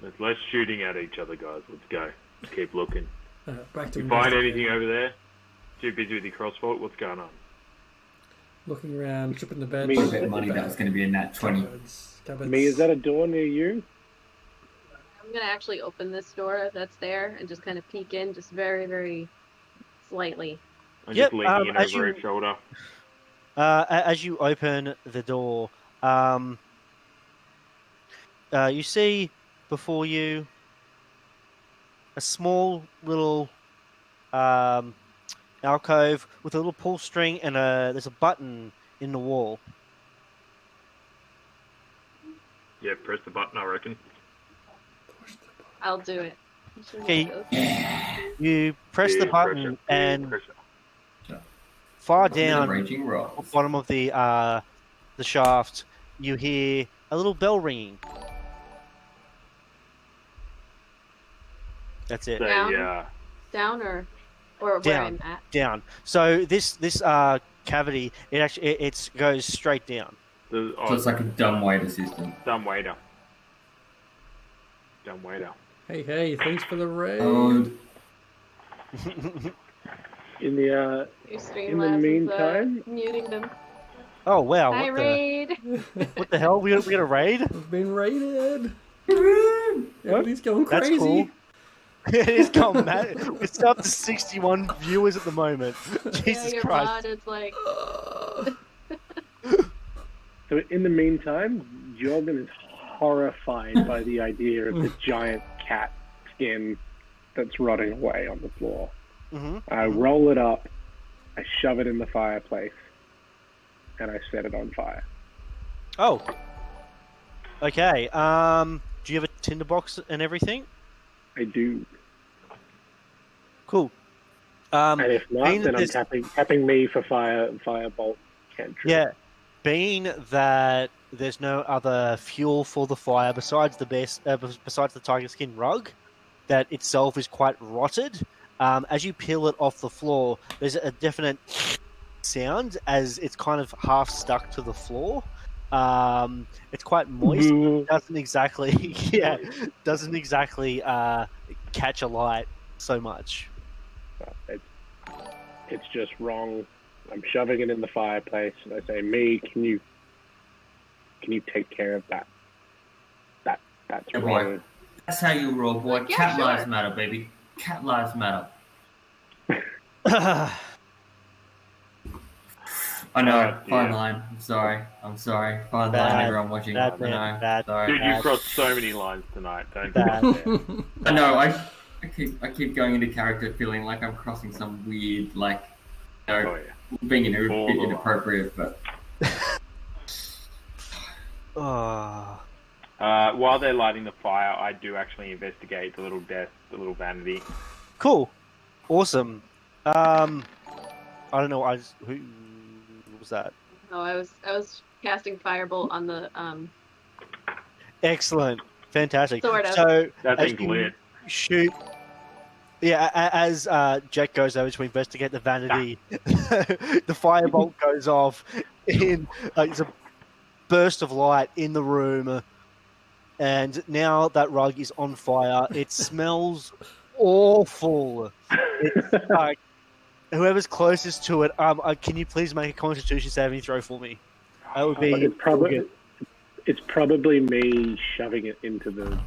There's less shooting at each other, guys. Let's go. Keep looking. Back to You find investigating. anything over there? Too busy with your crossbow? What's going on? Looking around, tripping the bed. Me, A bit of money, that was going to be a nat 20. Cupboards. Me, is that a door near you? I'm gonna actually open this door that's there and just kind of peek in, just very, very slightly. I'm Yep, just leaning in as over you- his shoulder. As you open the door, you see before you a small little alcove with a little pull string and there's a button in the wall. Yeah, press the button, I reckon. I'll do it. Okay. You press the Yeah, button and pressure. far Look at the down raging at rolls. the bottom of the shaft, you hear a little bell ringing. That's it. So, Down? yeah. Down or where Down. I'm at. Down. So this cavity, it goes straight down. The, So it's like a dumb waiter system. dumb waiter. Dumb waiter. Hey, thanks for the raid. Oh, In the Your In the Streamlabs is, meantime- muting them. Oh wow! Hi, What the, raid. what the hell? We got a raid? We've been raided. Everybody's going That's crazy. cool. It is gone mad. It's up to 61 viewers at the moment. Yeah, Jesus your Christ! mod is like, So in the meantime, Jorgen is horrified by the idea of the giant cat skin that's rotting away on the floor. Hmm. I roll it up, I shove it in the fireplace, and I set it on fire. Oh. Okay. Do you have a tinderbox and everything? I do. Cool. And if not, being then that I'm this- tapping me for firebolt cantrip. Yeah. Being that there's no other fuel for the fire besides besides the tiger skin rug, that itself is quite rotted. As you peel it off the floor, there's a definite sound as it's kind of half stuck to the floor. It's quite moist. Doesn't exactly, doesn't exactly catch a light so much. It's just wrong. I'm shoving it in the fireplace, and I say, "Me, can you take care of that? That's Yeah, boy. wrong." That's how you roll, boy. Yeah, Cat sure. lives matter, baby. Cat lives matter. I know. Oh, Fine dear. line. I'm sorry. Fine Bad. line, everyone watching. Bad I man, know. bad. Sorry. Dude, you've crossed so many lines tonight. Don't Bad. go there. I know. I keep going into character, feeling like I'm crossing some weird, like, you know, Oh, yeah. being a bit Borderline. inappropriate, but Oh. While they're lighting the fire, I do actually investigate the little desk, the little vanity. Cool. Awesome. I don't know. Who was that? oh, I was casting firebolt on the Excellent. Fantastic. Sort of. So That as thing's you lit. shoot. Yeah, as Jack goes over to investigate the vanity, the firebolt goes off in it's a burst of light in the room, and now that rug is on fire. It smells awful. It's like whoever's closest to it. Can you please make a Constitution saving throw for me? That would be it's probably me shoving it into the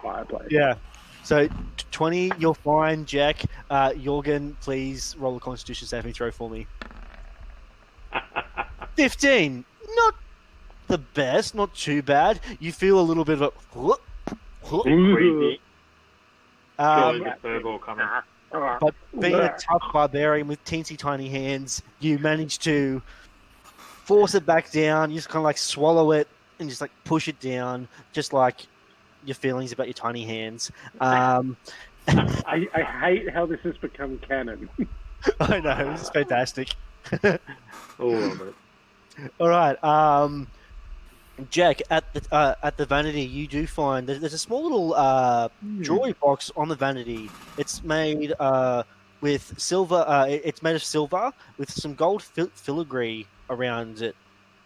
fireplace. Yeah. So 20, you're fine, Jack. Jorgen, please roll a Constitution saving throw for me. 15. Not the best, not too bad. You feel a little bit of a... Crazy. Surely the furball coming. But being a tough barbarian with teensy tiny hands, you manage to force it back down. You just kind of like swallow it and just like push it down, just like your feelings about your tiny hands. I hate how this has become canon. I know, this is fantastic. All of it. All right, Jack, at the vanity, you do find there's a small little jewelry box on the vanity. It's made with silver. It's made of silver with some gold filigree around it.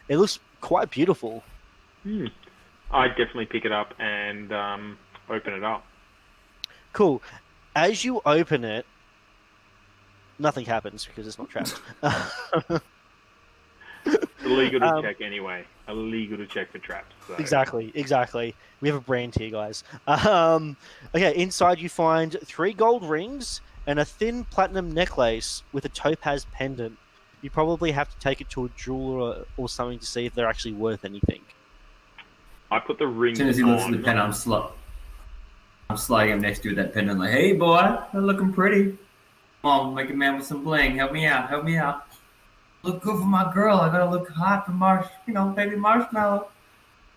It looks quite beautiful. I definitely pick it up and open it up. Cool. As you open it, nothing happens because it's not trapped. Illegal to check anyway. Illegal to check for traps. So. Exactly. We have a brand here, guys. Okay, inside you find 3 gold rings and a thin platinum necklace with a topaz pendant. You probably have to take it to a jeweler or something to see if they're actually worth anything. I put the ring. As soon as he looks at the pen, I'm sliding him next to you with that pen. I'm like, "Hey, boy, you're looking pretty. Come on, make a man with some bling. Help me out. Look good for my girl. I gotta look hot for baby marshmallow.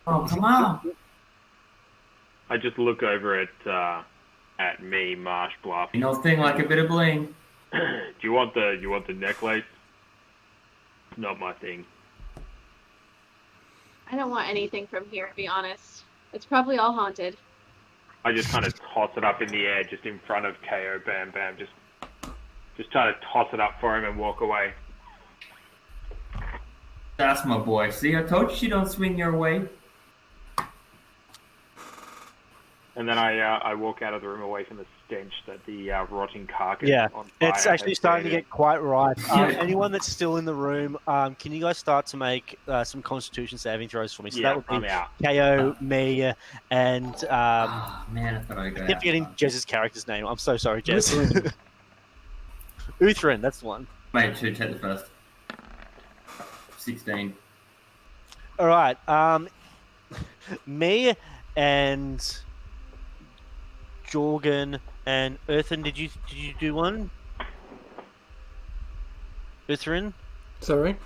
Oh, come on." I just look over at me, Marsh Bluff. You know, thing like a bit of bling. Do you want the necklace? Not my thing. I don't want anything from here, to be honest. It's probably all haunted. I just kind of toss it up in the air, just in front of KO. Bam, bam. Just try to toss it up for him and walk away. That's my boy. See, I told you she don't swing your way. And then I walk out of the room away from the stench that the rotting carcass on fire it's actually has starting to created. get quite right. Anyone that's still in the room, can you guys start to make some Constitution saving throws for me? So Yeah, that would I'm be out. KO, me, and Oh, man, I thought I I got keep forgetting Jez's character's name. I'm so sorry, Jez. Uthrin, that's the one. Mate, should take the first. 16. All right. Me and Jorgen and Earthen, did you do one? Uthrin? Sorry,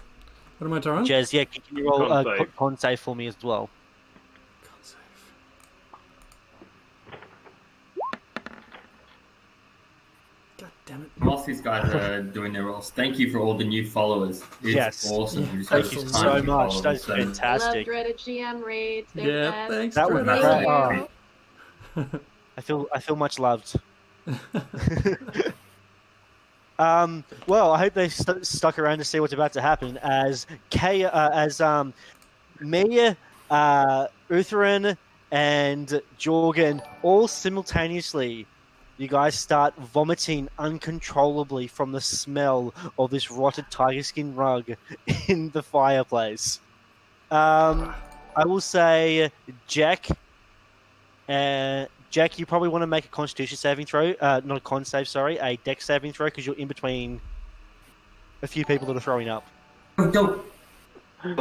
what am I drawing? Jez, yeah, can you roll Con a save. con save for me as well? Can't save. God damn it! Whilst these guys are doing their roles, thank you for all the new followers. It's Yes. awesome. Yeah, We just Thank got you tons so of much. followers, That's so- I love fantastic. dreaded GM raids. They're Yeah, best. thanks. That was Dreaded. great. I feel much loved. Well, I hope they stuck around to see what's about to happen as me, Uthrin, and Jorgen all simultaneously. You guys start vomiting uncontrollably from the smell of this rotted tiger skin rug in the fireplace. I will say, Jack, you probably want to make a Constitution saving throw. Not a con save, sorry, a Dex saving throw because you're in between a few people that are throwing up. Oh, don't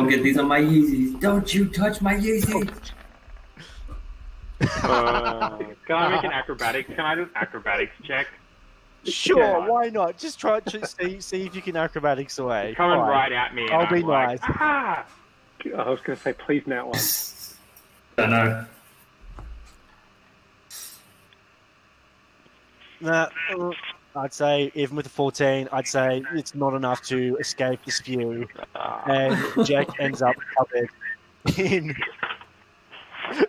get these on my Yeezys. Don't you touch my Yeezys. Can I make an acrobatics? Can I do an acrobatics check? Sure, Yeah. why not? Just try to see if you can acrobatics away. Coming Fine. right at me. And I'll I'm be like, nice. "Ah!" I was going to say, please, Nat 1. Don't know. Nah, I'd say even with a 14, I'd say it's not enough to escape the spew, and Jack ends up covered in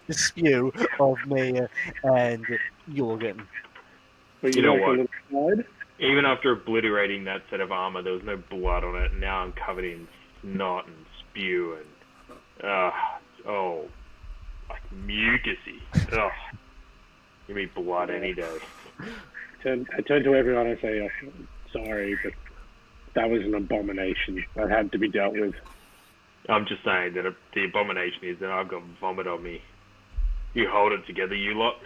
the spew of me and Jorgen. But You know like a what? little slide? Even after obliterating that set of armor, there was no blood on it, and now I'm covered in snot and spew and like mucusy. Ugh. Give me blood any day. I turn to everyone and say, oh, sorry, but that was an abomination that had to be dealt with. I'm just saying that the abomination is that I've got vomit on me. You hold it together, you lot.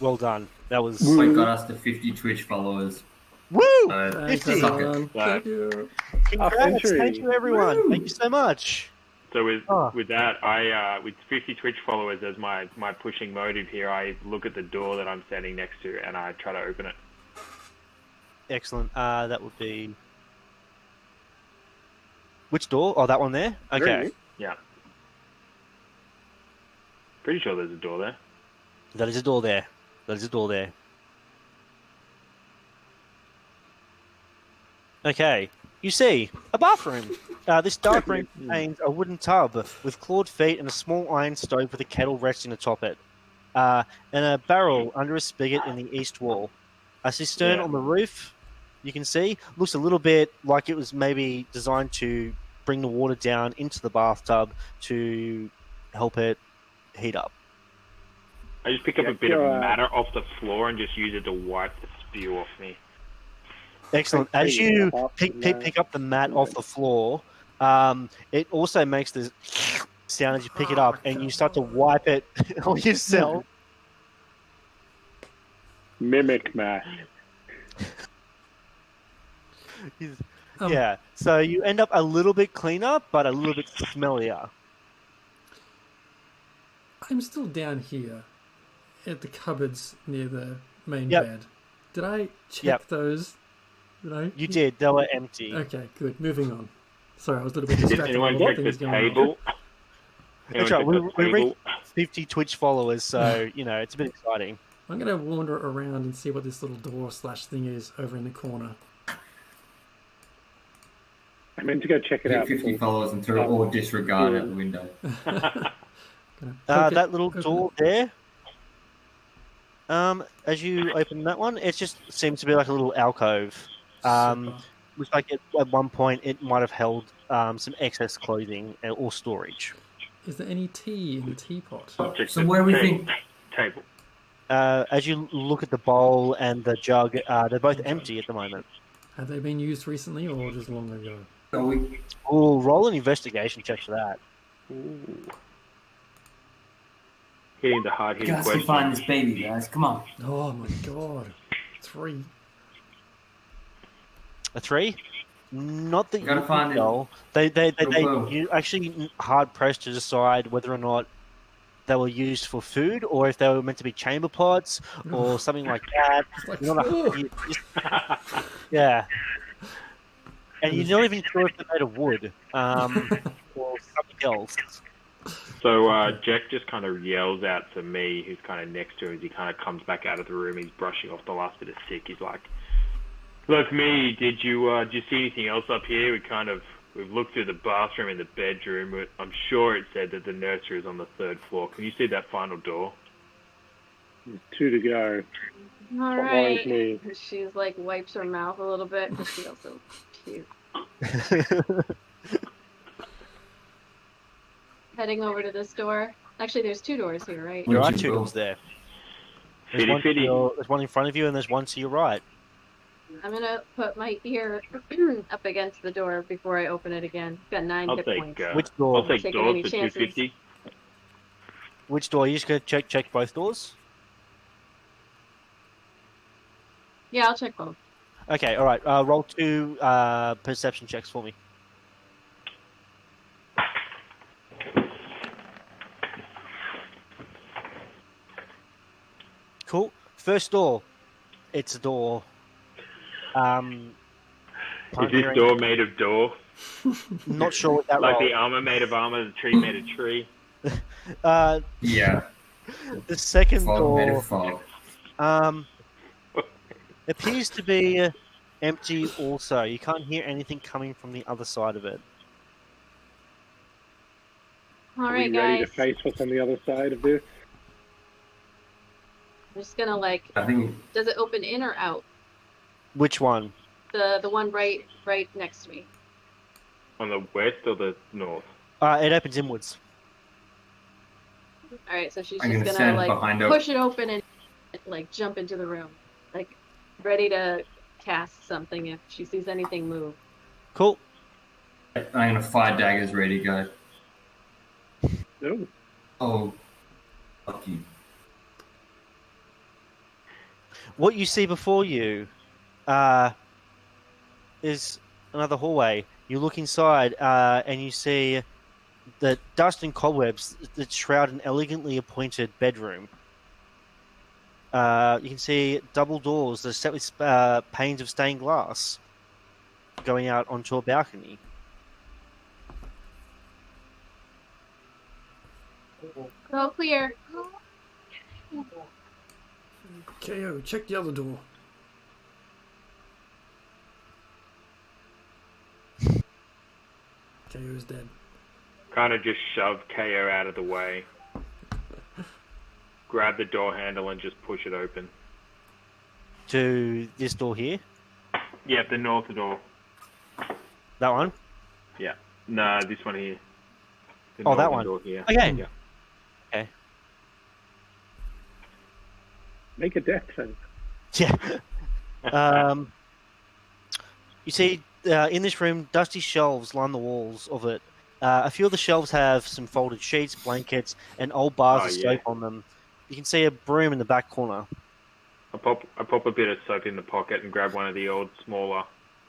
Well done. That was... We got us to 50 Twitch followers. Woo! Thanks, 50! Suck it. everyone. Thank you. Congrats. century. Thank you, everyone. Woo! Thank you so much. So with that, I with 50 Twitch followers as my pushing motive here, I look at the door that I'm standing next to and I try to open it. Excellent. That would be... Which door? Oh, that one there? Okay. Very Yeah. Pretty sure there's a door there. That is a door there. That is a door there. Okay. You see, a bathroom. This dark room contains a wooden tub with clawed feet and a small iron stove with a kettle resting atop it. And a barrel under a spigot in the east wall. A cistern on the roof, you can see, looks a little bit like it was maybe designed to bring the water down into the bathtub to help it heat up. I just pick up a bit of matter off the floor and just use it to wipe the spew off me. Excellent. As you pick up the mat off the floor, it also makes the sound as you pick it up, and you start to wipe it on yourself. Mimic math. Yeah, so you end up a little bit cleaner, but a little bit smellier. I'm still down here at the cupboards near the main Yep. bed. Did I check Yep. those? Did I? You did. They were empty. Okay, good. Moving on. Sorry, I was a little bit Did distracted. anyone with check the things going on. table? That's right. We reached 50 Twitch followers, so, you know, it's a bit exciting. I'm going to wander around and see what this little door / thing is over in the corner. I meant to go check it Hit out. 50 before. followers and throw all disregard out the window. That little door there, as you open that one, it just seems to be like a little alcove. Super. Looks like at one point it might have held some excess clothing or storage. Is there any tea in the teapot? So where do we think? Table. As you look at the bowl and the jug, they're both empty at the moment. Have they been used recently or just long ago? Are we? Oh, roll an investigation check for that. Hitting the hard-hitting Gotta question. find this baby, guys. Come on. Oh my god. 3. A 3? Not that you Gotta find can tell. They Whoa. you actually hard pressed to decide whether or not they were used for food or if they were meant to be chamber pots or something like that. It's like, You're not yeah. And you're not even sure if they're made of wood or something else. So Jack just kind of yells out to me, who's kind of next to him, as he kind of comes back out of the room. He's brushing off the last bit of sick. He's like, "Look, me, did you see anything else up here? We've looked through the bathroom and the bedroom. But I'm sure it said that the nursery is on the 3rd floor. Can you see that final door?" 2 to go. All What right. worries me. She's like wipes her mouth a little bit because she also cute. Heading over to this door. Actually, there's 2 doors here, right? There are Where'd you 2 go? doors there. There's Fitty one, fitty. there's one in front of you and there's one to your right. I'm gonna put my ear up against the door before I open it again. Got 9 I'll hit take points. Which door? I'll take Taking doors any for chances. 250. Which door? You just gonna check both doors? Yeah, I'll check both. Okay, all right. Roll 2 perception checks for me. Cool. First door. It's a door. Is this door made of door? Not sure what that Like roll. the armor made of armor, the tree made of tree? Yeah. The second Fog made door of fog. appears to be empty also. You can't hear anything coming from the other side of it. All Are right, we ready guys. to face what's on the other side of this? I'm just gonna like. I think Does it open in or out? Which one? The one right next to me. On the west or the north? It opens inwards. All right, so she's I'm just gonna gonna stand like behind her. push it open and like jump into the room, like ready to cast something if she sees anything move. Cool. I'm gonna fire daggers ready to go. No. Oh, fuck you. What you see before you is another hallway. You look inside and you see the dust and cobwebs that shroud an elegantly appointed bedroom. You can see double doors that are set with panes of stained glass going out onto a balcony. Go clear. KO, check the other door. KO's dead. Kind of just shove KO out of the way. Grab the door handle and just push it open. To this door here. Yeah, the north door. That one? Yeah. No, this one here. The Oh, that northern one. Door here. Okay. Yeah. Make a death save. Yeah. You see, in this room, dusty shelves line the walls of it. A few of the shelves have some folded sheets, blankets, and old bars of soap on them. You can see a broom in the back corner. I pop a bit of soap in the pocket and grab one of the old smaller.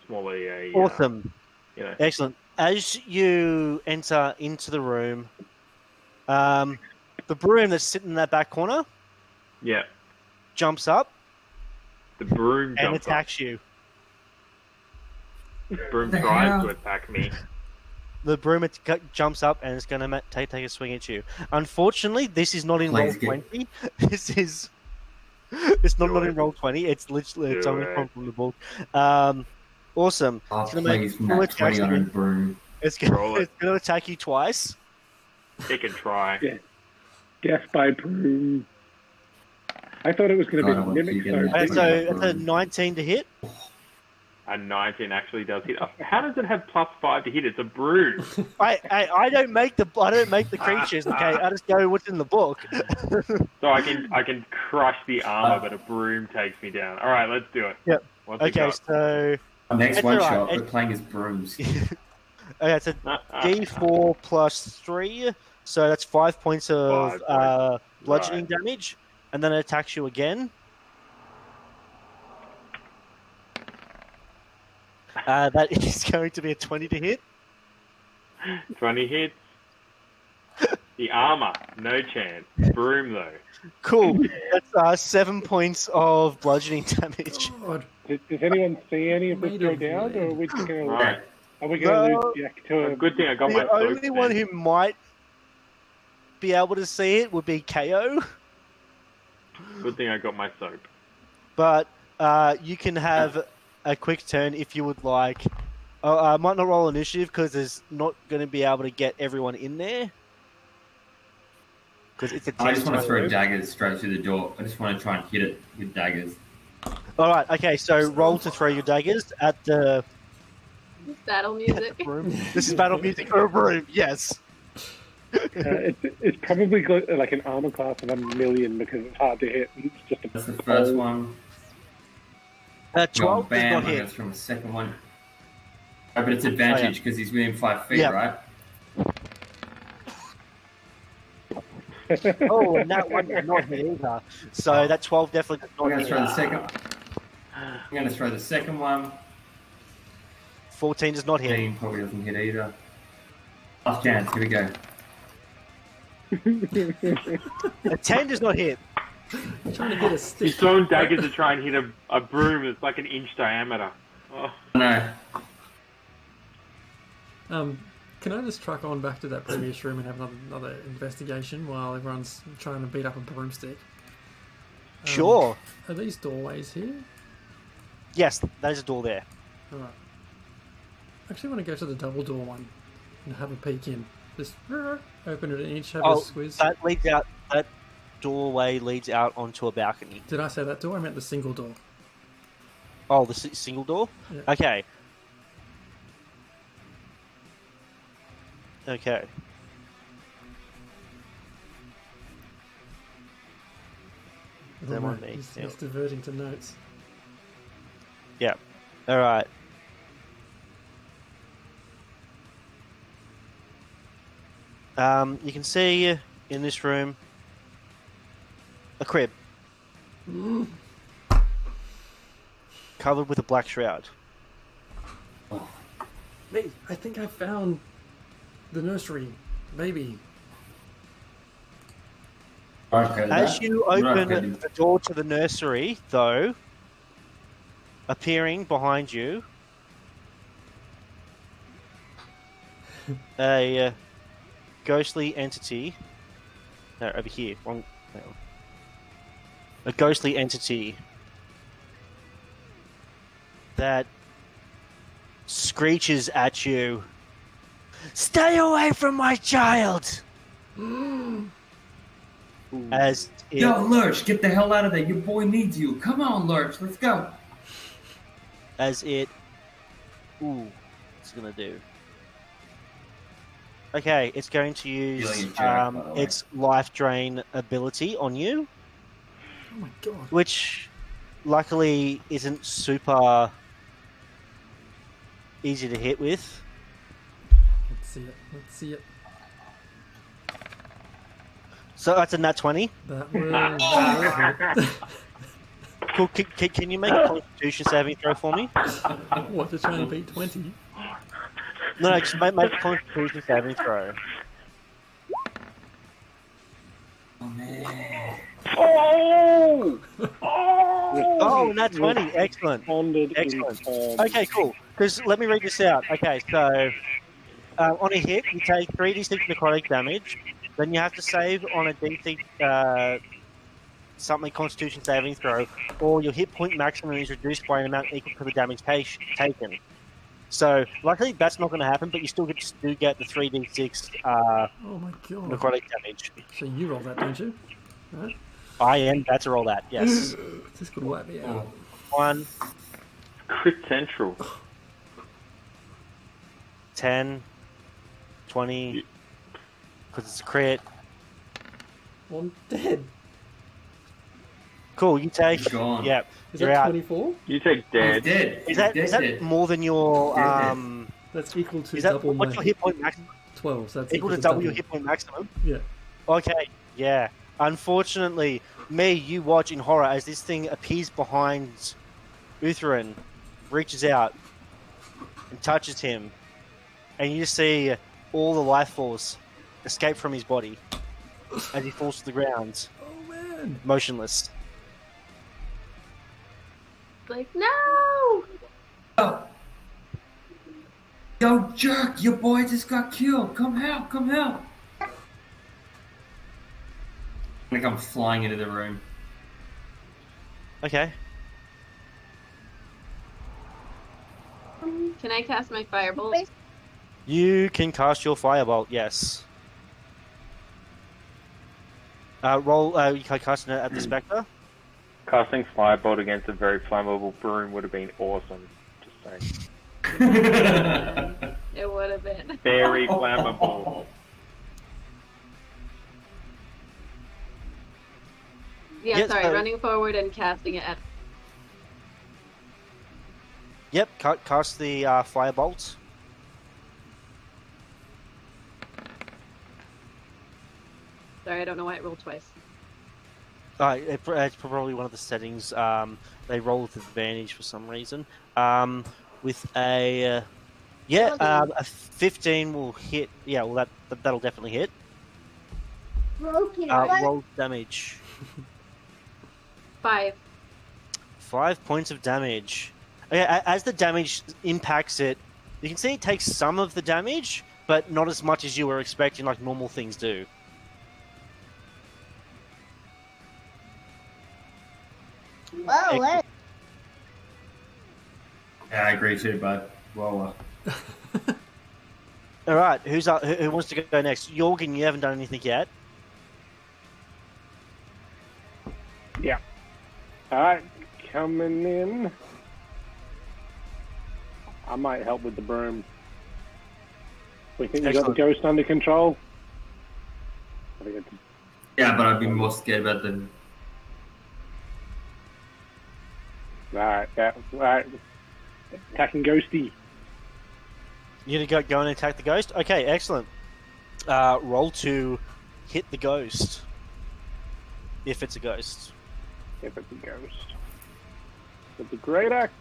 Awesome. You know. Excellent. As you enter into the room, the broom that's sitting in that back corner Yeah. jumps up The broom and jumps attacks you. up. The broom The tries hell? to attack me. The broom jumps up and it's going to take a swing at you. Unfortunately, this is not in roll Please get- 20. It's not in roll 20. It's literally it's Do only it. come from the book. Awesome. Oh, It's going to please, make full Nat attacks 20 on a again. broom. It's Roll going it. to attack you twice. It can try. Yeah. Death by broom. I thought it was going I to don't be want mimic you getting soap. that. So it's a 19 to hit. A 19 actually does hit. How does it have +5 to hit? It's a broom. I don't make the creatures. Okay, I just go what's in the book. So I can crush the armor, but a broom takes me down. All right, let's do it. Yep. What's it Okay, got? so Next It's one alright. shot, we're playing as brooms. okay, it's a D4 plus 3, so that's 5 points of 5 points. bludgeoning damage, and then it attacks you again. That is going to be a 20 to hit. 20 hits. The armor, no chance. Broom though. Cool. That's 7 points of bludgeoning damage. God. Does anyone see any of this Made go of down, or are we just going to Right. No. lose Jack to A a... good thing I got my The soap. only one who might be able to see it would be KO, Good thing I got my soap. but you can have a quick turn if you would like. I might not roll initiative because there's not going to be able to get everyone in there. Because it's a I just want to 10 throw room. daggers straight through the door. I just want to try and hit it with daggers. All right, okay, so roll to throw your daggers at the Battle music. room. This is battle music. Oh, room, yes. it's probably got like an armor class of 1,000,000 because it's hard to hit. It's just a That's the first one. 12 does Bam, not I'm going hit. to throw the second one. Oh, but it's advantage because he's within 5 feet, Yeah. right? Oh, and that one did not hit either. So that 12 definitely does I'm not going to hit. throw the second. I'm going to throw the second one. 14 does not hit. 15 probably doesn't hit either. Last chance. Here we go. A 10 does not hit. I'm trying to hit a He's stick. throwing daggers to try and hit a broom that's like an inch diameter. Oh. No. Can I just truck on back to that previous room and have another investigation while everyone's trying to beat up a broomstick? Sure. Are these doorways here? Yes, there's a door there. Alright. I actually want to go to the double door one and have a peek in. Just open it and each have a Oh, squiz. that leads out. doorway leads out onto a balcony. Did I say that door? I meant the single door. Oh, the single door? Yeah. Okay. Okay. Them on me. He's, Yeah. he's diverting to notes. Yeah. All right. You can see in this room a crib covered with a black shroud. Mate, I think I found the nursery. Maybe. As you open the door to the nursery, though, appearing behind you, a ghostly entity. No, over here. Wrong. No. A ghostly entity that screeches at you. Stay away from my child! As it, Yo, Lurch, get the hell out of there. Your boy needs you. Come on, Lurch, let's go. as it, what's it gonna do? Okay, it's going to use Feeling a jerk, by the way. its life drain ability on you, Oh my god. which luckily isn't super easy to hit with. Let's see it. Let's see it. So that's a nat 20. That will hit. Cool. Can you make a Constitution saving throw for me? What, to try and beat 20? No, just make a Constitution saving throw. Oh, man. Oh! Oh, nat 20. Excellent. Responded in Excellent. form. Okay, cool. Because let me read this out. Okay, so on a hit, you take 3d6 necrotic damage. Then you have to save on a DC something Constitution saving throw, or your hit point maximum is reduced by an amount equal to the damage taken. So luckily that's not going to happen, but you still get the 3d6 Oh my god. necrotic damage. So you roll that, don't you? Right? I am about to roll that. Yes. This could wipe me out. 1, Crit Central. 10, 20. Because it's a crit. I'm dead. Cool. You take. He's gone. Yeah. Is You're that out. 24? You take He's dead. dead. Is that He's dead. more than your Dead. That's equal to Is that double what's my your hit point maximum? 12. So that's Equal to double your hit point maximum. Yeah. Okay, yeah. Unfortunately, you watch in horror as this thing appears behind Utherin, reaches out, and touches him, and you see all the life force escape from his body as he falls to the ground, Oh man. motionless. Like, no! Yo, jerk, your boy just got killed. Come help, come help. Like I'm flying into the room. Okay. Can I cast my firebolt? You can cast your firebolt, yes. You can cast it at the spectre. Casting Firebolt against a very flammable broom would have been awesome. Just saying. It would have been. Very flammable. Yeah, Yes, sorry, running forward and casting it at. Yep, cast the firebolt. Sorry, I don't know why it rolled twice. It's probably one of the settings. They roll with advantage for some reason. With a a 15 will hit. Yeah, well that'll definitely hit. Roll damage. 5. 5 points of damage. Okay, as the damage impacts it, you can see it takes some of the damage, but not as much as you were expecting, like normal things do. Whoa, what? Yeah, I agree too, bud. Whoa. All right, who wants to go next? Jorgen, you haven't done anything yet. Alright, coming in. I might help with the broom. We think you got the ghost under control? I think it's... Yeah, but I'd be more scared about the... Alright, yeah. Alright. Attacking Ghosty. You're going to go and attack the ghost? Okay, excellent. Roll to hit the ghost. If it's a ghost. If it's a ghost. With the great axe.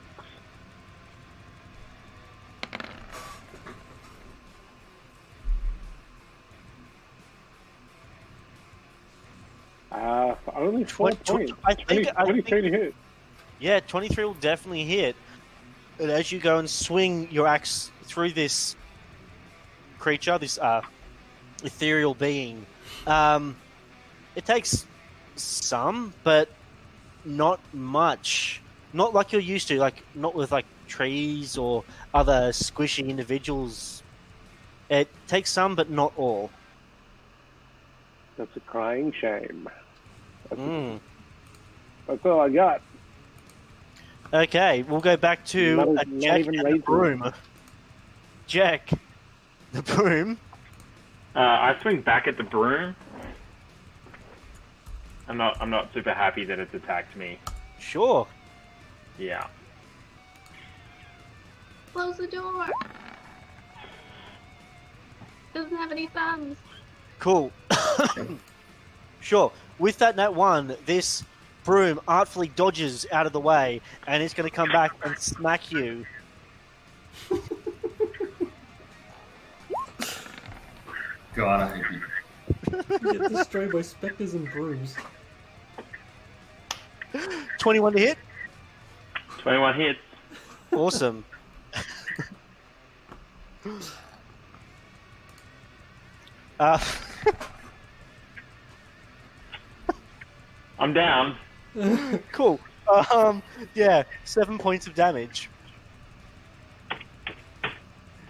For only 4 points. I think 23 to hit. Yeah, 23 will definitely hit. And as you go and swing your axe through this creature, this ethereal being, it takes some, but not much. Not like you're used to, like not with like trees or other squishy individuals. It takes some, but not all. That's a crying shame. That's all I got. Okay, we'll go back to Jack and the broom. Jack, the broom. I swing back at the broom. I'm not super happy that it's attacked me. Sure. Yeah. Close the door. Doesn't have any thumbs. Cool. Sure. With that nat 1, this broom artfully dodges out of the way, and it's going to come back and smack you. God, I hate you. Get destroyed by specters and brooms. 21 to hit? 21 hits. Awesome. I'm down. Cool. Yeah, 7 points of damage.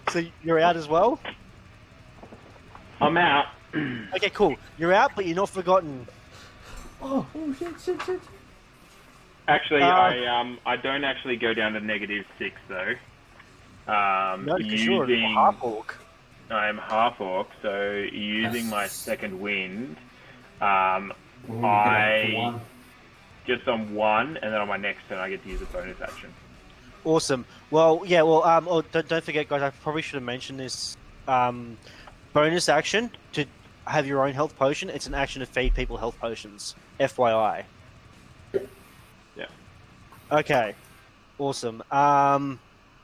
So you're out as well? I'm out. Okay, cool. You're out, but you're not forgotten. Oh shit. Actually, I don't actually go down to -6 though. No, because you're half orc. I'm half orc, so using my second wind, Ooh, I just on one, and then on my next turn I get to use a bonus action. Awesome. Well, yeah. Well, don't forget, guys. I probably should have mentioned this. Bonus action to have your own health potion. It's an action to feed people health potions. FYI. Yeah. Okay. Awesome.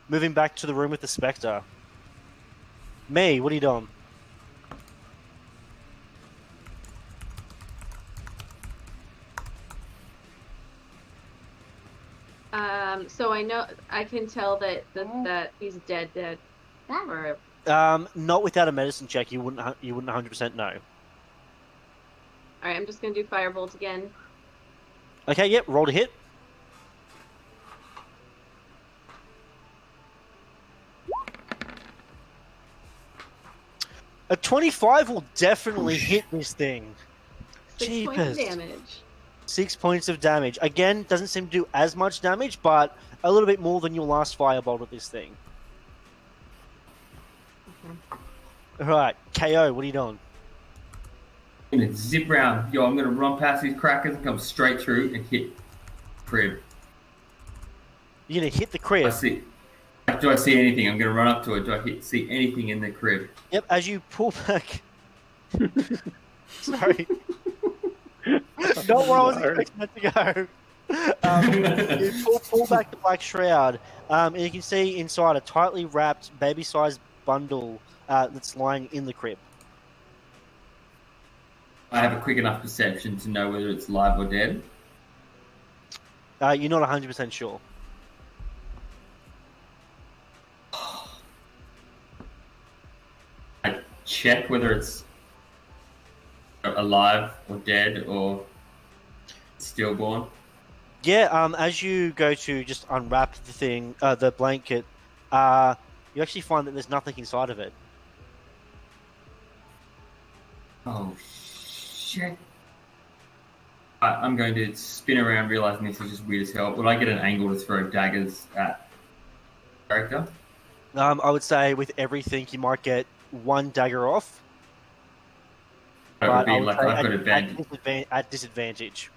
Moving back to the room with the spectre. Me, what are you doing? So I can tell that he's dead. Or Not without a medicine check. You wouldn't 100% know. Alright, I'm just gonna do firebolt again. Okay, yep, roll to hit. A 25 will definitely hit this thing. 6 points of damage. 6 points of damage. Again, doesn't seem to do as much damage, but a little bit more than your last firebolt of this thing. Alright, KO, what are you doing? I'm gonna zip round. Yo, I'm gonna run past these crackers and come straight through and hit crib. You're gonna hit the crib. Do I see anything? I'm gonna run up to it. Do I see anything in the crib? Yep, as you pull back. Sorry. Not where I was expecting it to go. You pull back the black shroud, and you can see inside a tightly wrapped, baby-sized bundle that's lying in the crib. I have a quick enough perception to know whether it's live or dead. You're not 100% sure. I check whether it's alive or dead or stillborn. Yeah, as you go to just unwrap the thing, the blanket, you actually find that there's nothing inside of it. Oh, shit. I'm going to spin around, realizing this is just weird as hell. Would I get an angle to throw daggers at character? I would say with everything, you might get one dagger off. It would But be I would like say I've got advantage. at disadvantage,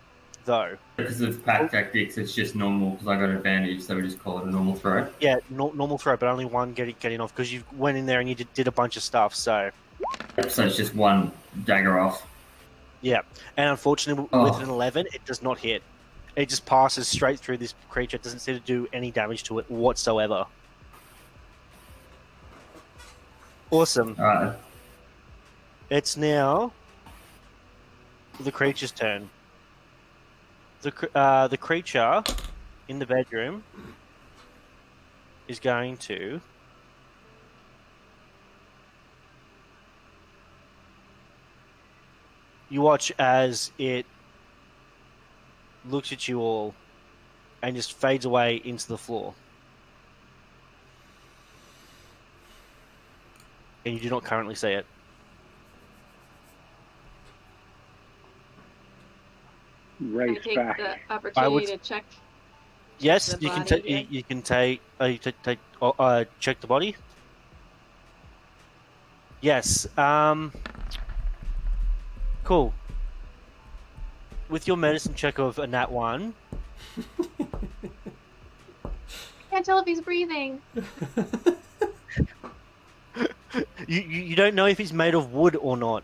though. Because of pack tactics, it's just normal because I got advantage, so we just call it a normal throw. Yeah, normal throw, but only one getting off because you went in there and you did a bunch of stuff. So So it's just one dagger off. yeah, and unfortunately with an 11, it does not hit. It just passes straight through this creature. It doesn't seem to do any damage to it whatsoever. Awesome. All right. It's now the creature's turn. The creature in the bedroom is going to you watch as it looks at you all and just fades away into the floor. And you do not currently see it. Can I Race take back. the opportunity to check? Yes, the you can body take. here? You can take. Check the body. Yes. Cool. With your medicine check of a nat 1, Can't tell if he's breathing. you don't know if he's made of wood or not.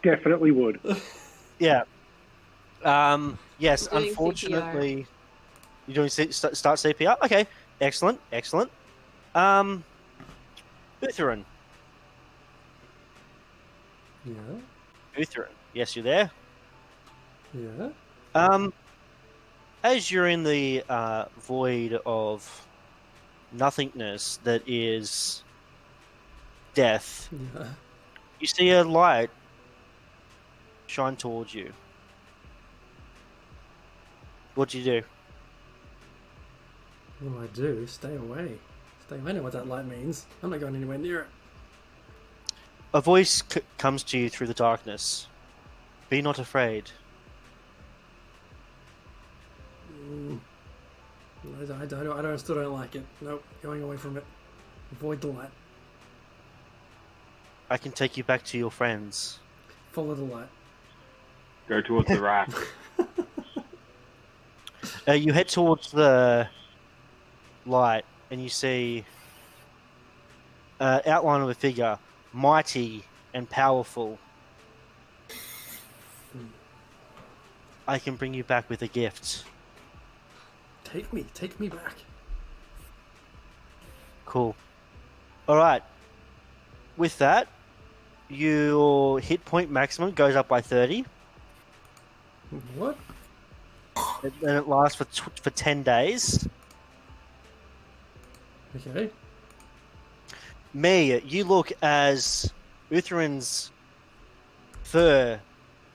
Definitely would. Yeah. Yes. I'm doing Unfortunately, you're doing start CPR. Okay. Excellent. Excellent. Utherin. Yeah. Utherin. Yes, you're there. Yeah. As you're in the void of nothingness that is death, Yeah. you see a light shine towards you. What do you do? What do I do? Stay away. Stay away. I know what that light means. I'm not going anywhere near it. A voice comes to you through the darkness. Be not afraid. I still don't like it. Nope. Going away from it. Avoid the light. I can take you back to your friends. Follow the light. Go towards the rack. You head towards the light and you see outline of a figure, mighty and powerful. I can bring you back with a gift. Take me back. Cool. Alright. With that, your hit point maximum goes up by 30. What? And it lasts for 10 days. Okay. Me, you look as Utherin's fur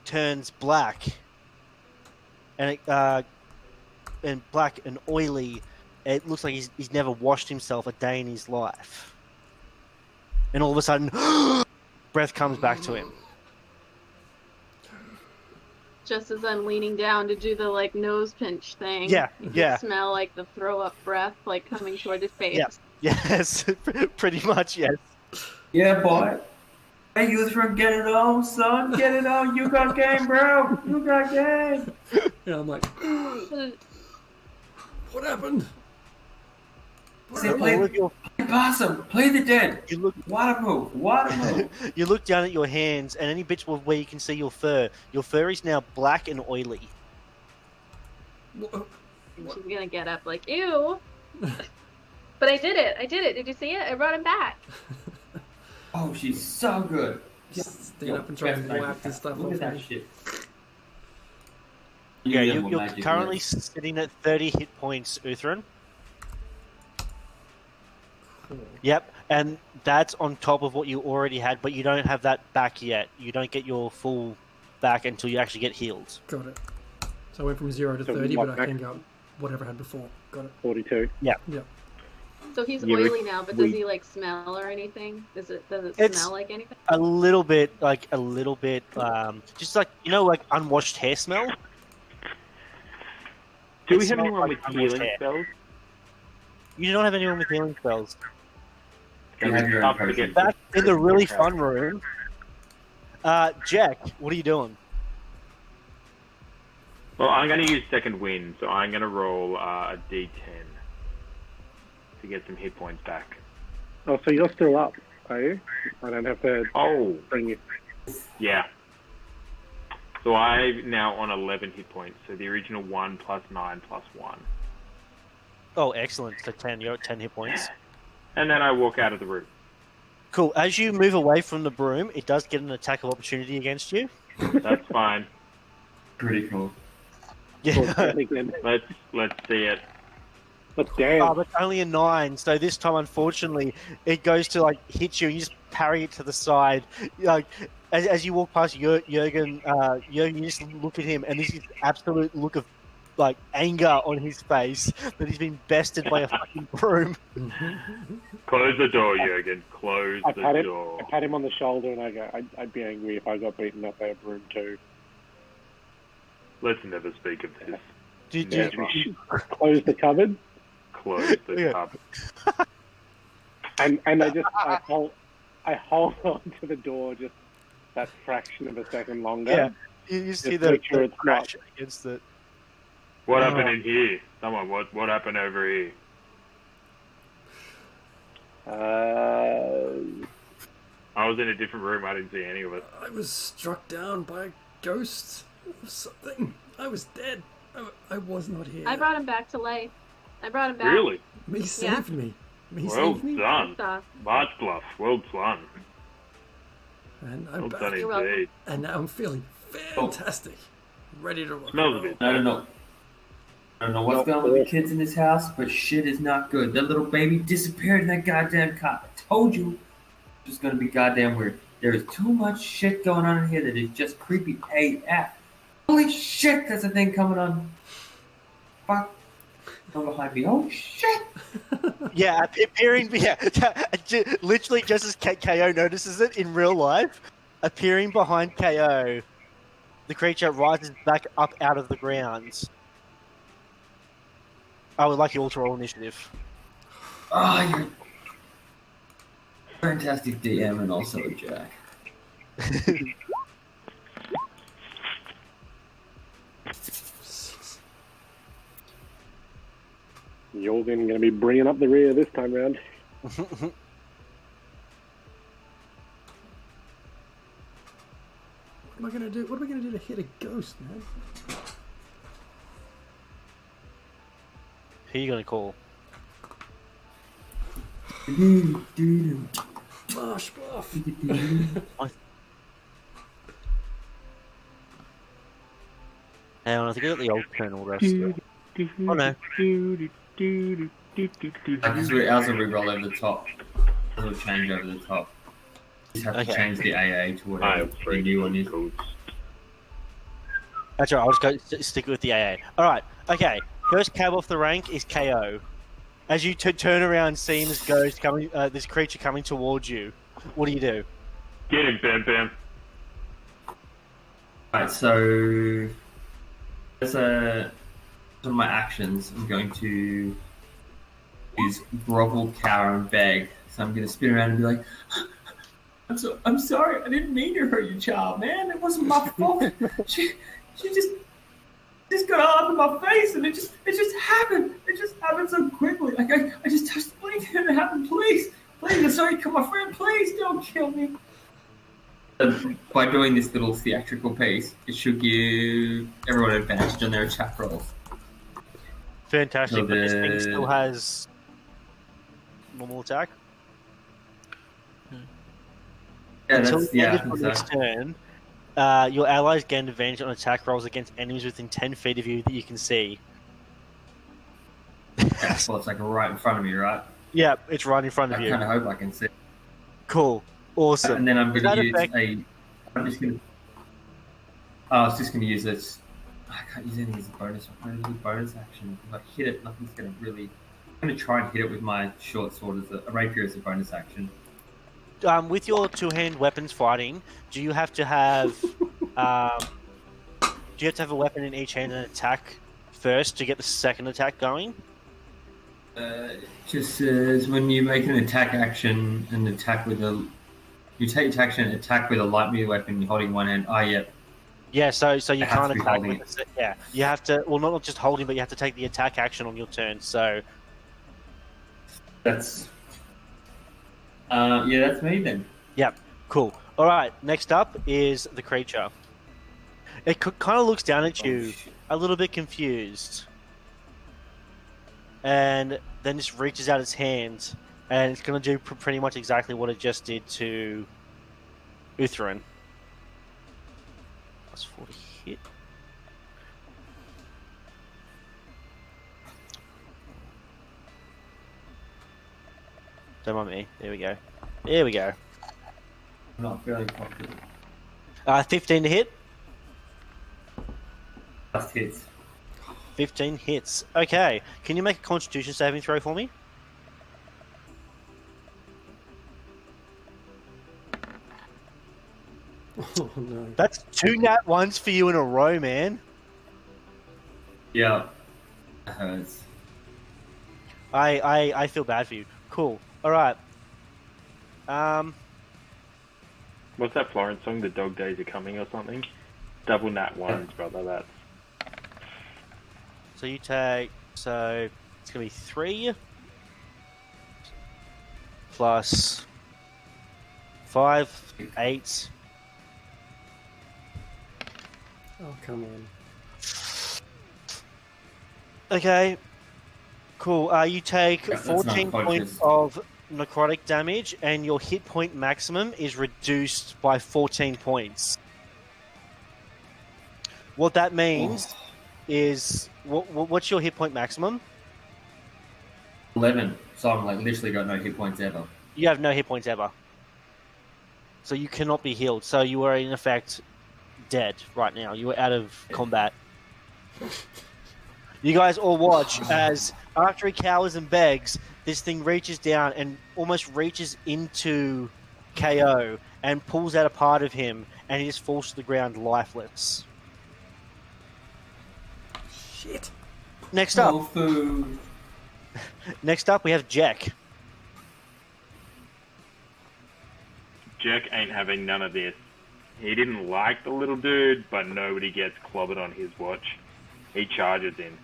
turns black. And black and oily. It looks like he's never washed himself a day in his life. And all of a sudden, breath comes back to him. Just as I'm leaning down to do the like nose pinch thing. Yeah, yeah. Smell like the throw up breath like coming toward his face. Yeah. Yes, pretty much, yes. Yeah, boy. Hey, Uthrin, get it on, son. Get it on. You got game, bro. You got game. Yeah, I'm like, what happened? Say, play possum. Play the dead. You look Water move. Water move. You look down at your hands, and any bits where you can see your fur is now black and oily. And she's gonna get up like, ew. But I did it. Did you see it? I brought him back. Oh, she's so good. Just stand up and try and whack this stuff Look off at me. that shit. Yeah, You you're currently sitting at 30 hit points, Uthrin. Cool. Yep, and that's on top of what you already had, but you don't have that back yet. You don't get your full back until you actually get healed. Got it. So I went from 0 to So 30, what, but I back- can go whatever I had before. Got it. 42. Yeah. So he's You oily now, but does we- he like smell or anything? Does it It's- smell like anything? A little bit, just like like unwashed hair smell. Do It we have smells anyone like with unwashed healing hair. spells? You do not have anyone with healing spells. You have your own Tough to person. get Back in the really Okay. fun room, Jack, what are you doing? Well, I'm going to use second wind, so I'm going to roll a d10 to get some hit points back. Oh, so you're still up, are you? I don't have to Oh, bring you. yeah. So I'm now on 11 hit points, so the original 1 plus 9 plus 1. Oh, excellent. So 10. You're at 10 hit points. And then I walk out of the room. Cool. As you move away from the broom, it does get an attack of opportunity against you. That's fine. Pretty cool. Yeah. Again. Let's see it. But damn. Oh, but only a 9. So this time, unfortunately, it goes to hit you, and you just parry it to the side. As you walk past Jurgen, you just look at him, and this is absolute look of anger on his face that he's been bested by a fucking broom. Close the door, Jurgen. Close I the door. pat him on the shoulder and I go, I'd be angry if I got beaten up by a broom too. Let's never speak of this. Close the cupboard. Close the Yeah. cupboard. And I hold on to the door just that fraction of a second longer. Yeah, you see Just the make sure it's crash against it. What happened in here? Someone, what happened over here? I was in a different room. I didn't see any of it. I was struck down by a ghost or something. I was dead. I was not here. I brought him back to life. I brought him back. Really? Me saved me. Me Well saved me. done. Stuff. Large bluff. Well done. And I'm Well back. done You're welcome. indeed. And now I'm feeling fantastic. Ready to rock. Smells a bit. I don't know. I don't know what's going on with the kids in this house, but shit is not good. That little baby disappeared in that goddamn cop. I told you it's just gonna be goddamn weird. There is too much shit going on in here that is just creepy AF. Holy shit, there's a thing coming on. Fuck. Go behind me. Oh shit. Yeah, appearing. Yeah, literally just as KO notices it in real life, appearing behind KO, the creature rises back up out of the ground. I would like you all to roll initiative. Oh, you're fantastic DM and also Jack. Jorgen going to be bringing up the rear this time round. What am I gonna do? What am I gonna do to hit a ghost, man? Who are you gonna call? Marsh bluff. Hang on, I think I got the old Colonel rest. Oh no. Ours will re-roll over the top. Ours will change over the top. You just have to Okay. change the AA to I whatever have the three new one is. codes. That's right, I'll just go stick with the AA. Alright, okay. First cab off the rank is KO. As you turn around, seeing this ghost coming, this creature coming towards you, what do you do? Get him, Bam Bam. Alright, so as one of my actions, I'm going to use grovel, cower, and beg. So I'm going to spin around and be like, I'm sorry, I didn't mean to hurt your child, man. It wasn't my fault. She just got all up in my face, and it just happened. It just happened so quickly. Like I just touched the blanket and it happened. Please, I'm sorry, kill my friend. Please don't kill me. By doing this little theatrical piece, it should give everyone advantage on their attack rolls. Fantastic, So but this thing the- still has normal attack. Yeah, Until that's the end yeah. of So, this turn, your allies gain advantage on attack rolls against enemies within 10 feet of you that you can see. yeah, well, it's like right in front of me, right? Yeah, it's right in front of I you. kind of hope I can see. Cool. Awesome. And then I'm Does going that to use affect- I'm just going to. I was just going to use this. I can't use any as a bonus. I'm going to use a bonus action. If I hit it, nothing's going to really I'm going to try and hit it with my short sword as a rapier as a bonus action. With your two-hand weapons fighting, do you have to have a weapon in each hand and attack first to get the second attack going? Just says when you make an attack action and attack with a... You take action and attack with a light melee weapon holding one hand. Oh, yeah. Yeah, so you It has can't to be attack holding with yeah. You have to, well, not just holding, but you have to take the attack action on your turn, so... That's... yeah, that's me then. Yep, cool. Alright, next up is the creature. It kind of looks down at you, a little bit confused. And then just reaches out its hand, and it's going to do pretty much exactly what it just did to Uthrin. Plus 40 hit. Don't mind me. There we go. There we go. I'm not feeling confident. 15 to hit. Just hits. 15 hits. Okay. Can you make a Constitution saving throw for me? Oh no. That's 2 nat 1s for you in a row, man. Yeah. That hurts. I feel bad for you. Cool. All right. What's that Florence song? The Dog Days Are Coming or something? Double nat ones, brother. That's So you take, so it's going to be 3 plus 5, 8. Oh, come on. Okay, cool. You take That's not 14 points conscious. of necrotic damage, and your hit point maximum is reduced by 14 points. What that means is, what's your hit point maximum? 11. So I'm like literally got no hit points ever. You have no hit points ever. So you cannot be healed. So you are in effect dead right now. You are out of combat. You guys all watch as after he cowers and begs, this thing reaches down and almost reaches into KO and pulls out a part of him, and he just falls to the ground lifeless. Shit. Next No up, food. we have Jack. Jack ain't having none of this. He didn't like the little dude, but nobody gets clobbered on his watch. He charges in.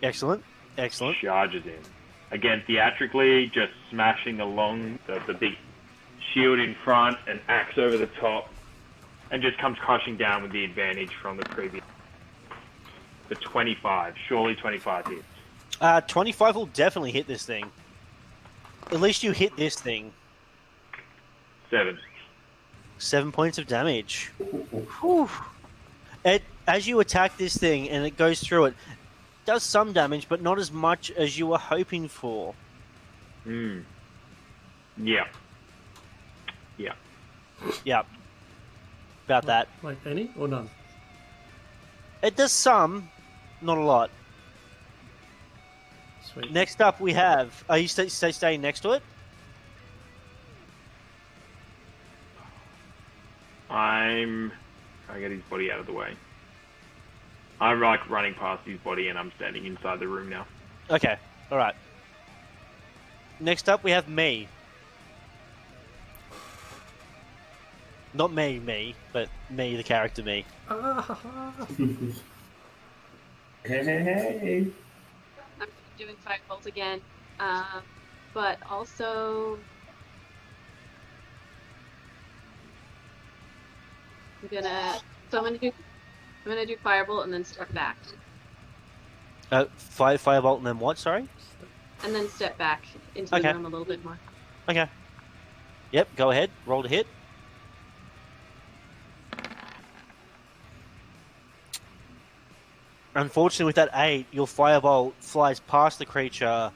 Excellent. Excellent. Charges in. Again, theatrically, just smashing along the big shield in front, and axe over the top, and just comes crushing down with the advantage from the previous. For 25. Surely 25 hits. 25 will definitely hit this thing. At least you hit this thing. 7. 7 points of damage. Whew. As you attack this thing and it goes through it, does some damage, but not as much as you were hoping for. Hmm. Yeah. Yeah. Yep. About that. Like any or none? It does some, not a lot. Sweet. Next up we have... Are you staying next to it? I get his body out of the way. I'm like running past his body and I'm standing inside the room now. Okay. Alright. Next up we have me. Not me, but me, the character me. Hey. I'm doing firebolt again, but also I'm gonna do firebolt and then step back, Firebolt and then what, sorry? and then step back into the Okay. room a little bit more. Okay. Yep, go ahead. Roll to hit. Unfortunately, with that 8, your firebolt flies past the creature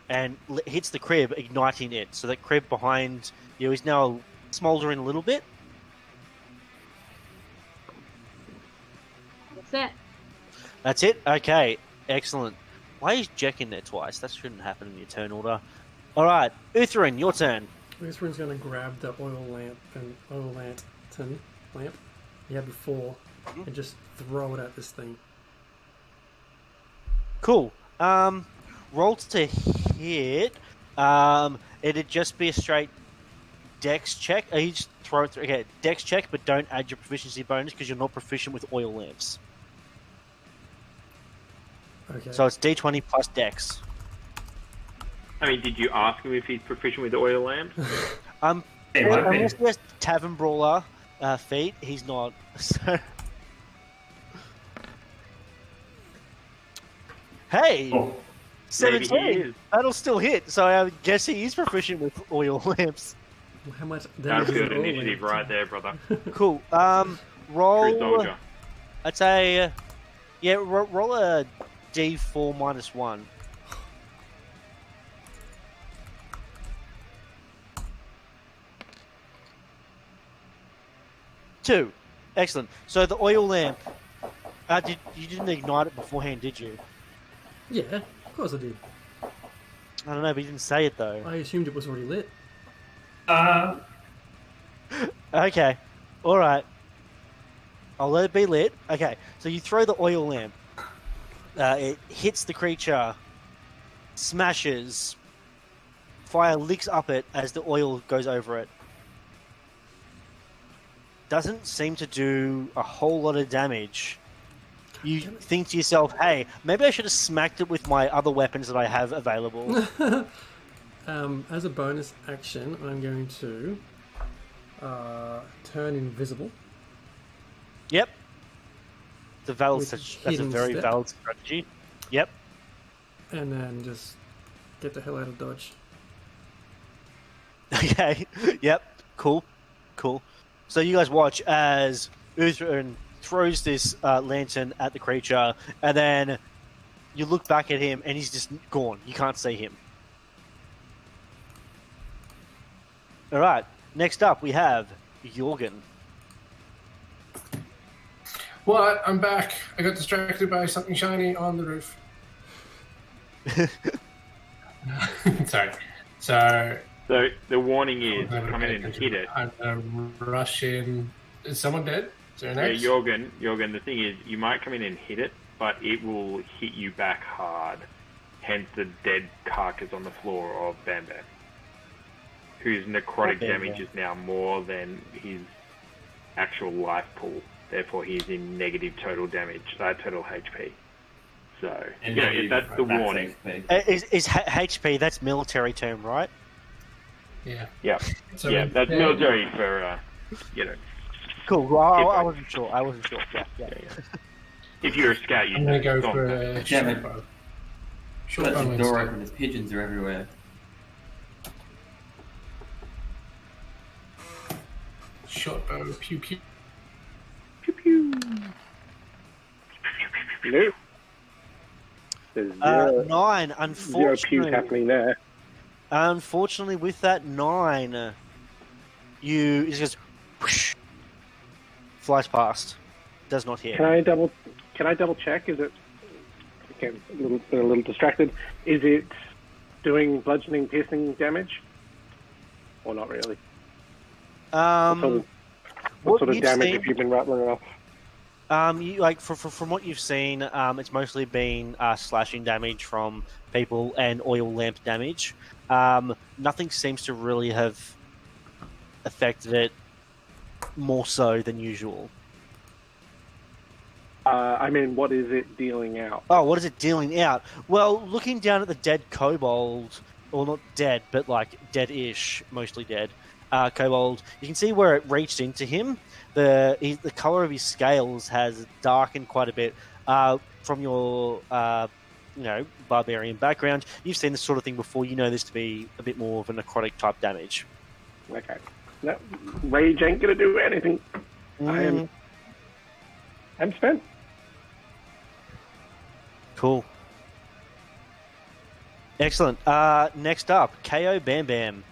and hits the crib, igniting it. So that crib behind you is now smouldering a little bit. That's it. That's it? Okay, excellent. Why is Jack in there twice? That shouldn't happen in your turn order. All right, Utherin, your turn. Lutheran's going to grab the oil lantern lamp he had before and just throw it at this thing. Cool. Roll to hit. It'd just be a straight dex check. You just throw it through. Okay, dex check, but don't add your proficiency bonus because you're not proficient with oil lamps. Okay. So it's d20 plus dex. I mean, did you ask him if he's proficient with oil lamps? Hey, my Unless opinion. he has tavern brawler feat, he's not. So. Hey, Oh, Maybe he 17. is. That'll still hit. So I guess he is proficient with oil lamps. How much damage is Battlefield an oil initiative lamp? right there, brother. Cool. True Roll. soldier. I'd say, yeah, roll a d4 minus 1. Two. Excellent. So the oil lamp, you didn't ignite it beforehand, did you? Yeah, of course I did. I don't know, but you didn't say it though. I assumed it was already lit. Okay. All right. I'll let it be lit. Okay. So you throw the oil lamp. It hits the creature, smashes. Fire licks up it as the oil goes over it. Doesn't seem to do a whole lot of damage. You think to yourself, hey, maybe I should have smacked it with my other weapons that I have available. As a bonus action, I'm going to turn invisible. Yep. With That's a hidden very step. valid strategy. Yep. And then just get the hell out of dodge. Okay. Yep. Cool. So you guys watch as Uthran throws this lantern at the creature, and then you look back at him, and he's just gone. You can't see him. All right. Next up, we have Jorgen. What? I'm back. I got distracted by something shiny on the roof. Sorry. So So the warning is, I'm come in and hit it. I'm gonna rush in. Is someone dead? Is there an Yeah, X? Jorgen, the thing is, you might come in and hit it, but it will hit you back hard. Hence the dead carcass on the floor of Bam Bam, whose necrotic Okay, damage yeah. is now more than his actual life pool. Therefore, he's in negative total damage, total HP. So, and that's the max warning. HP. Is HP? That's military term, right? Yeah. Yeah, So yeah, that's instead- military for, Cool. Well, I wasn't sure. Yeah. if you're a scout, you I'm know. gonna go Go on, for Bam. a Damn it. short bow. Short Let bow the door instead. open. The pigeons are everywhere. Short bow. Pew pew. No. There's zero, 9. zero pews Unfortunately, happening there. Unfortunately, with that 9, it just goes whoosh, flies past. Does not hit. Can I double check? Is it again a little distracted? Is it doing bludgeoning, piercing damage, or not really? What sort of you've damage seen- have you been rattling off? From what you've seen, it's mostly been slashing damage from people and oil lamp damage. Nothing seems to really have affected it more so than usual. I mean, what is it dealing out? Oh, what is it dealing out? Well, looking down at the dead kobold, or not dead, but like dead-ish, mostly dead, kobold, you can see where it reached into him. The color of his scales has darkened quite a bit. From your barbarian background, you've seen this sort of thing before. You know this to be a bit more of a necrotic type damage. Okay, no, rage ain't gonna do anything. I'm spent. Cool. Excellent. Next up, KO Bam Bam.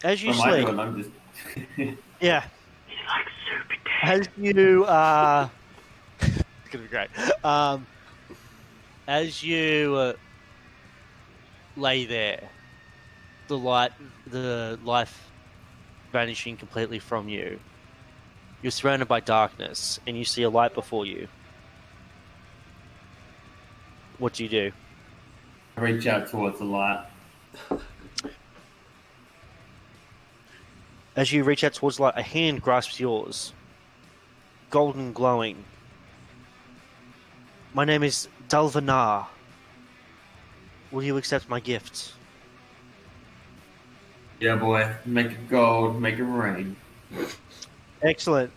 As you What am I sleep, doing? I'm just. yeah. He's like super dead. As you it's gonna be great. as you lay there, the life vanishing completely from you, you're surrounded by darkness, and you see a light before you. What do you do? I reach out towards the light. As you reach out towards the light, a hand grasps yours, golden glowing. My name is Dalvanar. Will you accept my gift? Yeah, boy. Make it gold, make it rain. Excellent.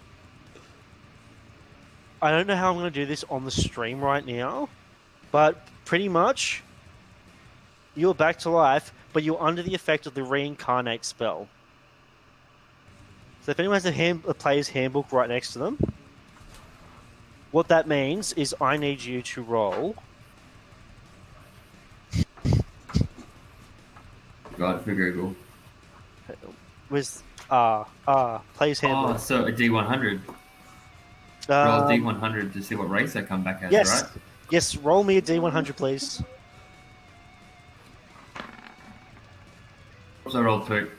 I don't know how I'm going to do this on the stream right now, but pretty much you're back to life, but you're under the effect of the reincarnate spell. So if anyone has a player's handbook right next to them, what that means is I need you to roll. God for Google. With player's handbook. Oh, so a D100. Roll a D100 to see what race I come back as, yes. right? Yes, roll me a D100, please. So I rolled 2.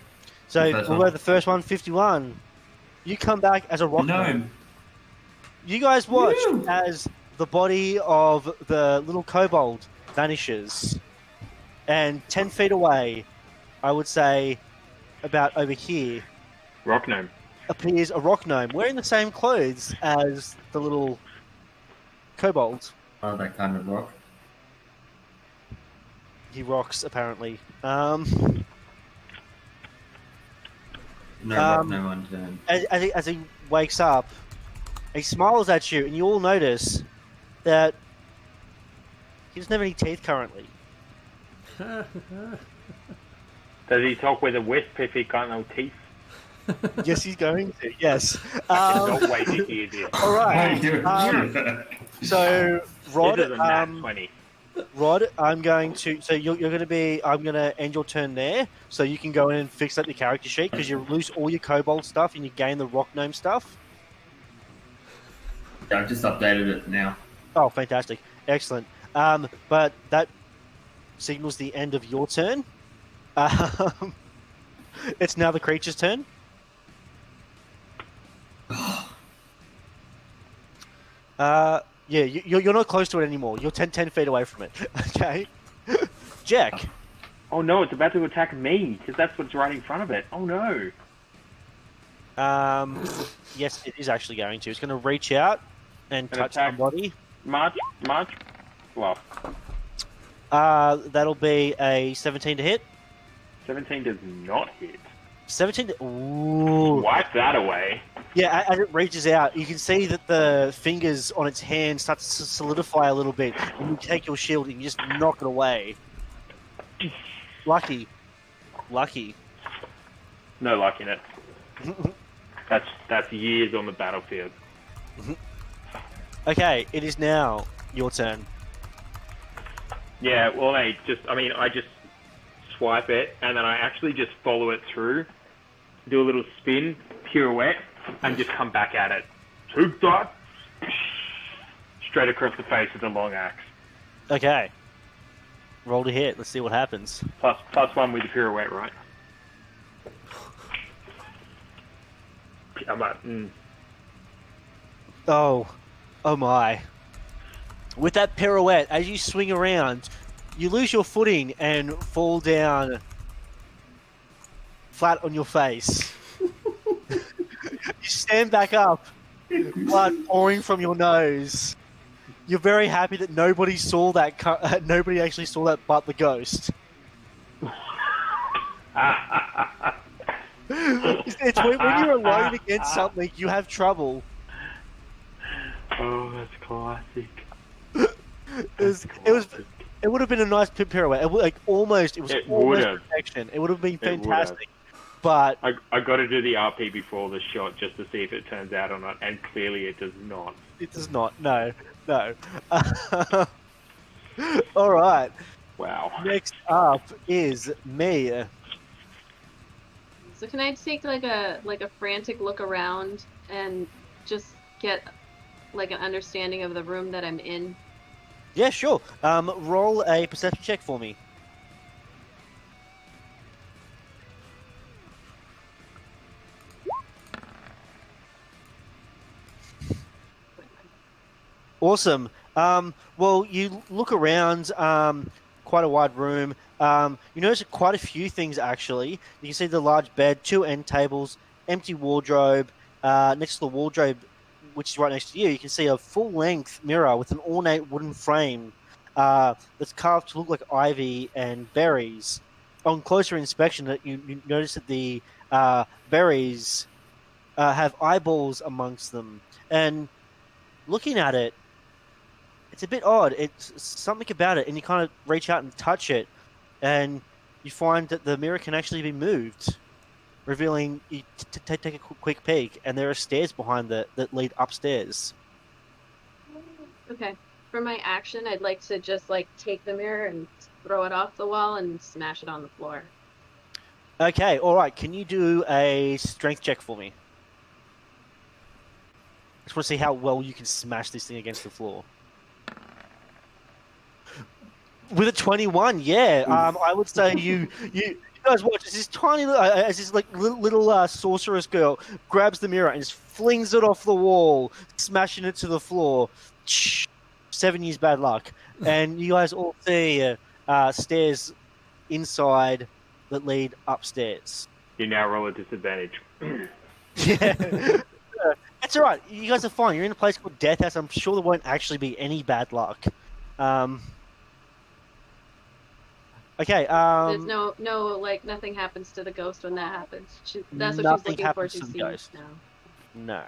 So The first we'll one. go the first one, 51. You come back as a rock gnome. You guys watch as the body of the little kobold vanishes. And 10 feet away, I would say about over here, Rock gnome. appears a rock gnome wearing the same clothes as the little kobold. Oh, that kind of rock. He rocks, apparently. No rock, no one turn. As he wakes up, he smiles at you, and you all notice that he doesn't have any teeth currently. Does he talk with a wisp if he got no teeth? Yes, he's going to. Yes. I cannot wait to hear this. All right. So, Rod, This is a nat 20. Rod, I'm going to. So you're going to be. I'm going to end your turn there, so you can go in and fix up your character sheet because you lose all your kobold stuff and you gain the rock gnome stuff. Yeah, I've just updated it now. Oh, fantastic! Excellent. But that signals the end of your turn. It's now the creature's turn. Yeah, you're not close to it anymore. You're 10 feet away from it. Okay. Jack. Oh no, it's about to attack me, because that's what's right in front of it. Oh no. Yes, it is actually going to. It's going to reach out and touch attack. somebody. March. Well, That'll be a 17 to hit. 17 does not hit. 17 to... Ooh. Wipe that away. Yeah, as it reaches out, you can see that the fingers on its hand start to solidify a little bit. And you take your shield and you just knock it away. Lucky. No luck in it. That's years on the battlefield. Okay, it is now your turn. Yeah, well, I just swipe it, and then I actually just follow it through, do a little spin, pirouette, and just come back at it. Take that! Straight across the face with a long axe. Okay. Roll to hit. Let's see what happens. Plus 1 with the pirouette, right? I'm like, Oh my. With that pirouette, as you swing around, you lose your footing and fall down flat on your face. You stand back up, blood pouring from your nose. You're very happy that nobody saw that. Nobody actually saw that, but the ghost. It's when you're alone against something, you have trouble. Oh, that's classic. It would have been a nice pirouette. It was almost perfection. It would have been fantastic. But I got to do the RP before the shot just to see if it turns out or not, and clearly it does not. It does not. No. All right. Wow. Next up is me. So can I take like a frantic look around and just get like an understanding of the room that I'm in? Yeah, sure. Roll a perception check for me. Awesome. Well, you look around, quite a wide room. You notice quite a few things, actually. You can see the large bed, 2 end tables, empty wardrobe. Next to the wardrobe, which is right next to you, you can see a full-length mirror with an ornate wooden frame that's carved to look like ivy and berries. On closer inspection, you notice that the berries have eyeballs amongst them. And looking at it, it's a bit odd. It's something about it, and you kind of reach out and touch it, and you find that the mirror can actually be moved, revealing you take a quick peek, and there are stairs behind that lead upstairs. Okay. For my action, I'd like to just like take the mirror and throw it off the wall and smash it on the floor. Okay, all right. Can you do a strength check for me? I just want to see how well you can smash this thing against the floor. With a 21, yeah. I would say you guys watch as this tiny little, as this like little sorceress girl grabs the mirror and just flings it off the wall, smashing it to the floor. 7 years bad luck, and you guys all see stairs inside that lead upstairs. You now roll a disadvantage. Yeah. That's all right. You guys are fine. You're in a place called Death House. I'm sure there won't actually be any bad luck. Okay. There's no like nothing happens to the ghost when that happens. That's what she's looking for to the see ghost. now. No.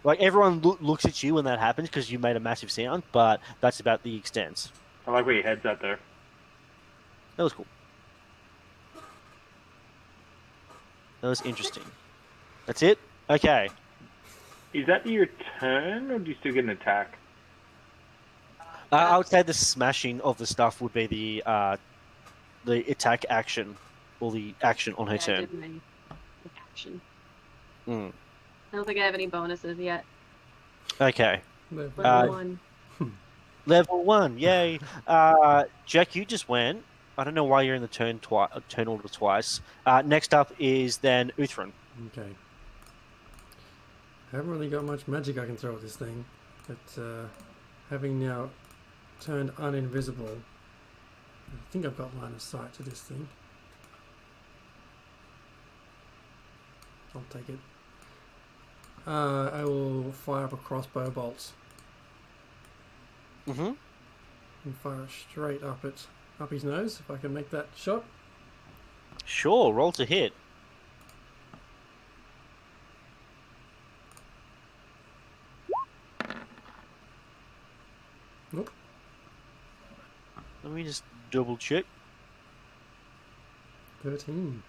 Like everyone looks at you when that happens because you made a massive sound, but that's about the extent. I like where your head's at there. That was cool. That was interesting. That's it? Okay. Is that your turn, or do you still get an attack? I would say the smashing of the stuff would be the attack action, or the action on her I turn. did my action. Mm. I don't think I have any bonuses yet. Okay. Level 1. Level 1, yay. Jack, you just went. I don't know why you're in the turn order twice. Next up is then Uthran. Okay. I haven't really got much magic I can throw at this thing, but having now turned uninvisible, I think I've got line of sight to this thing. I'll take it. I will fire up a crossbow bolt. Mm-hmm. And fire it straight up his nose, if I can make that shot. Sure, roll to hit. Nope. Let me just double check. 13.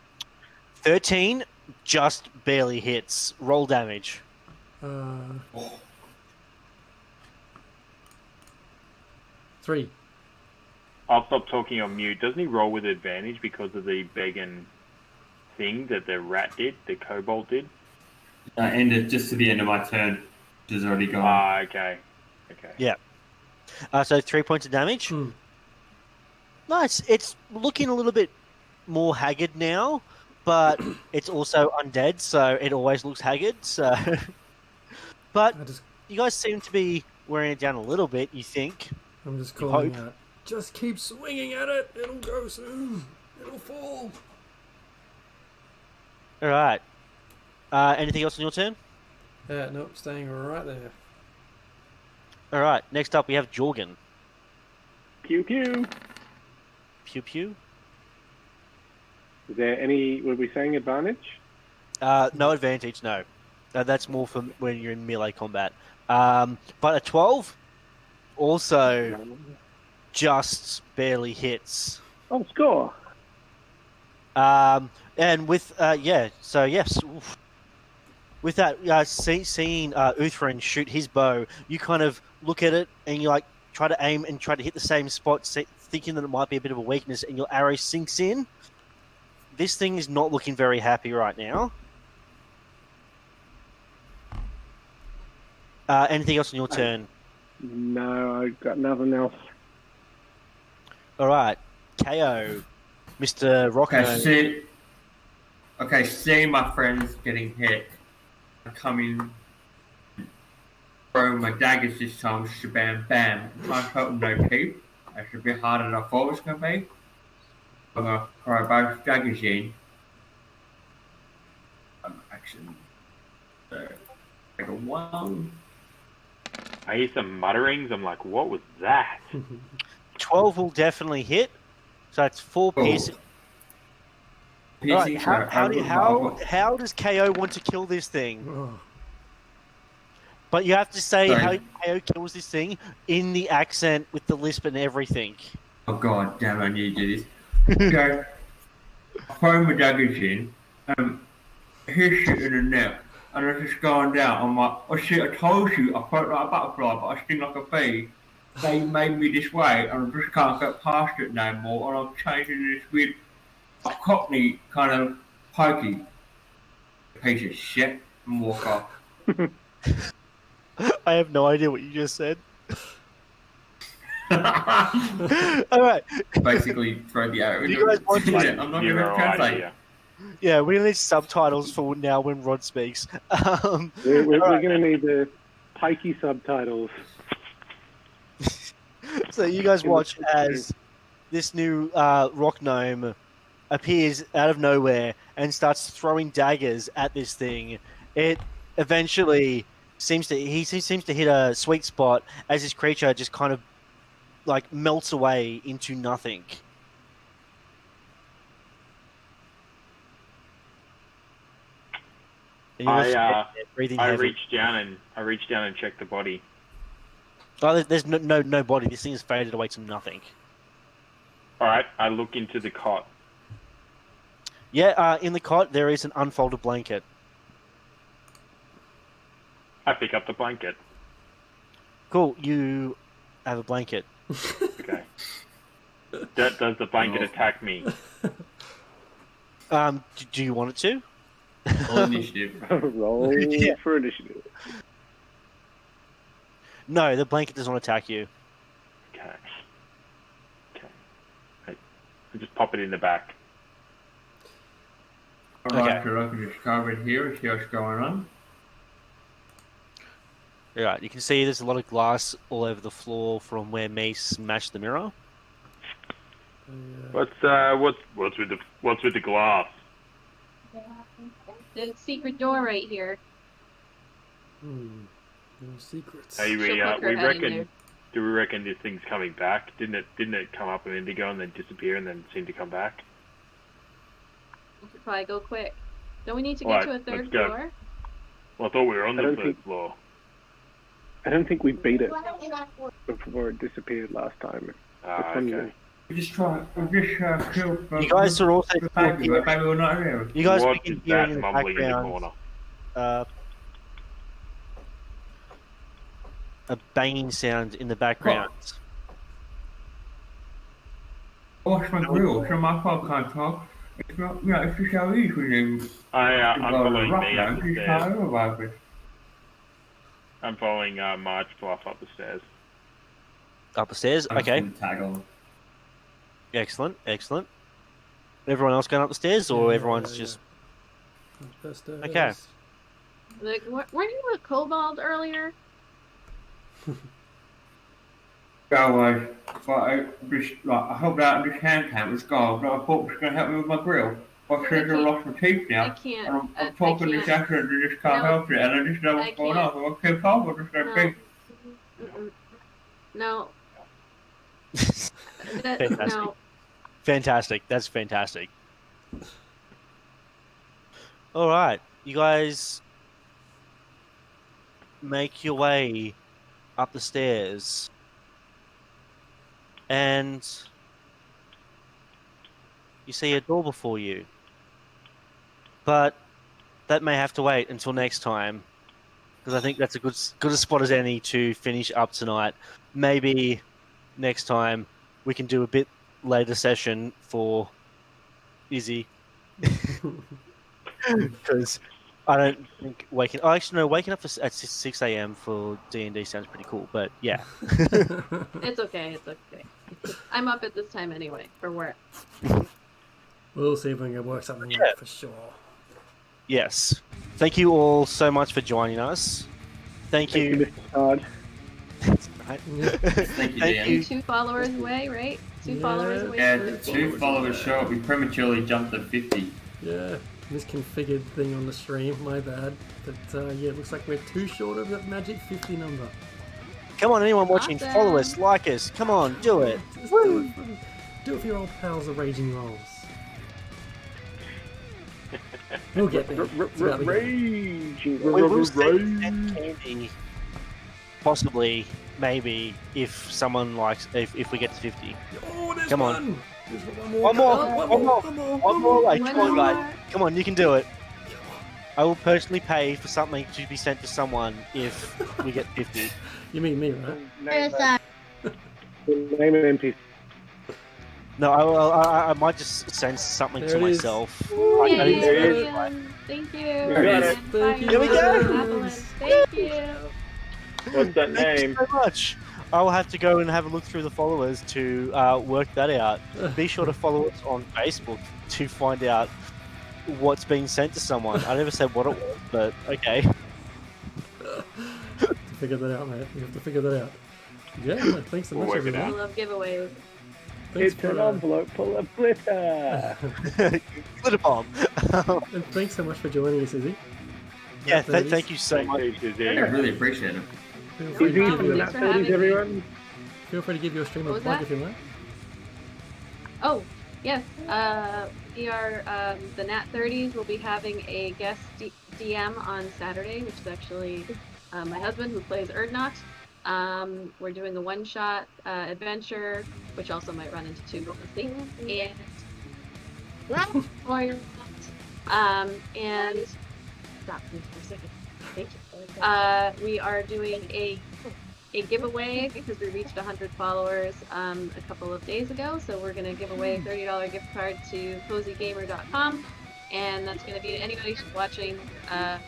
13 just barely hits. Roll damage. 3. I'll stop talking on mute. Doesn't he roll with advantage because of the begging thing that the rat did, the kobold did? Ended just to the end of my turn, which is already gone. Ah, okay. Okay. Yeah. So 3 points of damage. Nice. It's looking a little bit more haggard now, but it's also undead, so it always looks haggard. So, but you guys seem to be wearing it down a little bit. You think? I'm just calling out. Just keep swinging at it. It'll go soon. It'll fall. All right. Anything else on your turn? Nope. Staying right there. All right. Next up, we have Jorgen. Pew pew. Pew pew. Is there any? Were we saying advantage? No advantage. No. That's more for when you're in melee combat. But a 12 also just barely hits. Oh, score. And with so yes, oof. With that, seeing Uthran shoot his bow, you kind of look at it and you like try to aim and try to hit the same spot, thinking that it might be a bit of a weakness, and your arrow sinks in. This thing is not looking very happy right now. Anything else on your turn? No, I got nothing else. All right, KO, Mr. Rockno. See my friends getting hit. I'm coming, throwing my daggers this time, shabam bam. I'm trying to help them no keep. That's a bit harder than I thought it was going to be. I'm going to throw both daggers in. Action. Take a 1. I hear some mutterings. I'm like, what was that? 12 will definitely hit. So that's 4 piercing. Right, how does KO want to kill this thing? Oh. But you have to say Sorry. how KO kills this thing in the accent with the lisp and everything. Oh god damn, I need to do this. Okay. I throw my daggers in, he's shooting in the neck, and it's just going down. I'm like, oh shit, I told you, I felt like a butterfly, but I sting like a bee. They made me this way, and I just can't get past it no more, and I'm changing this with a cockney kind of pokey piece of shit, and walk off. I have no idea what you just said. All right. Basically, throw the arrow. You guys want to- I'm not going to translate. Yeah, we need subtitles for now when Rod speaks. We're going to need the pikey subtitles. So you guys watch as this new rock gnome appears out of nowhere and starts throwing daggers at this thing. It eventually seems to hit a sweet spot as this creature just kind of like melts away into nothing. And you're I breathing I heavy. reached down and checked the body. Oh, there's no body. This thing has faded away to nothing. All right, I look into the cot. Yeah, in the cot there is an unfolded blanket. I pick up the blanket. Cool, you have a blanket. Okay. Does the blanket attack me? Do you want it to? Roll initiative. Roll Yeah. for initiative. No, the blanket does not attack you. Okay. I just pop it in the back. Alright, so I can just cover it here and see what's going on. Right, you can see there's a lot of glass all over the floor from where me smashed the mirror. What's with the glass? The secret door right here. No secrets. Hey, we She'll poke her head in reckon. there. Do we reckon this thing's coming back? Didn't it come up a minute ago and then disappear and then seem to come back? We should probably go quick. Don't we need to get Alright, to a third let's go. floor? Well, I thought we were on I the don't third think- floor. I don't think we beat it before it disappeared last time. Ah, It's okay. We just kill. You guys are also the baby, but maybe we're not here. You guys What begin is hearing that in the mumbling in the background corner? a banging sound in the background. Wash my grill, so my phone can't talk. It's not, it's just how it is when you I'm go to following rock me now. up It's the just how stairs. it about it. I'm following Marge Fluff up the stairs. Up the stairs. I'm just Okay, gonna tag on. excellent. Everyone else going up the stairs, or Yeah, everyone's yeah. just Upstairs. Okay. Like, weren't you a kobold earlier? Go but I hope that this hand cam was gone, but I thought it was going to help me with my grill. But since I lost my teeth I now, can't. and I I'm talking this can't. accent, I just can't No. help it, and I just know what's I going can't. on. So I keep talking, just going to No. be. Mm-mm. No. Fantastic. No. fantastic. That's fantastic. All right, you guys make your way up the stairs, and you see a door before you. But that may have to wait until next time, because I think that's a good a spot as any to finish up tonight. Maybe next time we can do a bit later session for Izzy, because I don't think waking. Oh, actually, no. Waking up at 6 a.m. for D&D sounds pretty cool. But yeah, It's okay. It's okay. I'm up at this time anyway for work. We'll see if we can work something Yeah. out for sure. yes. Thank you all so much for joining us. Thank Thank you, you. Mr. Todd. Right. Thank you, Dan. you. 2 followers away, right? 2 Yeah. followers away. Yeah, from the 50. 2 followers short. We prematurely jumped to 50. Yeah, misconfigured thing on the stream, my bad. But yeah, it looks like we're too short of that magic 50 number. Come on, anyone watching, Awesome. follow us, like us. Come on, do it. Just do it for your old pals, the Raging Rolls. We'll get there. It's about to go. Raging. We will send candy, possibly, maybe, if someone likes, if we get to 50. Oh, there's Come on. one. There's one more. One more, One one more, One more. One more way, One come on, guys. more. Come on, you can do it. I will personally pay for something to be sent to someone if we get 50. You mean me, right? There's a Name an NPC. No, I might just send something There to it is. myself. Yay, I- There it is. Ryan. Thank you. There it is. And Thank you. Here we go. Evelyn. Thank you. What's that Thank you name? so much. I will have to go and have a look through the followers to work that out. Be sure to follow us on Facebook to find out what's being sent to someone. I never said what it was, but okay. To figure that out, mate. You have to figure that out. Yeah, thanks so We'll much, work it I everyone. love giveaways. Thanks It's an for, envelope full of glitter. Glitter bomb. and thanks so much for joining us, Izzy. Yeah, Nat30s. thank you so much. I really appreciate it. Feel free, to Easy give from the your, Thanks for having Nat30s, me. everyone. feel free to give your stream a What was plug that? if you like. Oh, yes. We are the Nat30s will be having a guest DM on Saturday, which is actually my husband who plays Erdnot. We're doing a one-shot adventure, which also might run into 2, we'll see. And and stop me for a second. Thank you. We are doing a giveaway because we reached 100 followers a couple of days ago. So we're going to give away a $30 gift card to cozygamer.com, and that's going to be to anybody who's watching, a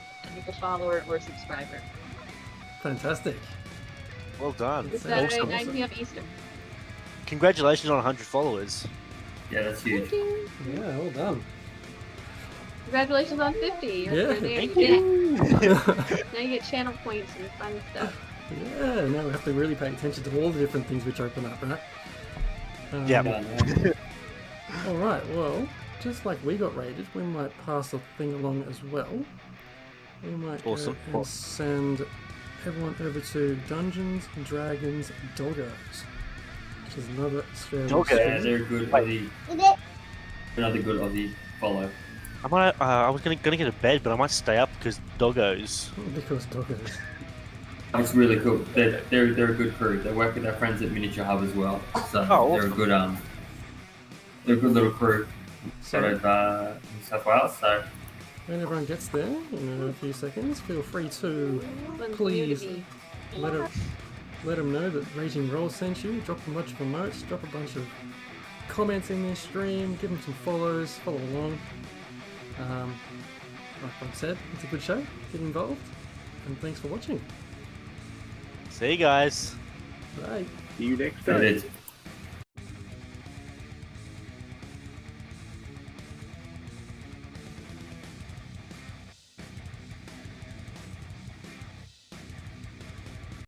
follower or subscriber. Fantastic. Well done. This Saturday, Awesome. 9 p.m. Eastern. Congratulations on 100 followers. Yeah, that's huge. Thank you. Yeah, well done. Congratulations on 50. You're Yeah, there. Thank You you. did it. Now you get channel points and fun stuff. Yeah, now we have to really pay attention to all the different things which open up, right? Yeah. Alright, well, just like we got raided, we might pass the thing along as well. We might Awesome. go and send everyone over to Dungeons and Dragons Doggos, which is another Australian Doggos? Yeah, stream. they're a good Aussie. Another good Aussie follow. I might. I was gonna get a bed, but I might stay up because doggos. Because Doggos. It's really cool. They're a good crew. They work with their friends at Miniature Hub as well. So Oh, they're a good they're a good little crew So, out of New South Wales. So when everyone gets there in a few seconds, feel free to One's Please. new to me. let them know that Raging Roll sent you. Drop a bunch of emotes, drop a bunch of comments in their stream, give them some follows, follow along. Like I said, it's a good show. Get involved, and thanks for watching. See you guys. Bye. See you next it time. is.